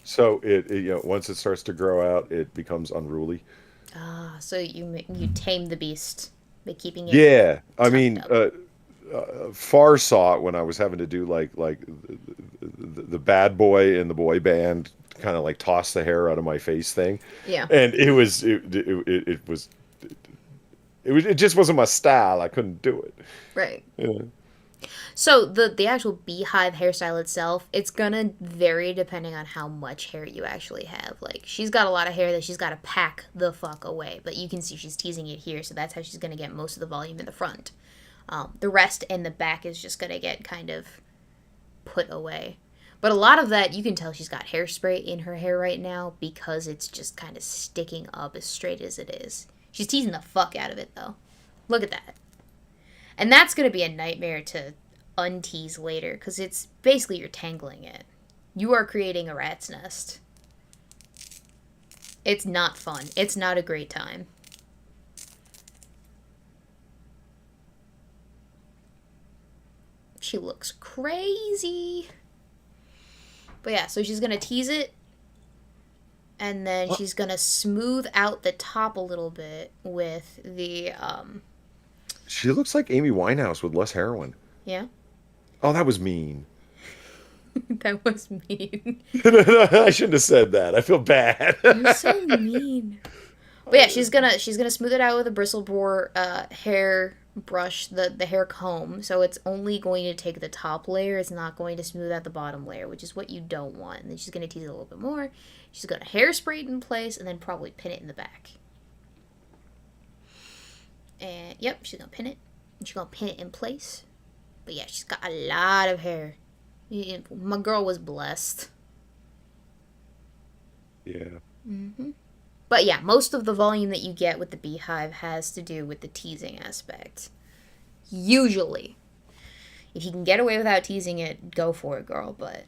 Speaker 2: so it once it starts to grow out, it becomes unruly.
Speaker 1: Ah, so you tame the beast by keeping it.
Speaker 2: Yeah, I
Speaker 1: tucked
Speaker 2: mean,
Speaker 1: up.
Speaker 2: Far saw it when I was having to do like the bad boy in the boy band, kind of like toss the hair out of my face thing.
Speaker 1: Yeah.
Speaker 2: And it just wasn't my style. I couldn't do it.
Speaker 1: Right.
Speaker 2: Yeah.
Speaker 1: So the actual beehive hairstyle itself, it's gonna vary depending on how much hair you actually have. Like, she's got a lot of hair that she's got to pack the fuck away, but you can see she's teasing it here, so that's how she's gonna get most of the volume in the front. The rest in the back is just gonna get kind of put away. But a lot of that, you can tell she's got hairspray in her hair right now because it's just kind of sticking up as straight as it is. She's teasing the fuck out of it, though. Look at that. And that's going to be a nightmare to untease later, because it's basically you're tangling it. You are creating a rat's nest. It's not fun. It's not a great time. She looks crazy. But yeah, so she's going to tease it, and then she's going to smooth out the top a little bit with the
Speaker 2: She looks like Amy Winehouse with less heroin.
Speaker 1: yeah.
Speaker 2: Oh, that was mean.
Speaker 1: That was mean.
Speaker 2: I shouldn't have said that. I feel bad.
Speaker 1: You're so mean. But yeah, she's gonna smooth it out with a bristle bore hair brush, the hair comb. So it's only going to take the top layer. It's not going to smooth out the bottom layer, which is what you don't want. And then she's gonna tease it a little bit more. She's gonna hairspray it in place and then probably pin it in the back. And yep, she's gonna pin it. And she's gonna pin it in place. But yeah, she's got a lot of hair. My girl was blessed.
Speaker 2: Yeah.
Speaker 1: But yeah, most of the volume that you get with the beehive has to do with the teasing aspect. Usually. If you can get away without teasing it, go for it, girl, but...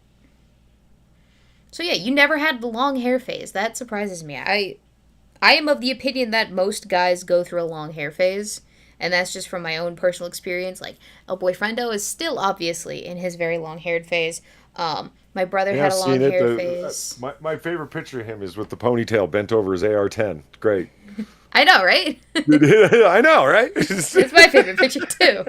Speaker 1: So yeah, you never had the long hair phase. That surprises me. I am of the opinion that most guys go through a long hair phase, and that's just from my own personal experience. Like, El Boyfriendo is still obviously in his very long-haired phase. My brother
Speaker 2: Yeah,
Speaker 1: had
Speaker 2: I've
Speaker 1: a long
Speaker 2: seen it.
Speaker 1: hair phase.
Speaker 2: My favorite picture of him is with the ponytail bent over his AR-10. Great.
Speaker 1: I know, right?
Speaker 2: I know, right?
Speaker 1: It's my favorite picture, too.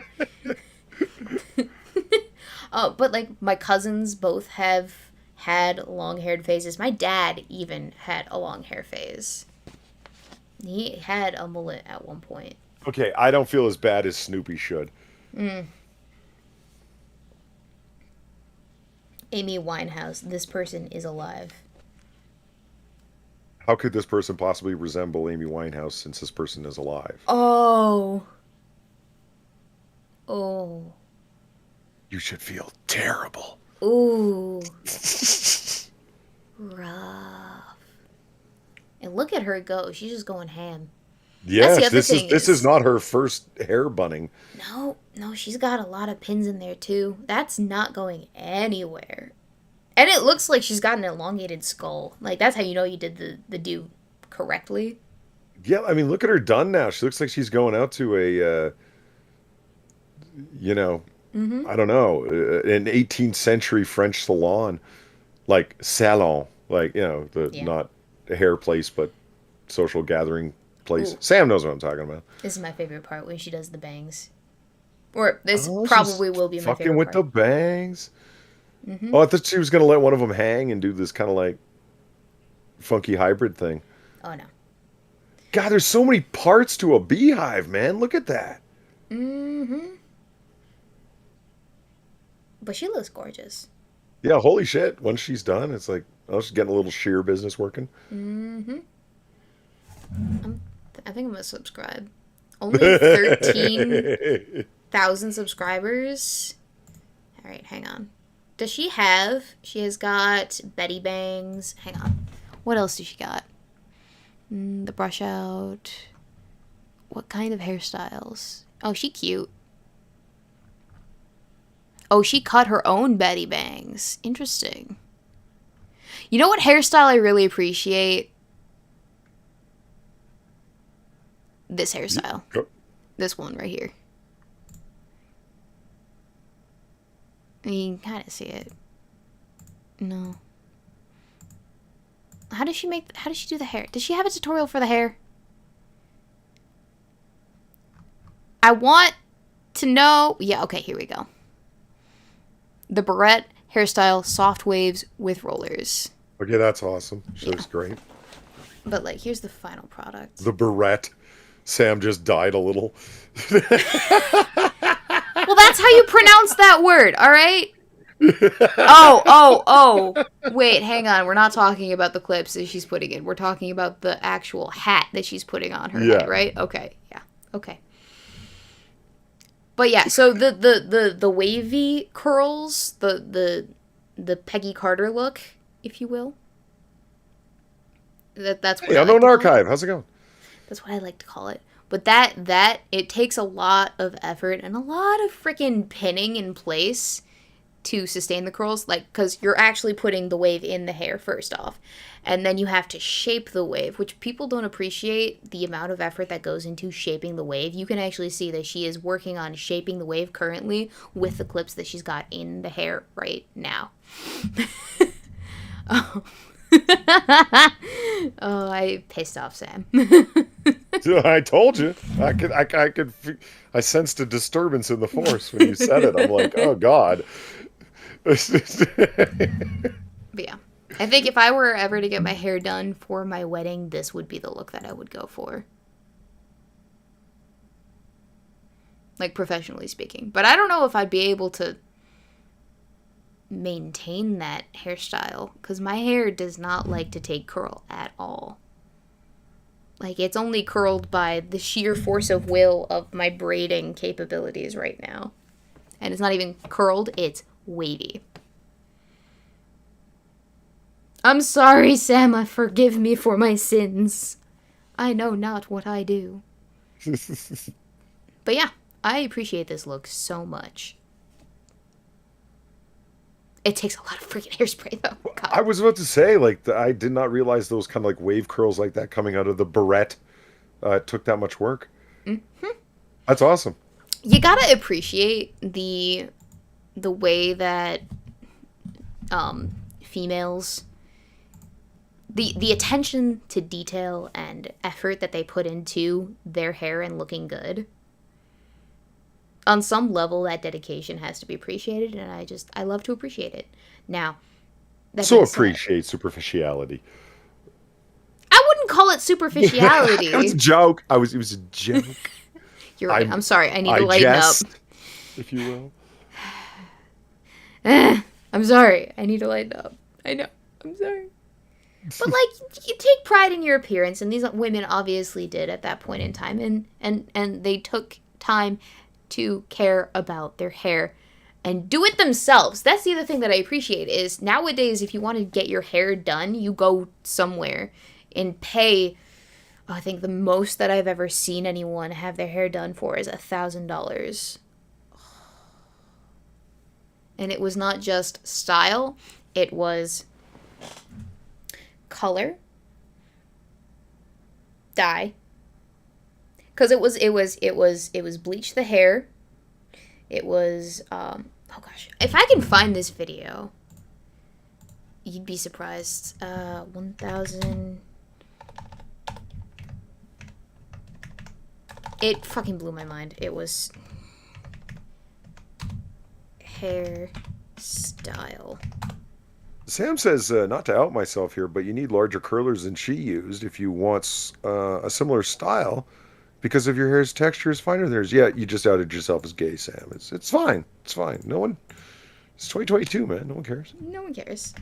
Speaker 1: But, like, my cousins both have had long-haired phases. My dad even had a long hair phase. He had a mullet at one point.
Speaker 2: Okay, I don't feel as bad as Snoopy should.
Speaker 1: Amy Winehouse, this person is alive.
Speaker 2: How could this person possibly resemble Amy Winehouse since this person is alive?
Speaker 1: Oh.
Speaker 2: You should feel terrible.
Speaker 1: Ooh. Rough. And look at her go. She's just going ham.
Speaker 2: Yes, this is not her first hair bunning.
Speaker 1: No, she's got a lot of pins in there too. That's not going anywhere. And it looks like she's got an elongated skull. Like, that's how you know you did the do correctly.
Speaker 2: Yeah, I mean, look at her done now. She looks like she's going out to a, I don't know, an 18th century French salon, like salon, like, not a hair place, but social gathering place. Ooh. Sam knows what I'm talking about.
Speaker 1: This is my favorite part when she does the bangs. Or this probably will be my favorite part.
Speaker 2: Fucking with the bangs. Mm-hmm. Oh, I thought she was going to let one of them hang and do this kind of like funky hybrid thing.
Speaker 1: Oh, no.
Speaker 2: God, there's so many parts to a beehive, man. Look at that.
Speaker 1: Mm-hmm. But she looks gorgeous.
Speaker 2: Yeah, holy shit. Once she's done, it's like, oh, she's getting a little shear business working.
Speaker 1: Mm-hmm. I think I'm going to subscribe. Only 13,000 subscribers. All right, hang on. Does she have... She has got Betty Bangs. Hang on. What else does she got? The brush out. What kind of hairstyles? Oh, she cute. Oh, she cut her own Betty Bangs. Interesting. You know what hairstyle I really appreciate? This hairstyle. This one right here. You can kind of see it. No. How does she do the hair? Does she have a tutorial for the hair? I want to know. Yeah, okay, here we go. The barrette hairstyle, soft waves with rollers.
Speaker 2: Okay, that's awesome. She looks great.
Speaker 1: But, like, here's the final product.
Speaker 2: The barrette. Sam just died a little.
Speaker 1: Well, that's how you pronounce that word, all right? Oh. Wait, hang on. We're not talking about the clips that she's putting in. We're talking about the actual hat that she's putting on her head, right? Okay, yeah. Okay. But yeah, so the wavy curls, the Peggy Carter look, if you will. That's what
Speaker 2: Unknown Archive. How's it going?
Speaker 1: That's what I like to call it. But that it takes a lot of effort and a lot of freaking pinning in place to sustain the curls, like, because you're actually putting the wave in the hair first off, and then you have to shape the wave, which people don't appreciate the amount of effort that goes into shaping the wave. You can actually see that she is working on shaping the wave currently with the clips that she's got in the hair right now. Oh, I pissed off Sam.
Speaker 2: I told you. I sensed a disturbance in the force when you said it. I'm like, oh God.
Speaker 1: But yeah, I think if I were ever to get my hair done for my wedding, this would be the look that I would go for. Like, professionally speaking. But I don't know if I'd be able to maintain that hairstyle, because my hair does not like to take curl at all. Like, it's only curled by the sheer force of will of my braiding capabilities right now. And it's not even curled, it's wavy. I'm sorry, Sam. Forgive me for my sins. I know not what I do. But yeah, I appreciate this look so much. It takes a lot of freaking hairspray, though. God.
Speaker 2: I was about to say, like, I did not realize those kind of like wave curls like that coming out of the barrette took that much work.
Speaker 1: Mm-hmm.
Speaker 2: That's awesome.
Speaker 1: You gotta appreciate the way that females, the attention to detail and effort that they put into their hair and looking good. On some level, that dedication has to be appreciated, and I love to appreciate it. Now, that
Speaker 2: So
Speaker 1: being said,
Speaker 2: appreciate superficiality.
Speaker 1: I wouldn't call it superficiality.
Speaker 2: It was a joke. It was a joke.
Speaker 1: You're right. I'm sorry. I need to lighten
Speaker 2: jest,
Speaker 1: up.
Speaker 2: if you
Speaker 1: will. I'm sorry. I need to lighten up. I know. I'm sorry. But, like, you take pride in your appearance, and these women obviously did at that point in time, and they took time to care about their hair and do it themselves. That's the other thing that I appreciate is nowadays, if you want to get your hair done, you go somewhere and pay. I think the most that I've ever seen anyone have their hair done for is $1,000. And it was not just style, it was color, dye, because it was bleach the hair. It was oh gosh, if I can find this video, you'd be surprised. 1,000. It fucking blew my mind. It was hairstyle.
Speaker 2: Sam says, not to out myself here, but you need larger curlers than she used if you want a similar style, because if your hair's texture is finer than hers. Yeah, you just outed yourself as gay, Sam. It's fine. It's fine. No one. It's 2022, man. No one cares.
Speaker 1: No one cares.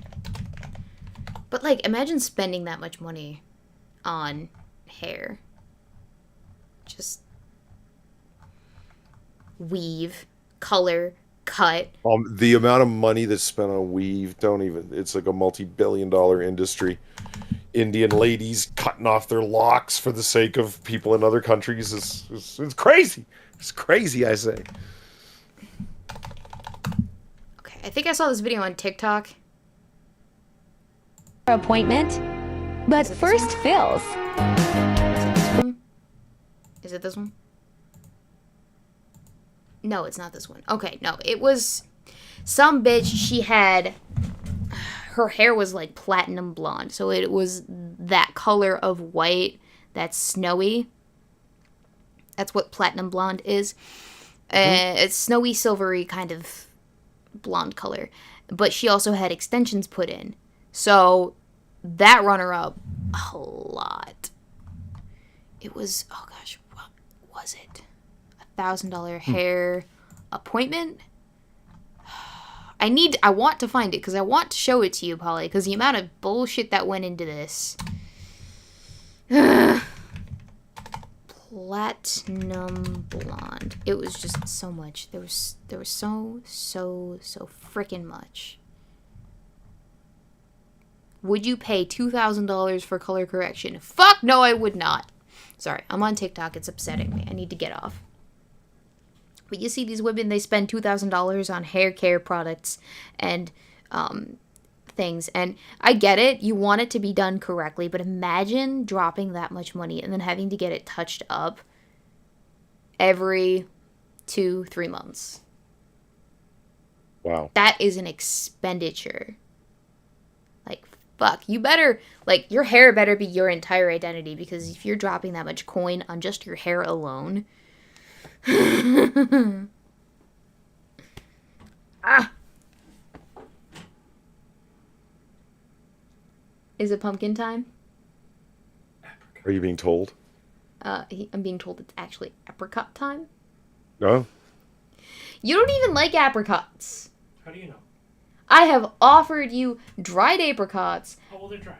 Speaker 1: But like, imagine spending that much money on hair. Just weave, color, cut.
Speaker 2: The amount of money that's spent on weave, it's like a multi-billion-dollar industry. Indian ladies cutting off their locks for the sake of people in other countries it's crazy. It's crazy, I say.
Speaker 1: Okay, I think I saw this video on TikTok.
Speaker 5: Appointment, but first fills.
Speaker 1: Is it this one? No, it's not this one. Okay, no, it was some bitch. She had, her hair was like platinum blonde, so it was that color of white that's snowy. That's what platinum blonde is. It's snowy, silvery kind of blonde color. But she also had extensions put in. So that runner-up, a lot. It was, oh gosh, what was it? $1,000 hair appointment? I want to find it because I want to show it to you, Polly, because the amount of bullshit that went into this. Platinum blonde. It was just so much. There was so freaking much. Would you pay $2,000 for color correction? Fuck no, I would not. Sorry, I'm on TikTok. It's upsetting me. I need to get off. But you see these women, they spend $2,000 on hair care products and things. And I get it. You want it to be done correctly. But imagine dropping that much money and then having to get it touched up every 2-3 months.
Speaker 2: Wow.
Speaker 1: That is an expenditure. Like, fuck. You better, like, your hair better be your entire identity. Because if you're dropping that much coin on just your hair alone... Is it pumpkin time?
Speaker 2: Are you being told?
Speaker 1: I'm being told it's actually apricot time.
Speaker 2: No?
Speaker 1: You don't even like apricots.
Speaker 4: How do you know?
Speaker 1: I have offered you dried apricots.
Speaker 4: Oh, well, they're dried.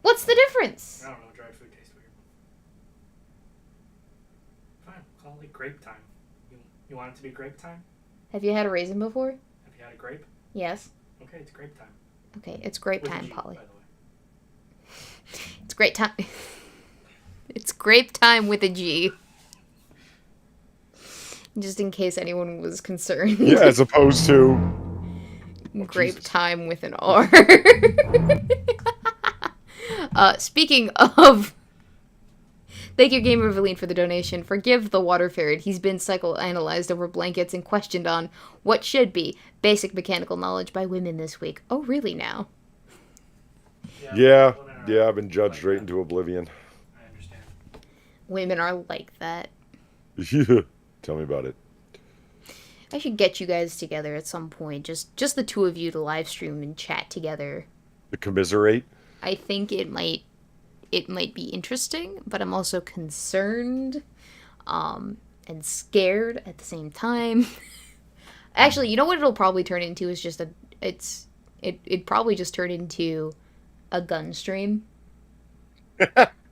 Speaker 1: What's the difference?
Speaker 4: I don't know. Dried food tastes weird. Fine. Call it grape time. You want it to be grape time?
Speaker 1: Have you had a raisin before?
Speaker 4: Have you had a grape?
Speaker 1: Yes.
Speaker 4: Okay, it's grape time.
Speaker 1: Okay, it's grape
Speaker 4: With a
Speaker 1: time,
Speaker 4: G,
Speaker 1: Polly.
Speaker 4: by the way.
Speaker 1: It's great time. It's grape time with a G. Just in case anyone was concerned.
Speaker 2: Yeah, as opposed to
Speaker 1: Grape
Speaker 2: Jesus.
Speaker 1: time with an R. Speaking of, thank you, Gamer Valine, for the donation. Forgive the water ferret. He's been psychoanalyzed over blankets and questioned on what should be basic mechanical knowledge by women this week. Oh, really now?
Speaker 2: Yeah,
Speaker 4: women are
Speaker 2: yeah, I've been judged
Speaker 4: like
Speaker 2: right
Speaker 4: that.
Speaker 2: into oblivion.
Speaker 4: I understand.
Speaker 1: Women are like that.
Speaker 2: Yeah. Tell me about it.
Speaker 1: I should get you guys together at some point. Just the two of you to live stream and chat together.
Speaker 2: The commiserate.
Speaker 1: I think it might be interesting, but I'm also concerned and scared at the same time. Actually, you know what it'll probably turn into is just it'd probably just turn into a gun stream.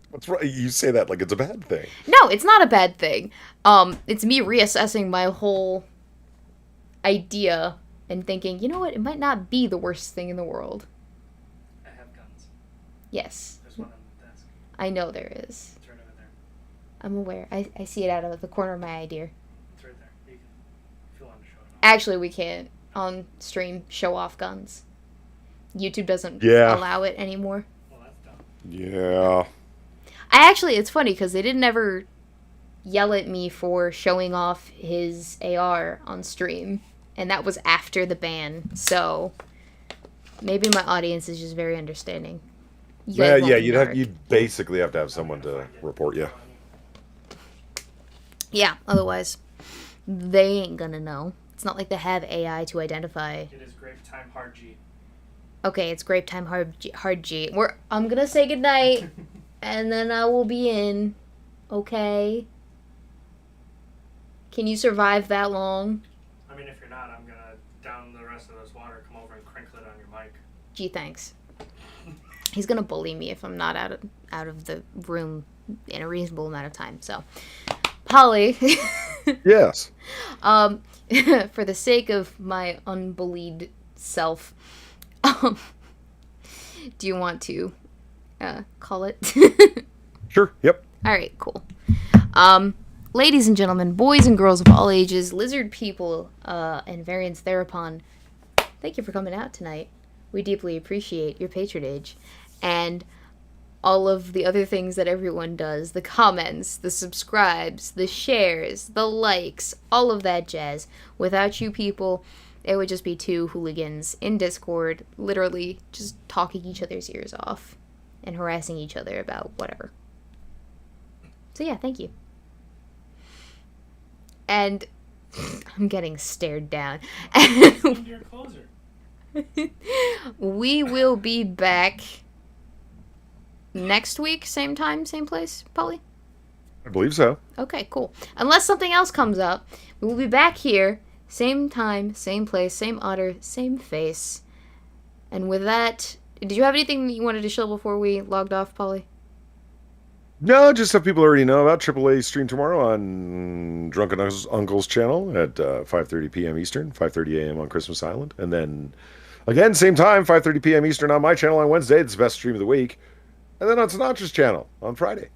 Speaker 2: What's right? You say that like it's a bad thing.
Speaker 1: No, it's not a bad thing. It's me reassessing my whole idea and thinking, you know what, it might not be the worst thing in the world.
Speaker 4: I have guns.
Speaker 1: Yes,
Speaker 4: There's one on the desk.
Speaker 1: I know there is.
Speaker 4: It's right over there.
Speaker 1: I'm aware. I see it out of the corner of my eye, dear.
Speaker 4: It's right there. You can, if you want to show it off.
Speaker 1: Actually, we can't on stream show off guns. YouTube doesn't
Speaker 2: Yeah.
Speaker 1: allow it anymore.
Speaker 4: Well, that's dumb.
Speaker 2: Yeah.
Speaker 1: It's funny because they didn't ever yell at me for showing off his AR on stream, and that was after the ban. So maybe my audience is just very understanding. You
Speaker 2: Yeah,
Speaker 1: guys won't
Speaker 2: yeah.
Speaker 1: be marked.
Speaker 2: You'd basically have to have someone to report you.
Speaker 1: Yeah, otherwise they ain't gonna know. It's not like they have AI to identify.
Speaker 4: It is grape time hard G.
Speaker 1: Okay, it's grape time hard G. I'm gonna say goodnight, and then I will be in. Okay. Can you survive that long?
Speaker 4: I mean, if you're not, I'm gonna down the rest of this water, come over and crinkle it on your mic.
Speaker 1: Gee, thanks. He's gonna bully me if I'm not out of the room in a reasonable amount of time. So, Polly,
Speaker 2: Yes.
Speaker 1: for the sake of my unbullied self, do you want to call it?
Speaker 2: Sure. Yep.
Speaker 1: All right, cool. Ladies and gentlemen, boys and girls of all ages, lizard people, and variants thereupon, thank you for coming out tonight. We deeply appreciate your patronage and all of the other things that everyone does, the comments, the subscribes, the shares, the likes, all of that jazz. Without you people, it would just be two hooligans in Discord, literally just talking each other's ears off and harassing each other about whatever. So yeah, thank you. And I'm getting stared down.
Speaker 4: Into your closer.
Speaker 1: We will be back next week, same time, same place, Polly?
Speaker 2: I believe so.
Speaker 1: Okay, cool. Unless something else comes up, we will be back here, same time, same place, same otter, same face. And with that, did you have anything that you wanted to show before we logged off, Polly?
Speaker 2: No, just so people already know about AAA stream tomorrow on Drunken Uncle's channel at 5:30 p.m. Eastern, 5:30 a.m. on Christmas Island, and then again same time, 5:30 p.m. Eastern on my channel on Wednesday. It's the best stream of the week, and then on Sinatra's channel on Friday.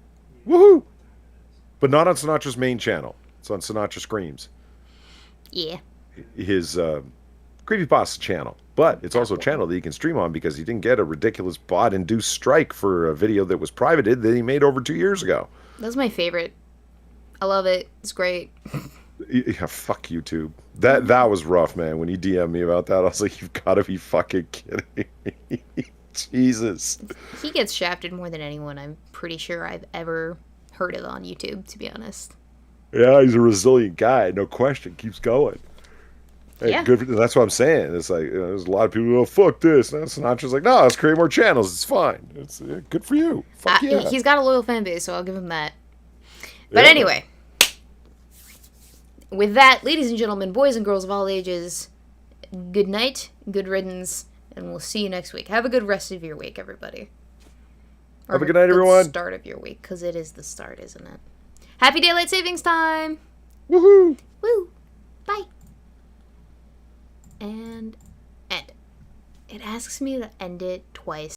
Speaker 2: Woohoo! But not on Sinatra's main channel. It's on Sinatra Screams,
Speaker 1: Yeah.
Speaker 2: his creepypasta channel. But it's also a channel that you can stream on because he didn't get a ridiculous bot-induced strike for a video that was privated that he made over 2 years ago.
Speaker 1: That's my favorite. I love it. It's great.
Speaker 2: Yeah, fuck YouTube. That was rough, man. When you DM'd me about that, I was like, you've got to be fucking kidding me. Jesus.
Speaker 1: He gets shafted more than anyone I'm pretty sure I've ever heard of on YouTube, to be honest.
Speaker 2: Yeah, he's a resilient guy. No question. Keeps going. Hey,
Speaker 1: Yeah.
Speaker 2: good. That's what I'm saying. It's like, there's a lot of people who go, fuck this. And Sinatra's like, no, let's create more channels. It's fine. It's good for you. Fuck yeah.
Speaker 1: He's got a loyal fan base, so I'll give him that. But
Speaker 2: Yeah.
Speaker 1: anyway, with that, ladies and gentlemen, boys and girls of all ages, good night, good riddance, and we'll see you next week. Have a good rest of your week, everybody.
Speaker 2: Have a good night, everyone.
Speaker 1: Start of your week, because it is the start, isn't it? Happy daylight savings time.
Speaker 2: Woohoo.
Speaker 1: Woo. Bye. And end. It asks me to end it twice.